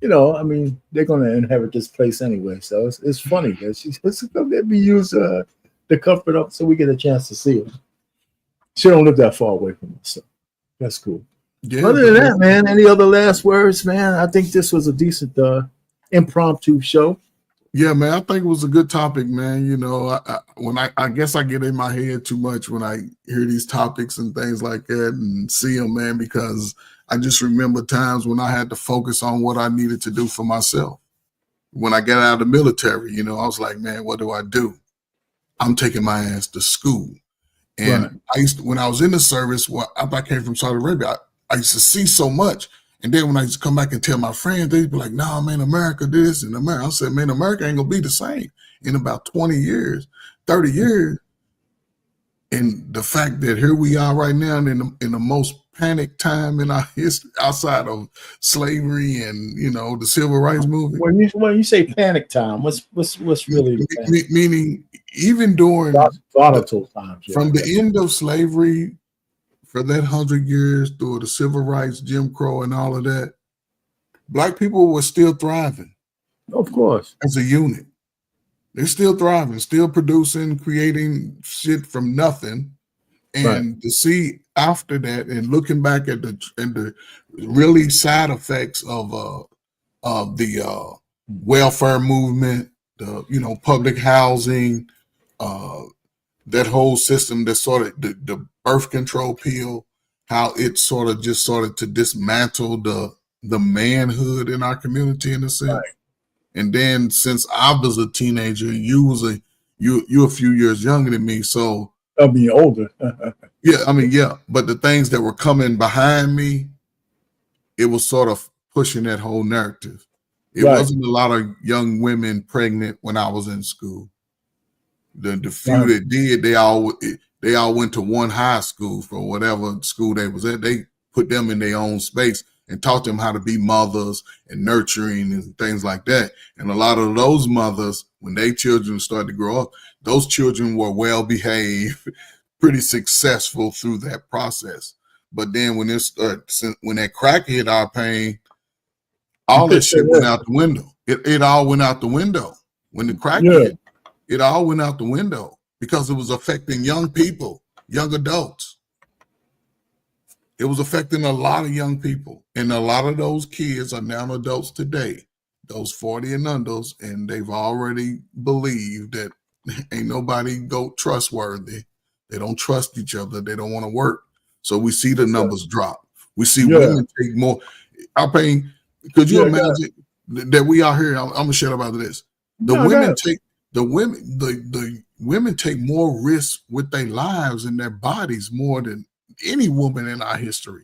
They're going to inherit this place anyway. So it's funny that she's going to let me use the comfort up so we get a chance to see her. She don't live that far away from us, so that's cool. Yeah, other than that, man, any other last words, man? I think this was a decent impromptu show. Yeah, man, I think it was a good topic, man. I guess I get in my head too much when I hear these topics and things like that and see them, man, because I just remember times when I had to focus on what I needed to do for myself. When I got out of the military, I was like, man, what do I do? I'm taking my ass to school. And when I was in the service, after I came from Saudi Arabia, I used to see so much. And then when I used to come back and tell my friends, they'd be like, nah, man, America this and America. I said, man, America ain't going to be the same in about 20 years, 30 years. And the fact that here we are right now in the most panic time in our history, outside of slavery and the civil rights movement. When you say panic time, what's really meaning even during volatile times, from the end of slavery for that 100 years through the civil rights, Jim Crow, and all of that, Black people were still thriving. Of course, as a unit. They're still thriving, still producing, creating shit from nothing. And to see after that and looking back at the really side effects of the welfare movement, the public housing, that whole system that sort of the birth control pill, how it sort of just started to dismantle the manhood in our community in a sense. Right. And then since I was a teenager, you're a few years younger than me, so I'll be older. yeah. But the things that were coming behind me, it was sort of pushing that whole narrative. It wasn't a lot of young women pregnant when I was in school. The few that did, they all went to one high school for whatever school they was at. They put them in their own space and taught them how to be mothers and nurturing and things like that. And a lot of those mothers, when their children started to grow up, those children were well behaved, pretty successful through that process. But then when that crack hit our pain, all that shit went out the window. It all went out the window. When the crack hit, it all went out the window because it was affecting young people, young adults. It was affecting a lot of young people. And a lot of those kids are now adults today, those 40 and unders, and they've already believed that ain't nobody trustworthy. They don't trust each other. They don't want to work. So we see the numbers drop. We see women take more. Could you imagine that we are here? I'm gonna shut up after this. The women take more risks with their lives and their bodies more than any woman in our history.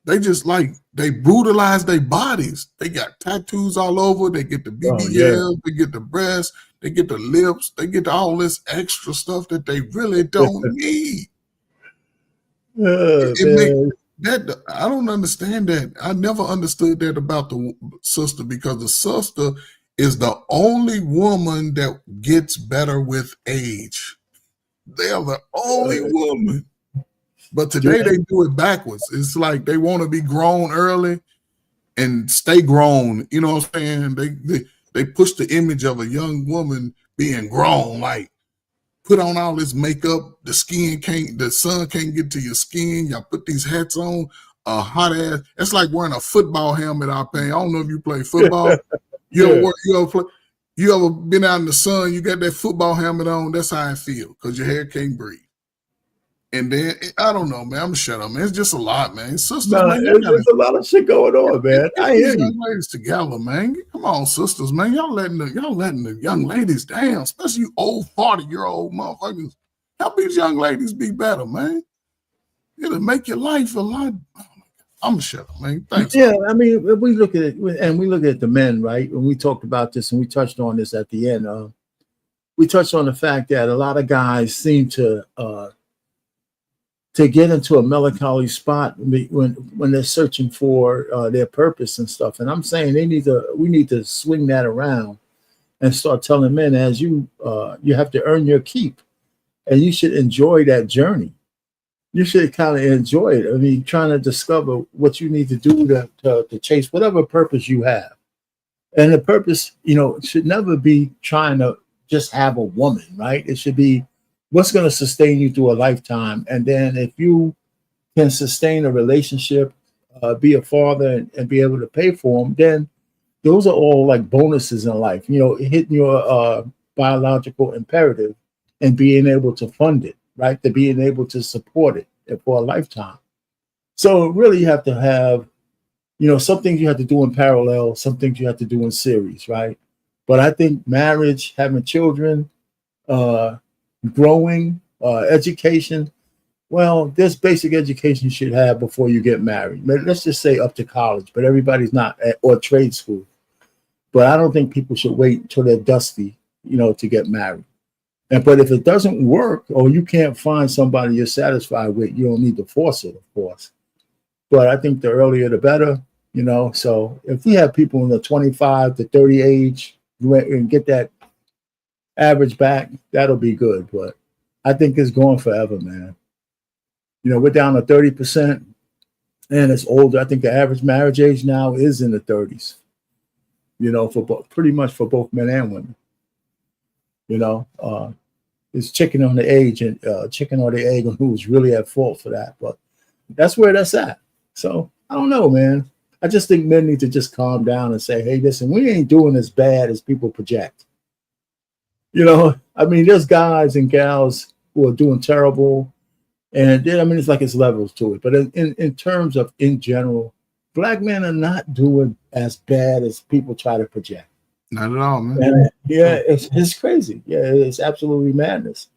They just they brutalize their bodies. They got tattoos all over. They get the BBL, they get the breasts, they get the lips, they get all this extra stuff that they really don't need. I don't understand that. I never understood that about the sister, because the sister is the only woman that gets better with age. They are the only woman. But today they do it backwards. It's like they want to be grown early and stay grown. You know what I'm saying? They push the image of a young woman being grown, like put on all this makeup, the sun can't get to your skin. Y'all put these hats on, hot ass. It's like wearing a football helmet out there. I don't know if you play football. You ever been out in the sun, you got that football helmet on, that's how I feel, because your hair can't breathe. And then I don't know, man. I'm shut up, man. It's just a lot, man. Sisters, man, there's a lot of shit going on, man. I hear you. Young ladies together, man. Come on, sisters, man. Y'all letting the young ladies down, especially you old 40-year-old motherfuckers. Help these young ladies be better, man. It'll make your life a lot. I'm shut up, man. Thanks. Yeah, I mean, we look at it, and we look at the men, right? When we talked about this, and we touched on this at the end. We touched on the fact that a lot of guys seem to get into a melancholy spot when they're searching for their purpose and stuff. And I'm saying we need to swing that around and start telling men, as you have to earn your keep, and you should enjoy that journey. You should kind of enjoy it. I mean, trying to discover what you need to do to chase whatever purpose you have. And the purpose, should never be trying to just have a woman, right? It should be what's going to sustain you through a lifetime. And then if you can sustain a relationship, be a father and be able to pay for them, then those are all like bonuses in life, hitting your biological imperative and being able to fund it, right? To being able to support it for a lifetime. So really you have to have, some things you have to do in parallel, some things you have to do in series, right? But I think marriage, having children, growing, education. Well, this basic education you should have before you get married. Let's just say up to college, but everybody's not, or trade school. But I don't think people should wait until they're dusty, to get married. But if it doesn't work, or you can't find somebody you're satisfied with, you don't need to force it, of course. But I think the earlier the better, you know. So if we have people in the 25 to 30 age and get that average back, that'll be good. But I think it's going forever, man. You know, we're down to 30%, and it's older. I think the average marriage age now is in the 30s. You know, for pretty much for both men and women. You know, it's chicken on the age and chicken or the egg, and who's really at fault for that. But that's where that's at. So I don't know, man. I just think men need to just calm down and say, hey, listen, we ain't doing as bad as people project. You know, I mean, there's guys and gals who are doing terrible. And then, I mean, it's like it's levels to it. But in terms of in general, black men are not doing as bad as people try to project. Not at all, man. And, yeah, it's crazy. Yeah, it's absolutely madness.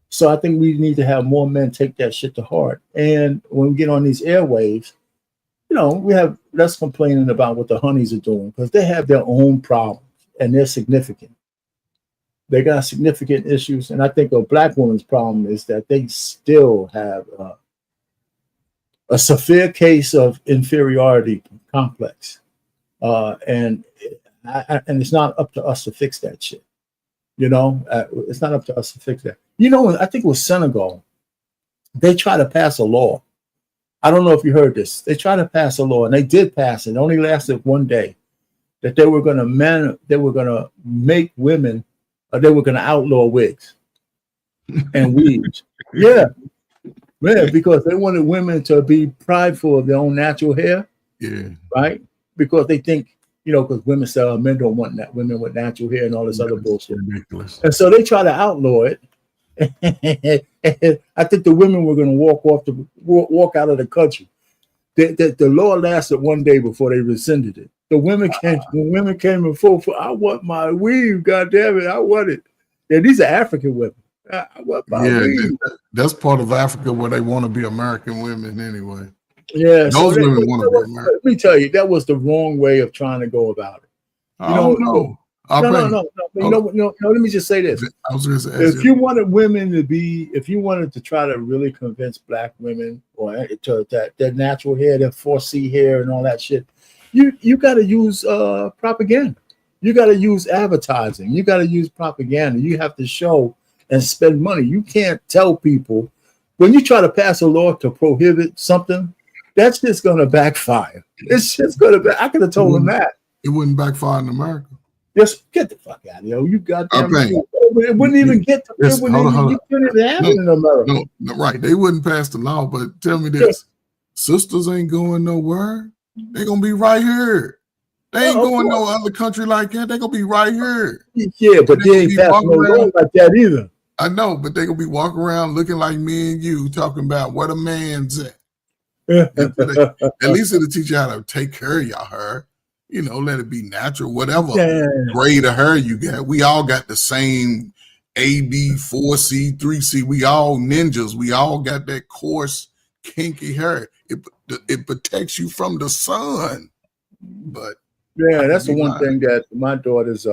So I think we need to have more men take that shit to heart. And when we get on these airwaves, you know, we have less complaining about what the honeys are doing, because they have their own problems and they're significant. They got significant issues. And I think a black woman's problem is that they still have a severe case of inferiority complex. And it's not up to us to fix that shit. You know, it's not up to us to fix that. You know, I think it was Senegal. They tried to pass a law. I don't know if you heard this. They tried to pass a law, and they did pass it. It only lasted one day. That they were going to make women, they were going to outlaw wigs and weaves. Yeah, man, because they wanted women to be prideful of their own natural hair. Yeah, right. Because they think, you know, because women say men don't want that, women with natural hair and all this other bullshit. Ridiculous. And so they try to outlaw it. I think the women were going to walk out of the country. The law lasted one day before they rescinded it. The women came in full for, I want my weave, God damn it, I want it. Yeah, these are African women. I want my weave. That's part of Africa where they want to be American women anyway. Yeah, those women want to be American. Let me tell you, that was the wrong way of trying to go about it. I don't know. No. Let me just say this. I was going to say, if you wanted women to be, if you wanted to try to really convince black women or to that their natural hair, their 4C hair and all that shit, you got to use propaganda. You got to use advertising. You got to use propaganda. You have to show and spend money. You can't tell people when you try to pass a law to prohibit something, that's just going to backfire. It's just going to. I could have told them that. It wouldn't backfire in America. Just get the fuck out of here. You goddamn. It wouldn't even get to. It couldn't even happen in America. No, right. They wouldn't pass the law, but tell me this: sisters ain't going nowhere. They gonna be right here. They ain't going no other country like that. They gonna be right here. Yeah, but they ain't passing no law like that either. I know, but they gonna be walking around looking like me and you, talking about what a man's at. At least it'll teach you how to take care of your hair. You know, let it be natural, whatever grade of hair you got. We all got the same A, B, 4C, 3C. We all ninjas. We all got that coarse, kinky hair. It protects you from the sun. But yeah, that's the one thing that my daughters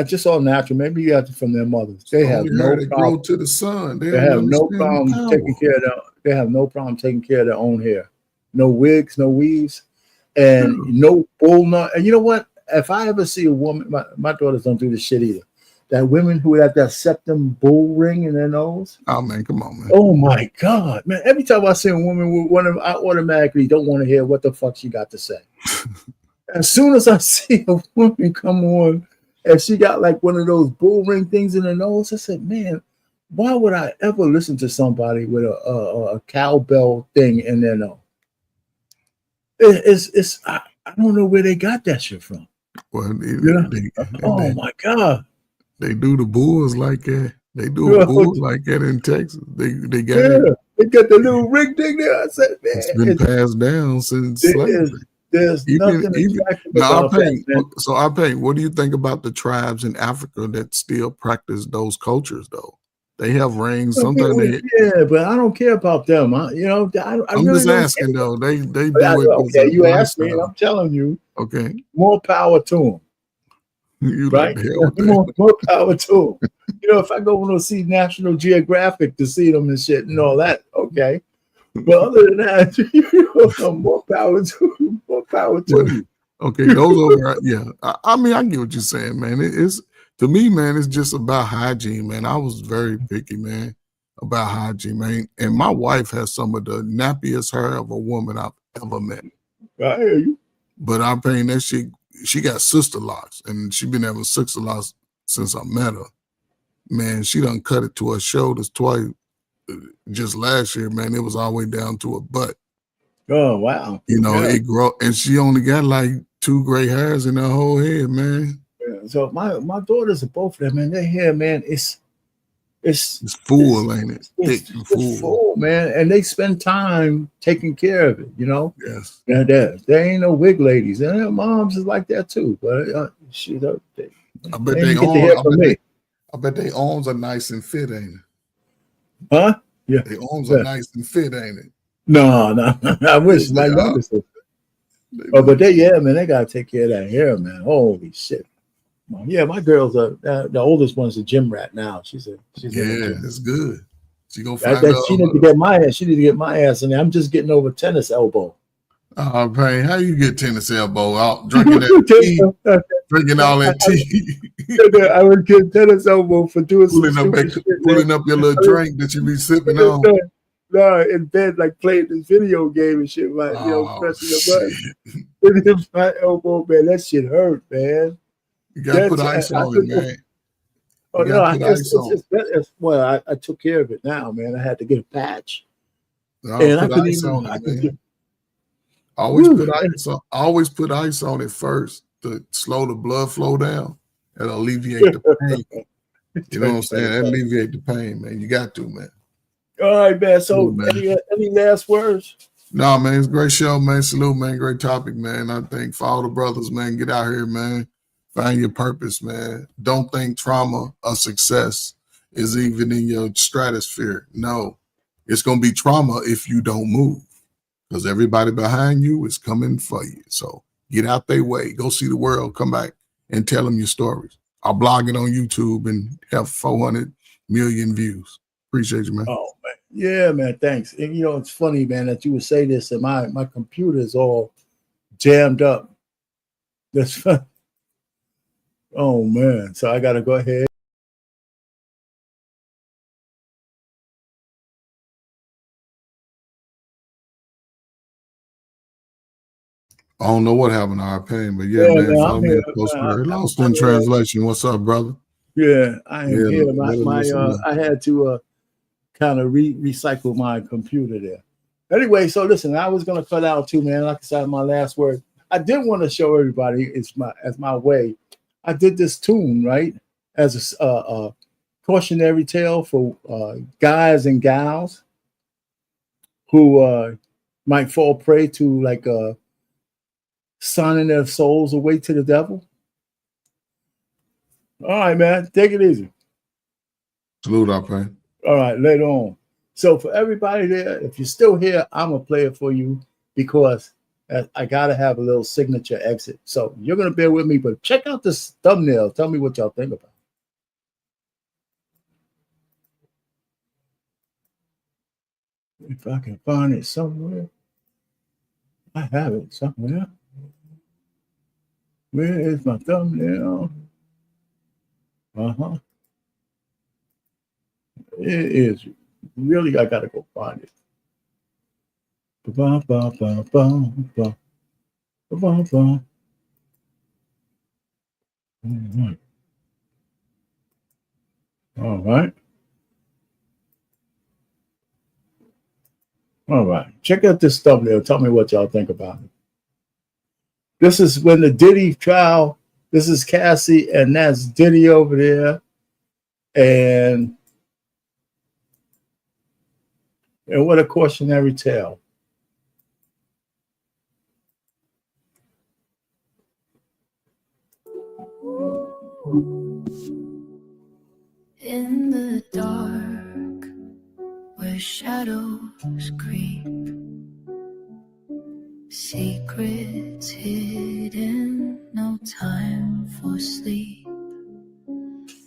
just all natural. Maybe you got it from their mothers. They have no problem. Grow to the sun. They have no problem taking care of their. They have no problem taking care of their own hair. No wigs, no weaves. And no bull nut. And you know what? If I ever see a woman, my daughters don't do this shit either. That women who have that septum bull ring in their nose. Oh man, come on, man. Oh my God, man. Every time I see a woman with one of them, I automatically don't want to hear what the fuck she got to say. As soon as I see a woman come on and she got like one of those bull ring things in her nose, I said, man, why would I ever listen to somebody with a cowbell thing in their nose? I don't know where they got that shit from. Well, my God. They do the bulls like that. They do a bull like that in Texas. They got it. They got the little ring thing there. I said, man, it's been passed down since slavery. There's nothing attractive about that. So I paint. What do you think about the tribes in Africa that still practice those cultures though? They have rings. Sometimes but I don't care about them. I'm really just asking though. They do it. Okay, you asked me, and I'm telling you. Okay. More power to You right? like the hell with that. More power to them. You know, if I go to see National Geographic to see them and shit and all that, okay. But other than that, you know, more power to you. More power to you. Okay, those over. Yeah, I mean, I get what you're saying, man. It's to me, man. It's just about hygiene, man. I was very picky, man, about hygiene, man. And my wife has some of the nappiest hair of a woman I've ever met. I hear you. But I'm paying that shit. She got sister locks, and she been having sister locks since I met her. Man, she done cut it to her shoulders twice. Just last year, man, it was all the way down to her butt. Oh wow! You know, it grow, and she only got like 2 gray hairs in her whole head, man. Yeah. So my daughters are both of them, man. Their hair, man, it's full, ain't it? Thick and full, man. And they spend time taking care of it, you know. Yes. Yeah, they ain't no wig ladies, and their moms is like that too. But I bet they arms. I bet they arms are nice and fit, ain't it? Huh? Yeah. Their arms are nice and fit, ain't it? No. I wish my youngest. Oh, but man, they gotta take care of that hair, man. Holy shit. Yeah, my girls are the oldest one's a gym rat now. She's it's good. She gonna find out. She need to get my ass. She need to get my ass in there. I'm just getting over tennis elbow. Oh, man, how you get tennis elbow out drinking that tea, drinking all that tea? I would get tennis elbow for doing pulling up your little drink that you be sipping on. No, in bed, like playing this video game and shit, like pressing the button. My elbow, man, that shit hurt, man. You gotta put ice on it, man. Oh no, well, I took care of it now, man. I had to get a patch. And I couldn't even. Always put ice on it first to slow the blood flow down and alleviate the pain. You know what I'm saying? Alleviate the pain, man. You got to, man. All right, man. So, any last words? No, man. It's a great show, man. Salute, man. Great topic, man. I think for all the brothers, man, get out here, man. Find your purpose, man. Don't think trauma or success is even in your stratosphere. No, it's going to be trauma if you don't move. Because everybody behind you is coming for you. So get out their way. Go see the world. Come back and tell them your stories. I'll blog it on YouTube and have 400 million views. Appreciate you, man. Oh, man. Yeah, man. Thanks. And, it's funny, man, that you would say this, and my computer is all jammed up. That's fun. Oh, man. So I got to go ahead. I don't know what happened to our pain, but man, follow me Lost in Translation. What's up, brother? Yeah, I am here. I had to kind of recycle my computer there. Anyway, so listen, I was gonna cut out too, man. Like I said, my last word. I did want to show everybody as my way. I did this tune, right, as a cautionary tale for guys and gals who might fall prey to like signing their souls away to the devil. All right, man, take it easy. Salute up, man. All right, later on. So for everybody there, if you're still here, I'm gonna play it for you because I gotta have a little signature exit. So you're gonna bear with me, but check out this thumbnail. Tell me what y'all think about it. If I can find it somewhere, I have it somewhere. Where is my thumbnail? It is really, I gotta go find it. All right. Check out this thumbnail. Tell me what y'all think about it. This is when the Diddy trial. This is Cassie, and that's Diddy over there. And what a cautionary tale. In the dark, where shadows creep, secrets hidden, no time for for sleep,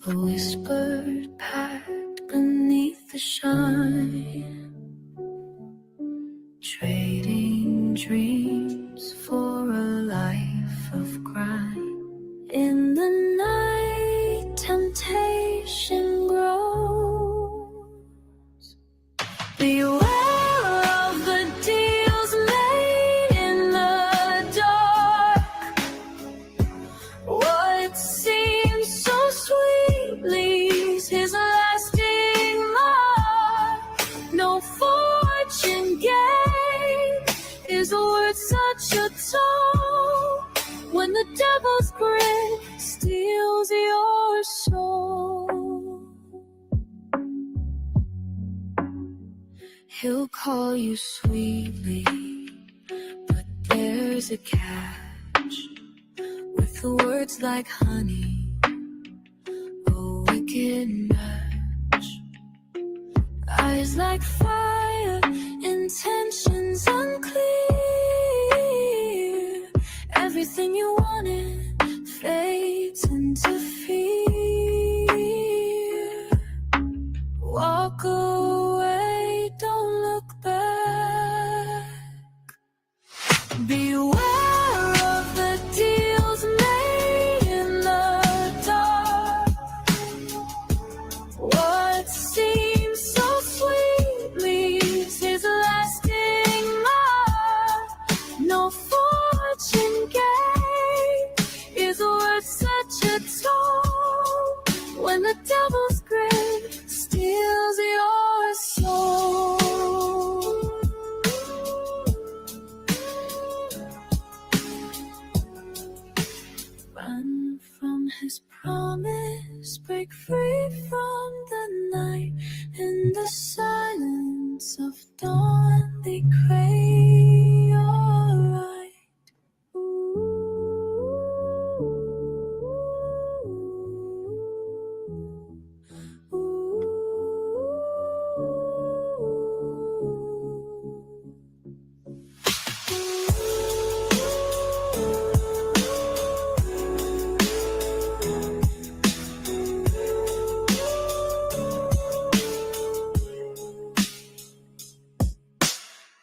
a whispered pact beneath the shine, trading dreams for a life of crime. In the night, temptation grows. Beware of the deals made in the dark. What seems so sweet leaves his lasting mark. No fortune gained is worth such a toll when the devil's grin steals your soul. He'll call you sweetly, but there's a catch. With words like honey, a wicked match. Eyes like fire, intentions unclear. Everything you wanted fades into fear. Walk away, don't look back. Beware of the deals made in the dark. What seems so sweet leaves his lasting mark. No fortune gained is worth such a toll when the devil's grip steals your soul. Run from his promise, break free from the night. In the silence of dawn, they crave your right.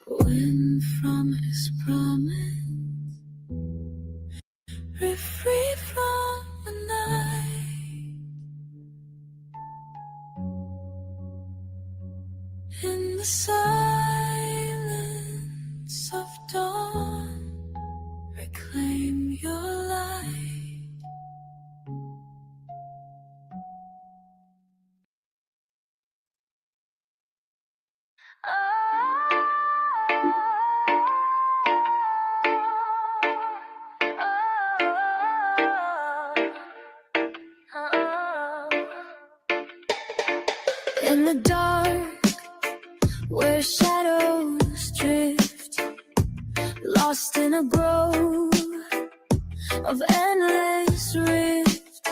When from his promise, break free from the night. In the silence of dawn, reclaim your light. In the dark, where shadows drift, lost in a grove of endless rift,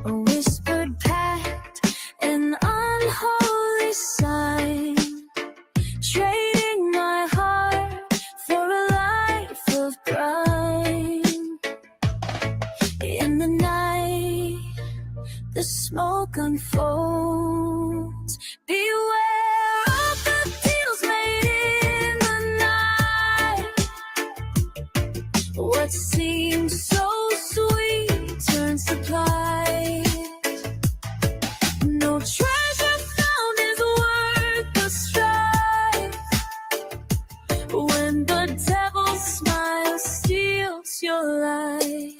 a whispered pact, an unholy sign, trading my heart for a life of crime. In the night, the smoke unfolds. Beware of the deals made in the night. What seems so sweet turns to plight. No treasure found is worth the strife when the devil's smile steals your life.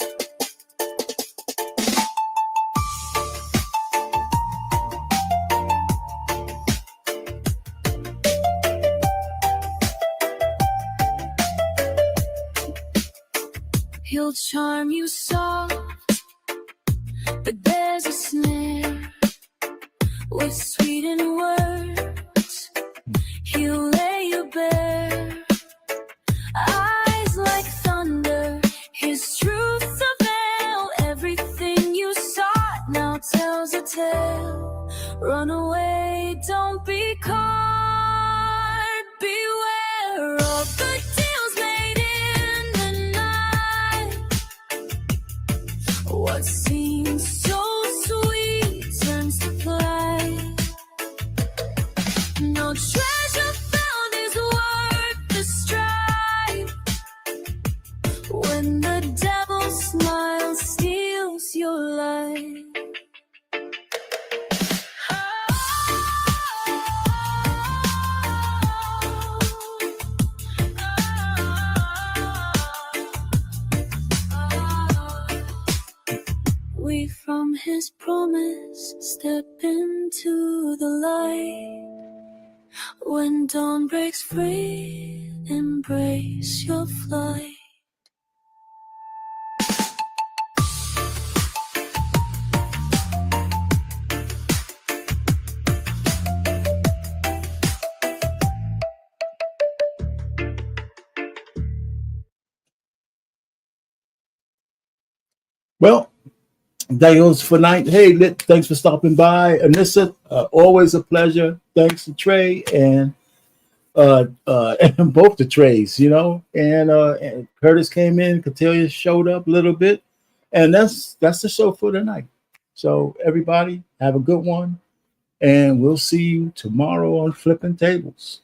He'll charm you soft, but there's a snare with sweetened words. He'll lay you bare, eyes like thunder, his truth avail. Everything you sought now tells a tale. Run away, don't be caught. Beware of the deals made in the night. What What seems so sweet turns to play. No treasure found is worth the strife. When the devil's smile steals your life. We from his promise step into the light. When dawn breaks free, embrace your flight. Well, that goes for night. Hey, thanks for stopping by. Anissa, always a pleasure. Thanks to Trey and and both the Treys, you know. And Curtis came in, Catelia showed up a little bit. And that's the show for tonight. So everybody have a good one. And we'll see you tomorrow on Flipping Tables.